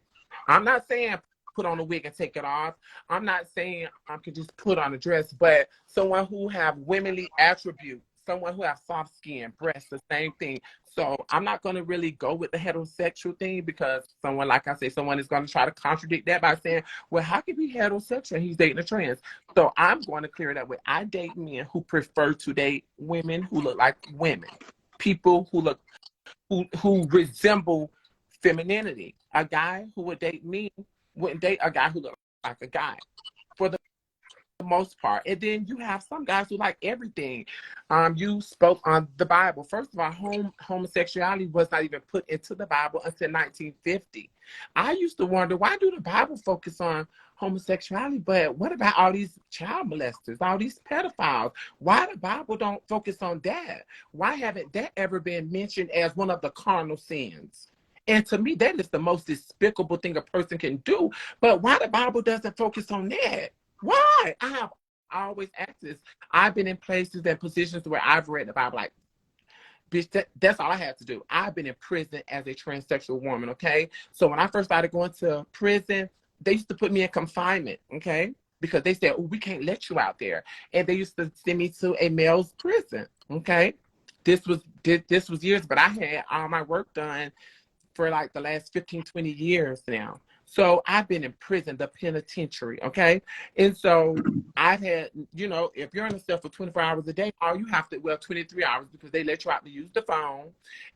I'm not saying put on a wig and take it off. I'm not saying I could just put on a dress, but someone who have womanly attributes, someone who has soft skin, breasts, the same thing. So I'm not going to really go with the heterosexual thing because someone, like I say, someone is going to try to contradict that by saying, well, how can he be heterosexual and he's dating a trans? So I'm going to clear it up with, I date men who prefer to date women who look like women, people who look, who resemble femininity. A guy who would date me wouldn't date a guy who looked like a guy. For the most part. And then you have some guys who like everything. You spoke on the Bible. First of all, homosexuality was not even put into the Bible until 1950. I used to wonder, why do the Bible focus on homosexuality, but what about all these child molesters, all these pedophiles? Why the Bible don't focus on that? Why haven't that ever been mentioned as one of the carnal sins? And to me, that is the most despicable thing a person can do. But why the Bible doesn't focus on that? Why? I have always asked this. I've been in places and positions where I've read the Bible like, bitch, that's all I had to do. I've been in prison as a transsexual woman, okay? So when I first started going to prison, they used to put me in confinement, okay? Because they said, oh, we can't let you out there. And they used to send me to a male's prison, okay? This was years, but I had all my work done for like the last 15, 20 years now. So I've been in prison, the penitentiary, okay? And so I've had, if you're in a cell for 24 hours a day, all you have to, 23 hours because they let you out to use the phone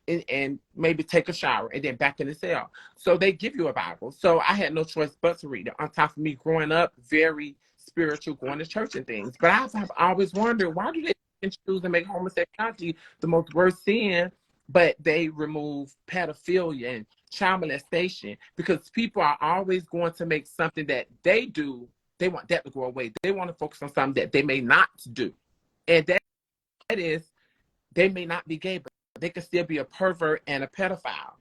and maybe take a shower and then back in the cell. So they give you a Bible. So I had no choice but to read it. On top of me growing up, very spiritual, going to church and things. But I've always wondered, why do they choose to make homosexuality the most worst sin, but they remove pedophilia and child molestation? Because people are always going to make something that they do, they want that to go away. They want to focus on something that they may not do. And that is, they may not be gay, but they can still be a pervert and a pedophile.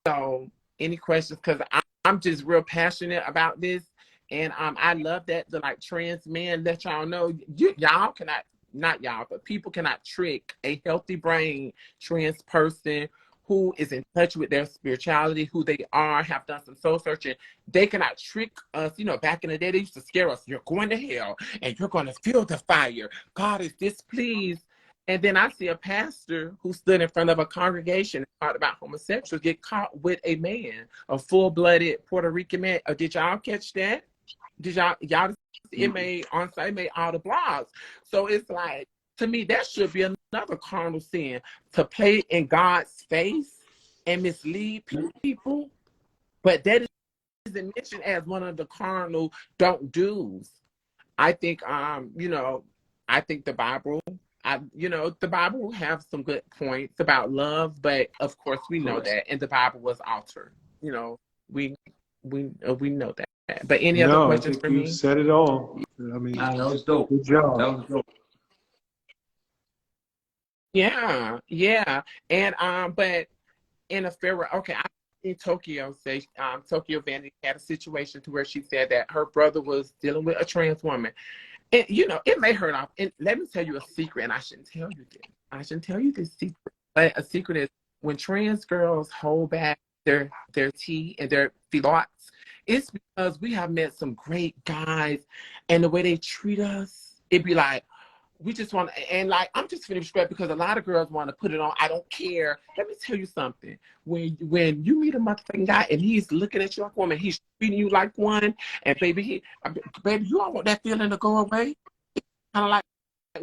So any questions? Because I'm just real passionate about this. And I love that the trans men let y'all know, y'all cannot, not y'all, but people cannot trick a healthy brain trans person who is in touch with their spirituality, who they are, have done some soul searching. They cannot trick us. Back in the day, they used to scare us. You're going to hell and you're going to feel the fire. God is displeased. And then I see a pastor who stood in front of a congregation and talked about homosexuals get caught with a man, a full-blooded Puerto Rican man. Did y'all catch that? Did y'all it made all the blogs. So it's like, to me, that should be another carnal sin, to play in God's face and mislead people. But that isn't mentioned as one of the carnal don't do's. I think, I think the Bible, the Bible will have some good points about love, but of course we know that, and the Bible was altered. We know that. But any other questions for me? You said it all. I mean, that was dope. Good job. That was dope. Yeah. And but in a fair, okay, I in Tokyo say Tokyo Vanity had a situation to where she said that her brother was dealing with a trans woman. And it may hurt off. And let me tell you a secret, and I shouldn't tell you this. I shouldn't tell you this secret. But a secret is when trans girls hold back their tea and their thoughts, it's because we have met some great guys, and the way they treat us, it'd be like, we just want to, and I'm just finished because a lot of girls want to put it on. I don't care. Let me tell you something. When you meet a motherfucking guy and he's looking at you like a woman, he's treating you like one, and baby, you don't want that feeling to go away. It's kind of like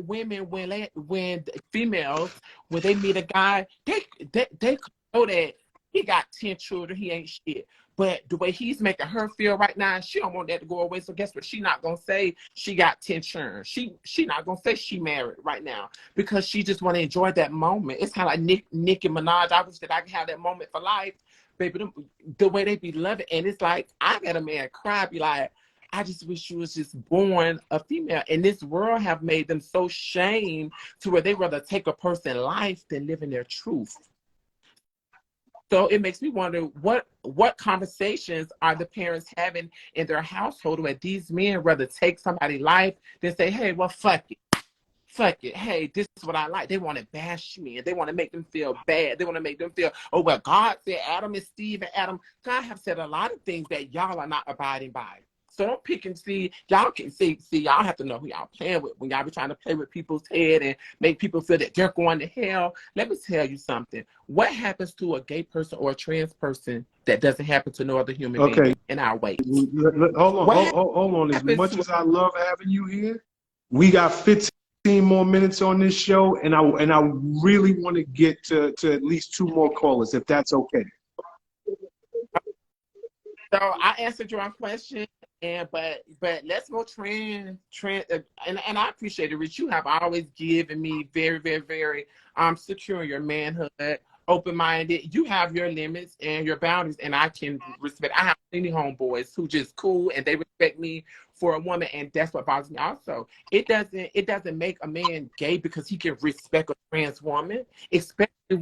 women when females, when they meet a guy, they know that he got 10 children, he ain't shit. But the way he's making her feel right now, she don't want that to go away. So guess what? She not gonna say she got 10 children. She not gonna say she married right now because she just want to enjoy that moment. It's kind of like Nicki Minaj. I wish that I could have that moment for life, baby. The way they be loving, and it's like I got a man cry, be like, I just wish you was just born a female. And this world have made them so shamed to where they rather take a person's life than live in their truth. So it makes me wonder what conversations are the parents having in their household where these men rather take somebody's life than say, hey, well, fuck it. Hey, this is what I like. They want to bash me and they want to make them feel bad. They want to make them feel, oh, well, God said Adam is Steve and Adam. God have said a lot of things that y'all are not abiding by. So don't pick and see. Y'all can see, y'all have to know who y'all playing with when y'all be trying to play with people's head and make people feel that they're going to hell. Let me tell you something. What happens to a gay person or a trans person that doesn't happen to no other human being in our ways? Hold on. As much as I love having you here, we got 15 more minutes on this show, and I really want to get to at least 2 more callers, if that's okay. So I answered your question, but let's go trans, and I appreciate it, Rich. You have always given me very, very, very secure in your manhood, open-minded. You have your limits and your boundaries, and I can respect. I have many homeboys who just cool and they respect me for a woman, and that's what bothers me. Also, it doesn't make a man gay because he can respect a trans woman, especially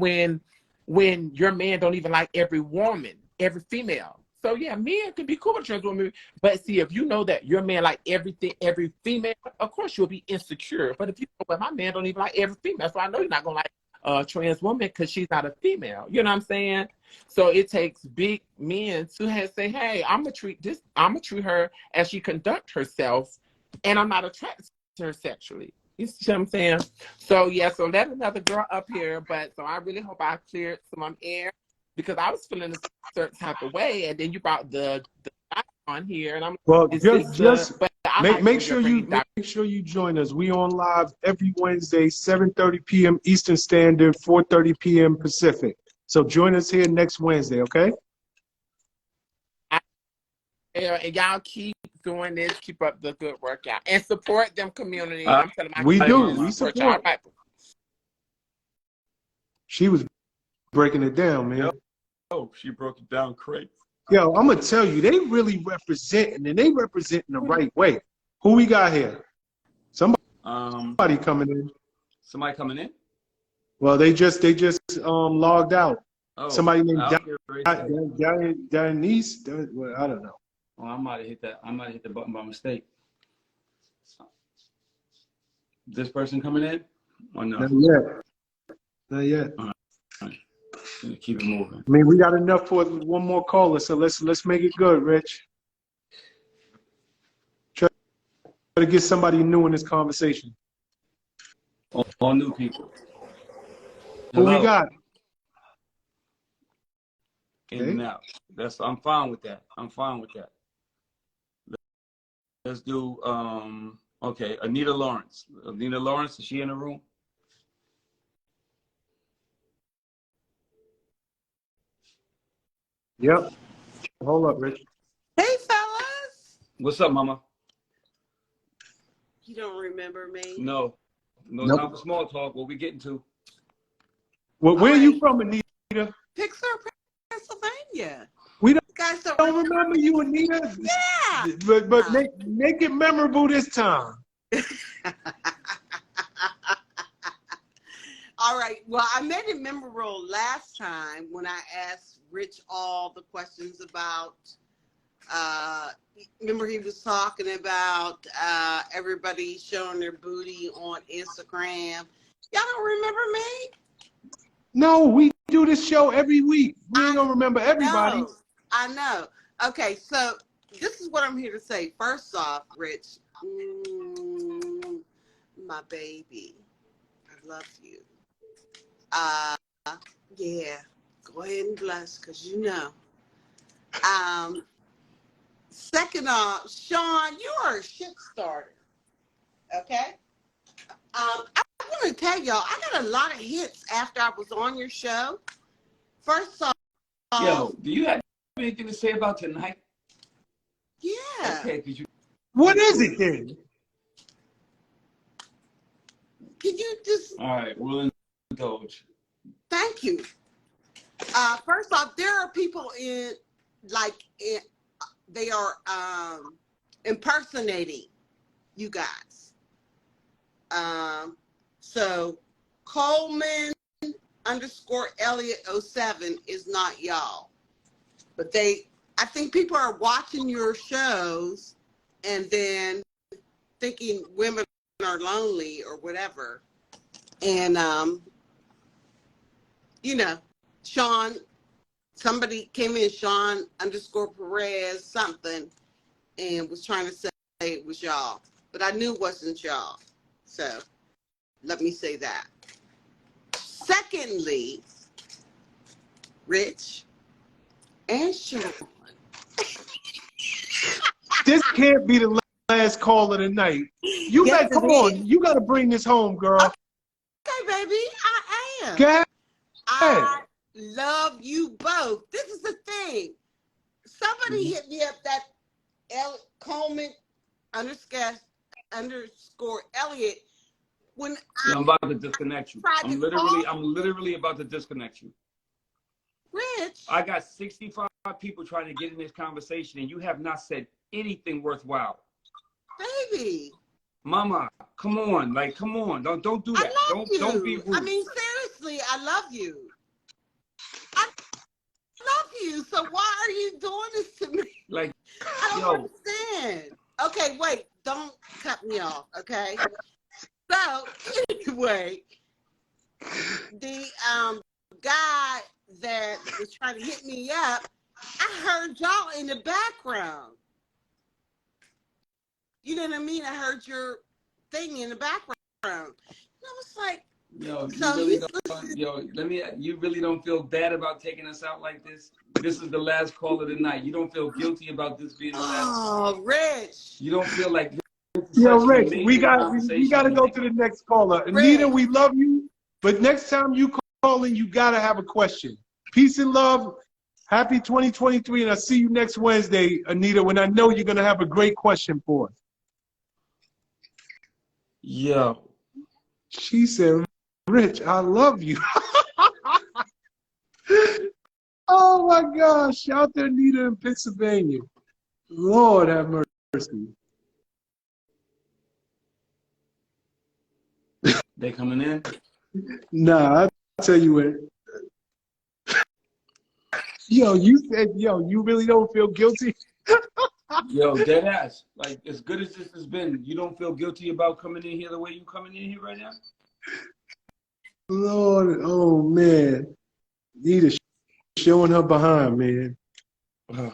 when your man don't even like every woman, every female. So yeah, men can be cool with trans women, but see, if you know that your man like everything, every female, of course you'll be insecure. But if you know, well, my man don't even like every female, so I know you're not gonna like a trans woman because she's not a female. You know what I'm saying? So it takes big men to say, hey, I'm gonna treat her as she conduct herself, and I'm not attracted to her sexually. You see what I'm saying? So yeah, so let another girl up here, but so I really hope I cleared some air, because I was feeling a certain type of way, and then you brought the on here, and I'm make sure you join us. We on live every Wednesday, 7:30 p.m. Eastern Standard, 4:30 p.m. Pacific. So join us here next Wednesday, okay? And y'all keep doing this, keep up the good work, y'all, and support them community. I'm telling my we support y'all. Right. She was breaking it down, man. Oh, she broke it down crazy. Yo, I'm gonna tell you, they really representing, and they representing the right way. Who we got here? Somebody coming in. Somebody coming in? Well, they just logged out. Oh, somebody named Dianese. Well, I don't know. Oh, I might have hit that. I might have hit the button by mistake. This person coming in? Or no? Not yet. Not yet. All right. Keep it moving. I mean, we got enough for one more caller, so let's make it good, Rich. Try to get somebody new in this conversation. All new people. Who we got? In and out. I'm fine with that. I'm fine with that. Let's do okay, Anita Lawrence. Anita Lawrence, is she in the room? Yep. Hold up, Rich. Hey, fellas. What's up, mama? You don't remember me? No, nope. Not for small talk. What we getting to? Well, where are you from, Anita? Pittsburgh, Pennsylvania. We guys don't remember you, Anita. Yeah. But make it memorable this time. All right. Well, I made it memorable last time when I asked Rich all the questions about, remember he was talking about everybody showing their booty on Instagram. Y'all don't remember me? No, we do this show every week. We ain't gonna remember everybody. I know. Okay, so this is what I'm here to say. First off, Rich, my baby, I love you. Yeah, go ahead and bless, because you know. Second off, Sean, you are a shit starter. Okay? I want to tell y'all, I got a lot of hits after I was on your show. First off, yo, do you have anything to say about tonight? Yeah. Okay, could you? What is it then? Can you just? All right, we'll indulge. Thank you. First off, there are people they are impersonating you guys. So Coleman _ Elliot 07 is not y'all, but I think people are watching your shows and then thinking women are lonely or whatever. And, you know, Sean, somebody came in, Sean _ Perez something, and was trying to say it was y'all, but I knew it wasn't y'all. So let me say that. Secondly, Rich and Sean. This can't be the last call of the night. You Yes, got, come it on, is. you got to bring this home, girl. Okay, baby, I am. Go ahead. I love you both. This is the thing. Somebody hit me up that Coleman underscore Elliott when I'm about to disconnect you. I'm literally about to disconnect you. Rich. I got 65 people trying to get in this conversation, and you have not said anything worthwhile. Baby. Mama, come on. Like, come on. Don't do that. I love you. Don't be rude. I mean, seriously, I love you. I love you. So why are you doing this to me? Like, I don't understand. Okay, wait. Don't cut me off, okay? So, anyway, the guy that was trying to hit me up, I heard y'all in the background. You know what I mean? I heard your thing in the background. And I was like, you really don't feel bad about taking us out like this? This is the last call of the night. You don't feel guilty about this being the last? Oh, Rich. You don't feel like Yo, Rich, we got to go to the next caller. Rich. Anita, we love you, but next time you call in, you got to have a question. Peace and love. Happy 2023, and I'll see you next Wednesday, Anita, when I know you're going to have a great question for us. Yo. She said, Rich, I love you. Oh, my gosh. Shout out to Anita in Pennsylvania. Lord have mercy. They coming in? Nah, I'll tell you what. Yo, you said, you really don't feel guilty? Yo, dead ass. Like, as good as this has been, you don't feel guilty about coming in here the way you coming in here right now? Lord, oh, man. Anita showing her behind, man. All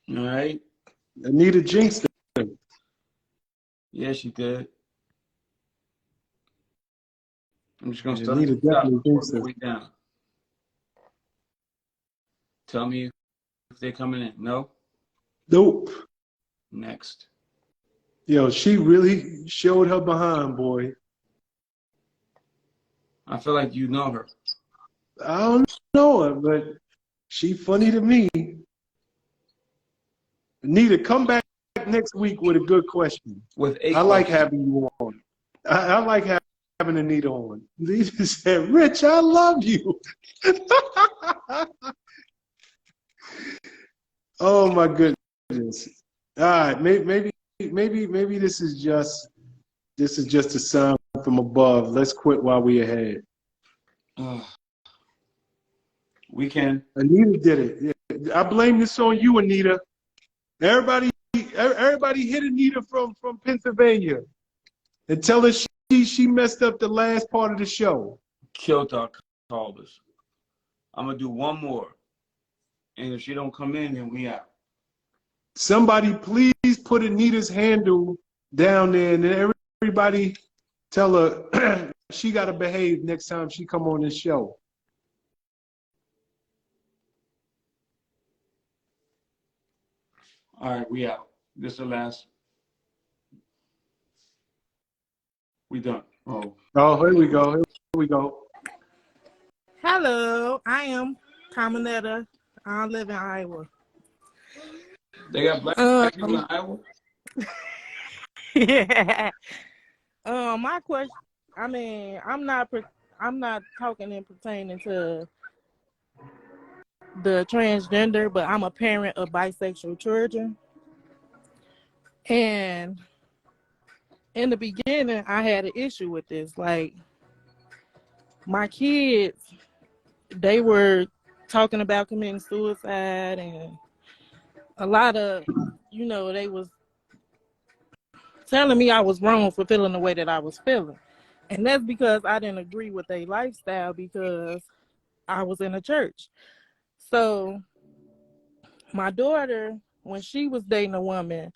right. Anita jinxed her. Yeah, she did. I'm just going to start Anita definitely jinxed her. down. Tell me if they're coming in. No? Nope. Next. Yo, she really showed her behind, boy. I feel like you know her. I don't know her, but she funny to me. Anita, come back next week with a good question. I like having you on. I like having Anita on. Anita said, Rich, I love you. Oh my goodness. All right, maybe this is just a sign from above. Let's quit while we're ahead. We can. Anita did it. Yeah. I blame this on you, Anita. Everybody hit Anita from Pennsylvania and tell her she messed up the last part of the show. Killed our callers. I'm gonna do one more, and if she don't come in, then we out. Somebody please put Anita's handle down there, and everybody tell her she gotta behave next time she come on this show. All right, we out. This is the last. We done. Oh, here we go. Here we go. Hello, I am Caminetta. I live in Iowa. They got black people in Iowa? Yeah. My question, I mean, I'm not talking and pertaining to the transgender, but I'm a parent of bisexual children. And in the beginning, I had an issue with this. Like, my kids, they were talking about committing suicide, and a lot of, they was telling me I was wrong for feeling the way that I was feeling. And that's because I didn't agree with their lifestyle because I was in a church. So my daughter, when she was dating a woman,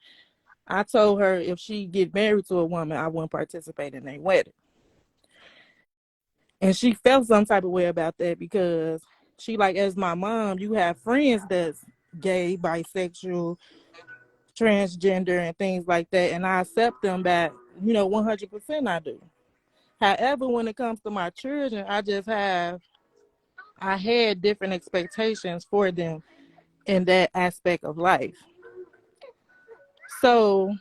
I told her if she get married to a woman, I wouldn't participate in their wedding. And she felt some type of way about that because she like, as my mom, you have friends that's gay, bisexual, transgender, and things like that. And I accept them back, 100% I do. However, when it comes to my children, I had different expectations for them in that aspect of life. So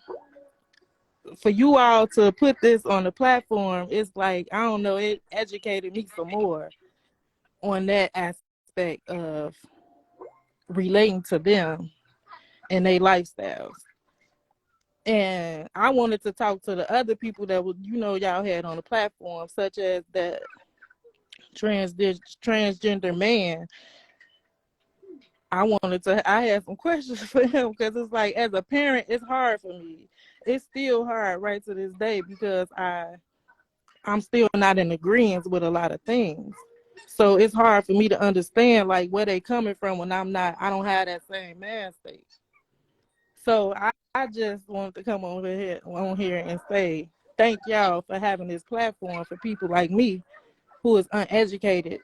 for you all to put this on the platform, it's like, I don't know, it educated me some more on that aspect of relating to them and their lifestyles. And I wanted to talk to the other people that would, y'all had on the platform, such as the transgender man. I had some questions for him because it's like, as a parent, it's hard for me. It's still hard right to this day because I'm still not in agreement with a lot of things. So it's hard for me to understand like where they coming from when I don't have that same man state. So I just wanted to come on here and say thank y'all for having this platform for people like me who is uneducated.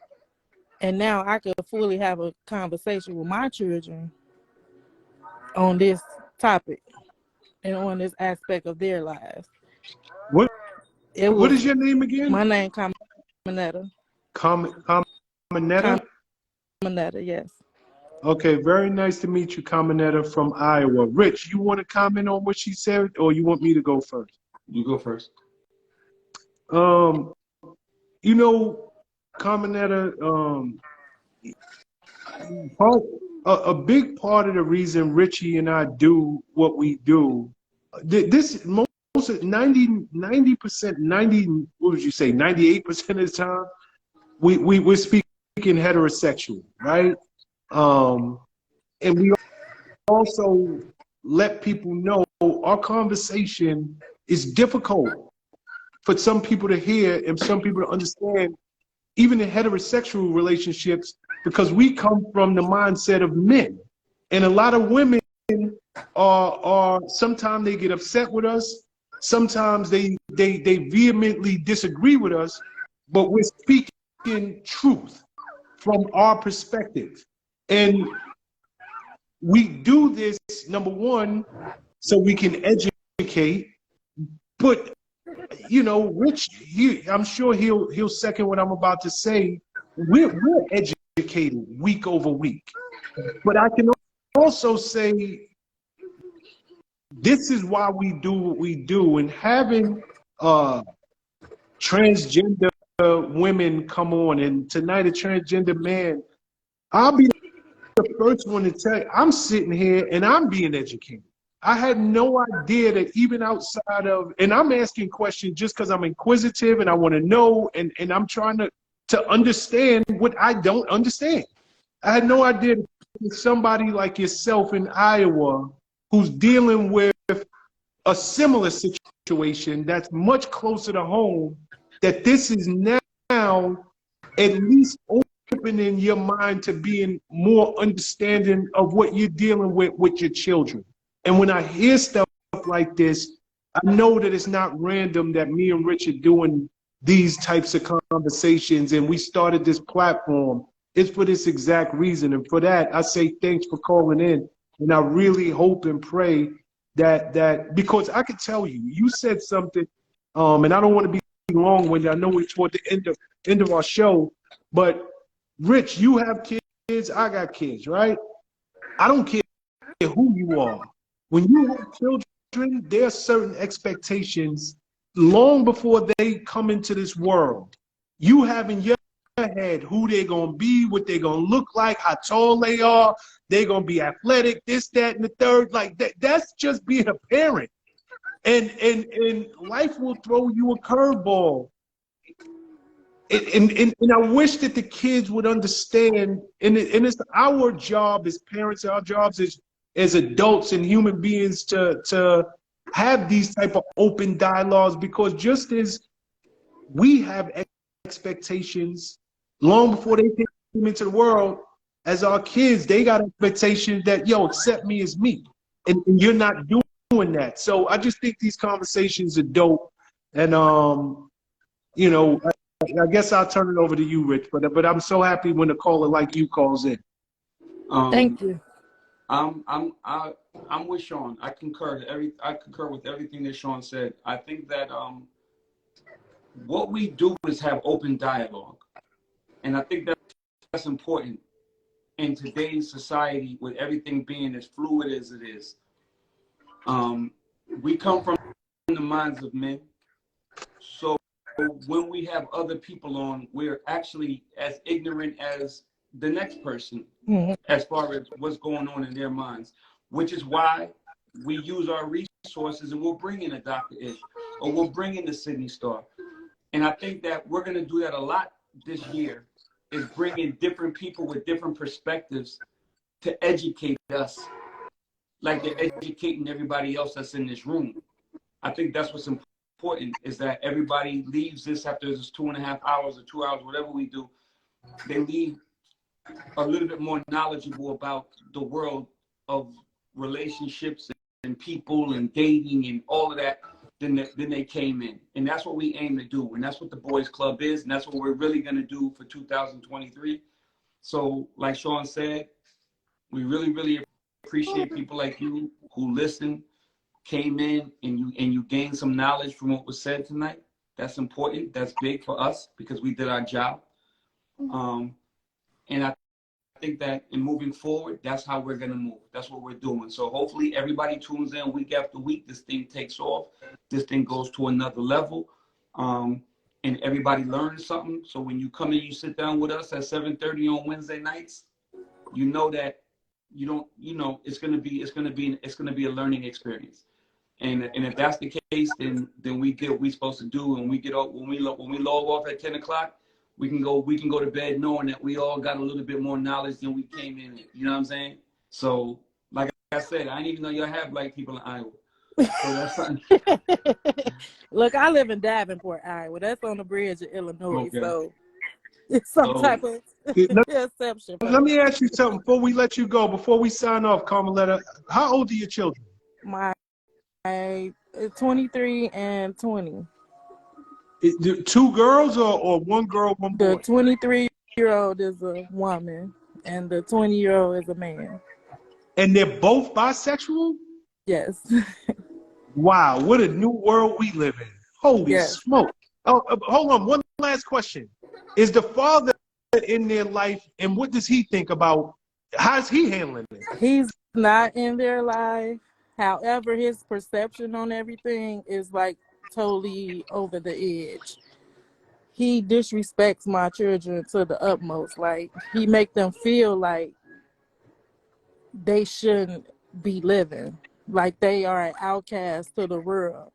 And now I could fully have a conversation with my children on this topic and on this aspect of their lives. What is your name again? My name Caminetta. Caminetta? Caminetta, yes. Okay, very nice to meet you, Caminetta from Iowa. Rich, you want to comment on what she said, or you want me to go first? You go first. Caminetta, a big part of the reason Richie and I do what we do, this most 90%, what would you say, 98% of the time, we're speaking heterosexual, right? And we also let people know our conversation is difficult for some people to hear and some people to understand, even in heterosexual relationships, because we come from the mindset of men. And a lot of women are sometimes they get upset with us, sometimes they vehemently disagree with us, but we're speaking truth from our perspective. And we do this, number one, so we can educate, but Rich, I'm sure he'll second what I'm about to say. We're educated week over week, but I can also say this is why we do what we do, and having transgender women come on, and tonight a transgender man, I'll be the first one to tell you, I'm sitting here and I'm being educated. I had no idea that even outside of, and I'm asking questions just because I'm inquisitive and I want to know, and I'm trying to understand what I don't understand. I had no idea that somebody like yourself in Iowa who's dealing with a similar situation that's much closer to home, that this is now at least opening your mind to being more understanding of what you're dealing with your children. And when I hear stuff like this, I know that it's not random that me and Rich are doing these types of conversations, and we started this platform. It's for this exact reason. And for that, I say thanks for calling in. And I really hope and pray that because I can tell you, you said something, and I don't want to be long-winded. I know we're toward the end of our show, but Rich, you have kids, I got kids, right? I don't care who you are. When you have children, there are certain expectations long before they come into this world. You have in your head who they're going to be, what they're going to look like, how tall they are, they're going to be athletic, this, that, and the third. Like that's just being a parent. And life will throw you a curveball. And I wish that the kids would understand, and it's our job as parents, our jobs as adults and human beings to have these type of open dialogues, because just as we have expectations long before they came into the world, as our kids, they got expectations that, yo, accept me as me. And you're not doing that. So I just think these conversations are dope. And, you know, I guess I'll turn it over to you, Rich. But I'm so happy when a caller like you calls in. Thank you. I'm with Sean. I concur with everything that Sean said. I think that what we do is have open dialogue, and I think that's important in today's society with everything being as fluid as it is. We come from the minds of men, so when we have other people on, we're actually as ignorant as the next person as far as what's going on in their minds, which is why we use our resources and we'll bring in a Dr. Ish or we'll bring in the Sidney Starr. And I think that we're going to do that a lot this year, is bring in different people with different perspectives to educate us like they're educating everybody else that's in this room. I think that's what's important, is that everybody leaves this after this 2.5 hours or 2 hours, whatever we do, they leave a little bit more knowledgeable about the world of relationships and people and dating and all of that than they came in. And that's what we aim to do. And that's what the Boys Club is. And that's what we're really going to do for 2023. So like Sean said, we really, really appreciate people like you who listen, came in, and you gained some knowledge from what was said tonight. That's important. That's big for us because we did our job. And I think that in moving forward, that's how we're going to move. That's what we're doing. So hopefully everybody tunes in week after week. This thing takes off. This thing goes to another level. And everybody learns something. So when you come in, you sit down with us at 7:30 on Wednesday nights, you know that it's going to be a learning experience. And if that's the case, then we get what we're supposed to do. And we get up when we log off at 10 o'clock. We can go to bed knowing that we all got a little bit more knowledge than we came in with. You know what I'm saying? So, like I said, I didn't even know y'all have black people in Iowa. So that's something. Look, I live in Davenport, Iowa. That's on the bridge of Illinois. Okay. So it's some type of exception. Let me ask you something before we let you go. Before we sign off, Carmeletta, how old are your children? My 23 and 20. Two girls or one girl, one boy? The 23-year-old is a woman, and the 20-year-old is a man. And they're both bisexual? Yes. Wow, what a new world we live in. Holy smoke. Oh, hold on, one last question. Is the father in their life, and what does he think about, how's he handling it? He's not in their life. However, his perception on everything is like totally over the edge. He disrespects my children to the utmost. Like, he make them feel like they shouldn't be living, like they are an outcast to the world.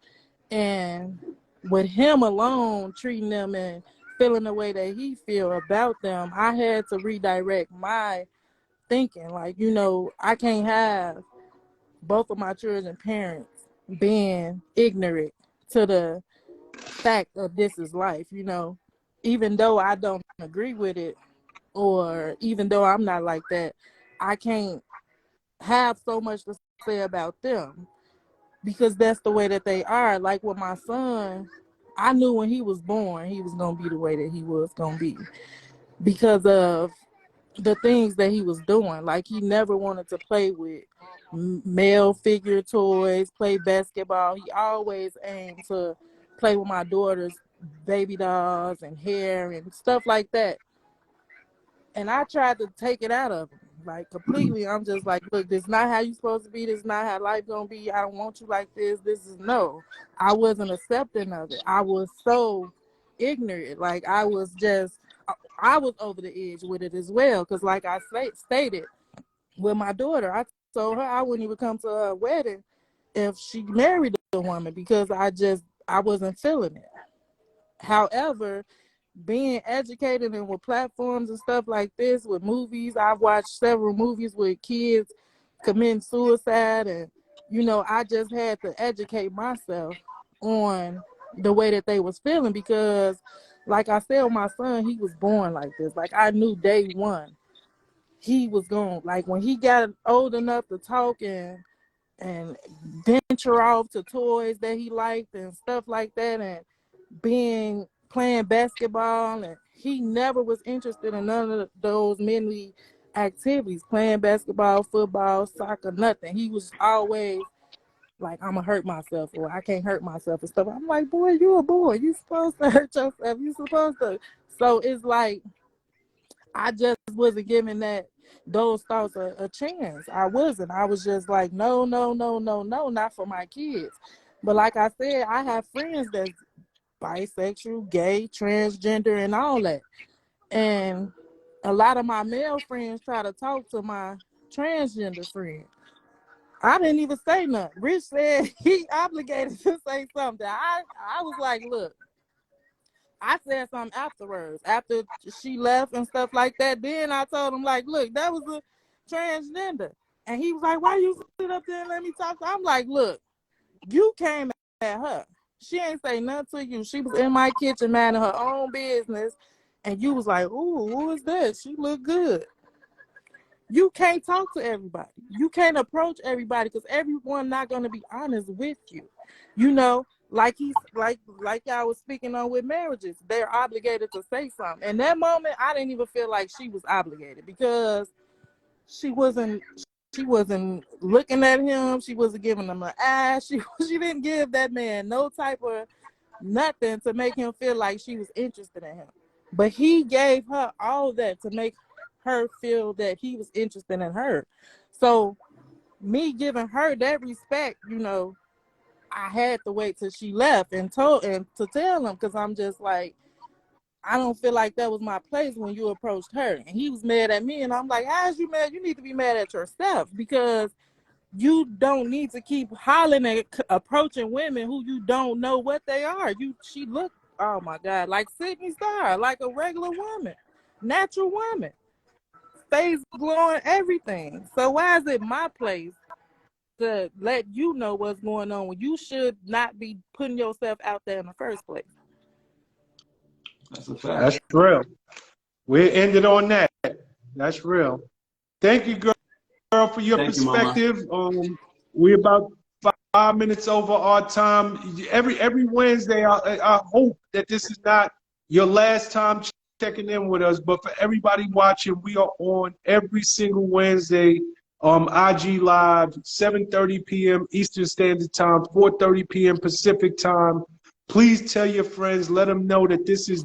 And with him alone treating them and feeling the way that he feel about them, I had to redirect my thinking. Like, I can't have both of my children's parents being ignorant to the fact of this is life, even though I don't agree with it, or even though I'm not like that, I can't have so much to say about them because that's the way that they are. Like with my son, I knew when he was born he was going to be the way that he was going to be because of the things that he was doing. Like, he never wanted to play with male figure toys, play basketball. He always aimed to play with my daughter's baby dolls and hair and stuff like that. And I tried to take it out of him, like, completely. I'm just like, look, this is not how you supposed to be. This is not how life gonna be. I don't want you like this. This is no. I wasn't accepting of it. I was so ignorant. Like, I was over the edge with it as well. Because like I stated, with my daughter, I told her I wouldn't even come to her wedding if she married a woman because I wasn't feeling it. However, being educated and with platforms and stuff like this, with movies, I've watched several movies with kids committing suicide, and I just had to educate myself on the way that they was feeling because, like I said, my son, he was born like this. Like, I knew day one he was going, like when he got old enough to talk and venture off to toys that he liked and stuff like that, and playing basketball, and he never was interested in none of those manly activities, playing basketball, football, soccer, nothing. He was always like, I'm gonna hurt myself, or I can't hurt myself and stuff. I'm like, boy, you a boy, you supposed to hurt yourself, you supposed to. So it's like I just wasn't giving those thoughts a chance. I wasn't. I was just like, no, no, no, no, no, not for my kids. But like I said, I have friends that's bisexual, gay, transgender, and all that. And a lot of my male friends try to talk to my transgender friend. I didn't even say nothing. Rich said he obligated to say something. I was like, look, I said something afterwards, after she left and stuff like that. Then I told him, like, look, that was a transgender. And he was like, why you sit up there and let me talk? I'm like, look, you came at her. She ain't say nothing to you. She was in my kitchen minding her own business. And you was like, ooh, who is that? She look good. You can't talk to everybody. You can't approach everybody because everyone not going to be honest with you. You know, like y'all was speaking on with marriages, they're obligated to say something. In that moment, I didn't even feel like she was obligated because she wasn't looking at him. She wasn't giving him an eye. She didn't give that man no type of nothing to make him feel like she was interested in him. But he gave her all that to make her feel that he was interested in her. So me giving her that respect, you know, I had to wait till she left and to tell him, because I'm just like, I don't feel like that was my place when you approached her. And he was mad at me, and I'm like, how is you mad? You need to be mad at yourself, because you don't need to keep hollering and approaching women who you don't know what they are. She looked, oh my God, like Sidney Starr, like a regular woman, natural woman, face glowing, everything. So why is it my place to let you know what's going on when you should not be putting yourself out there in the first place? That's a fact. That's real. We ended on that. That's real. Thank you, girl, for your perspective. We're about 5 minutes over our time. Every Wednesday, I hope that this is not your last time checking in with us, but for everybody watching, we are on every single Wednesday, IG Live, 7:30 p.m. Eastern Standard Time, 4:30 p.m. Pacific Time. Please tell your friends, let them know that this is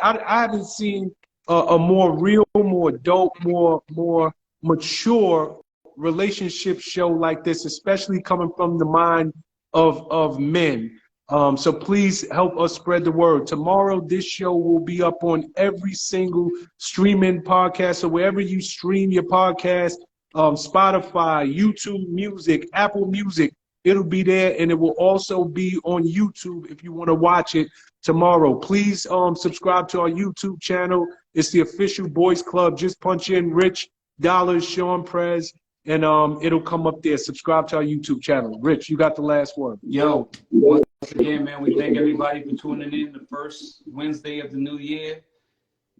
I haven't seen a more real, more adult, more mature relationship show like this, especially coming from the mind of men. So please help us spread the word. Tomorrow, this show will be up on every single streaming podcast. So wherever you stream your podcast, Spotify, YouTube Music, Apple Music, it'll be there, and it will also be on YouTube if you want to watch it tomorrow. Please subscribe to our YouTube channel. It's the official Boys Club. Just punch in Rich Dollars, Sean Prez, and it'll come up there. Subscribe to our YouTube channel. Rich, you got the last word. Yo, once again, man, we thank everybody for tuning in the first Wednesday of the new year.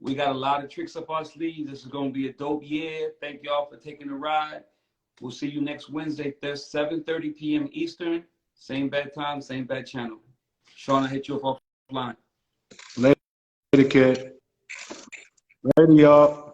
We got a lot of tricks up our sleeves. This is going to be a dope year. Thank y'all for taking the ride. We'll see you next Wednesday, 7:30 p.m. Eastern. Same bad time, same bad channel. Sean, I hit you up offline. Later, kid. Later, y'all.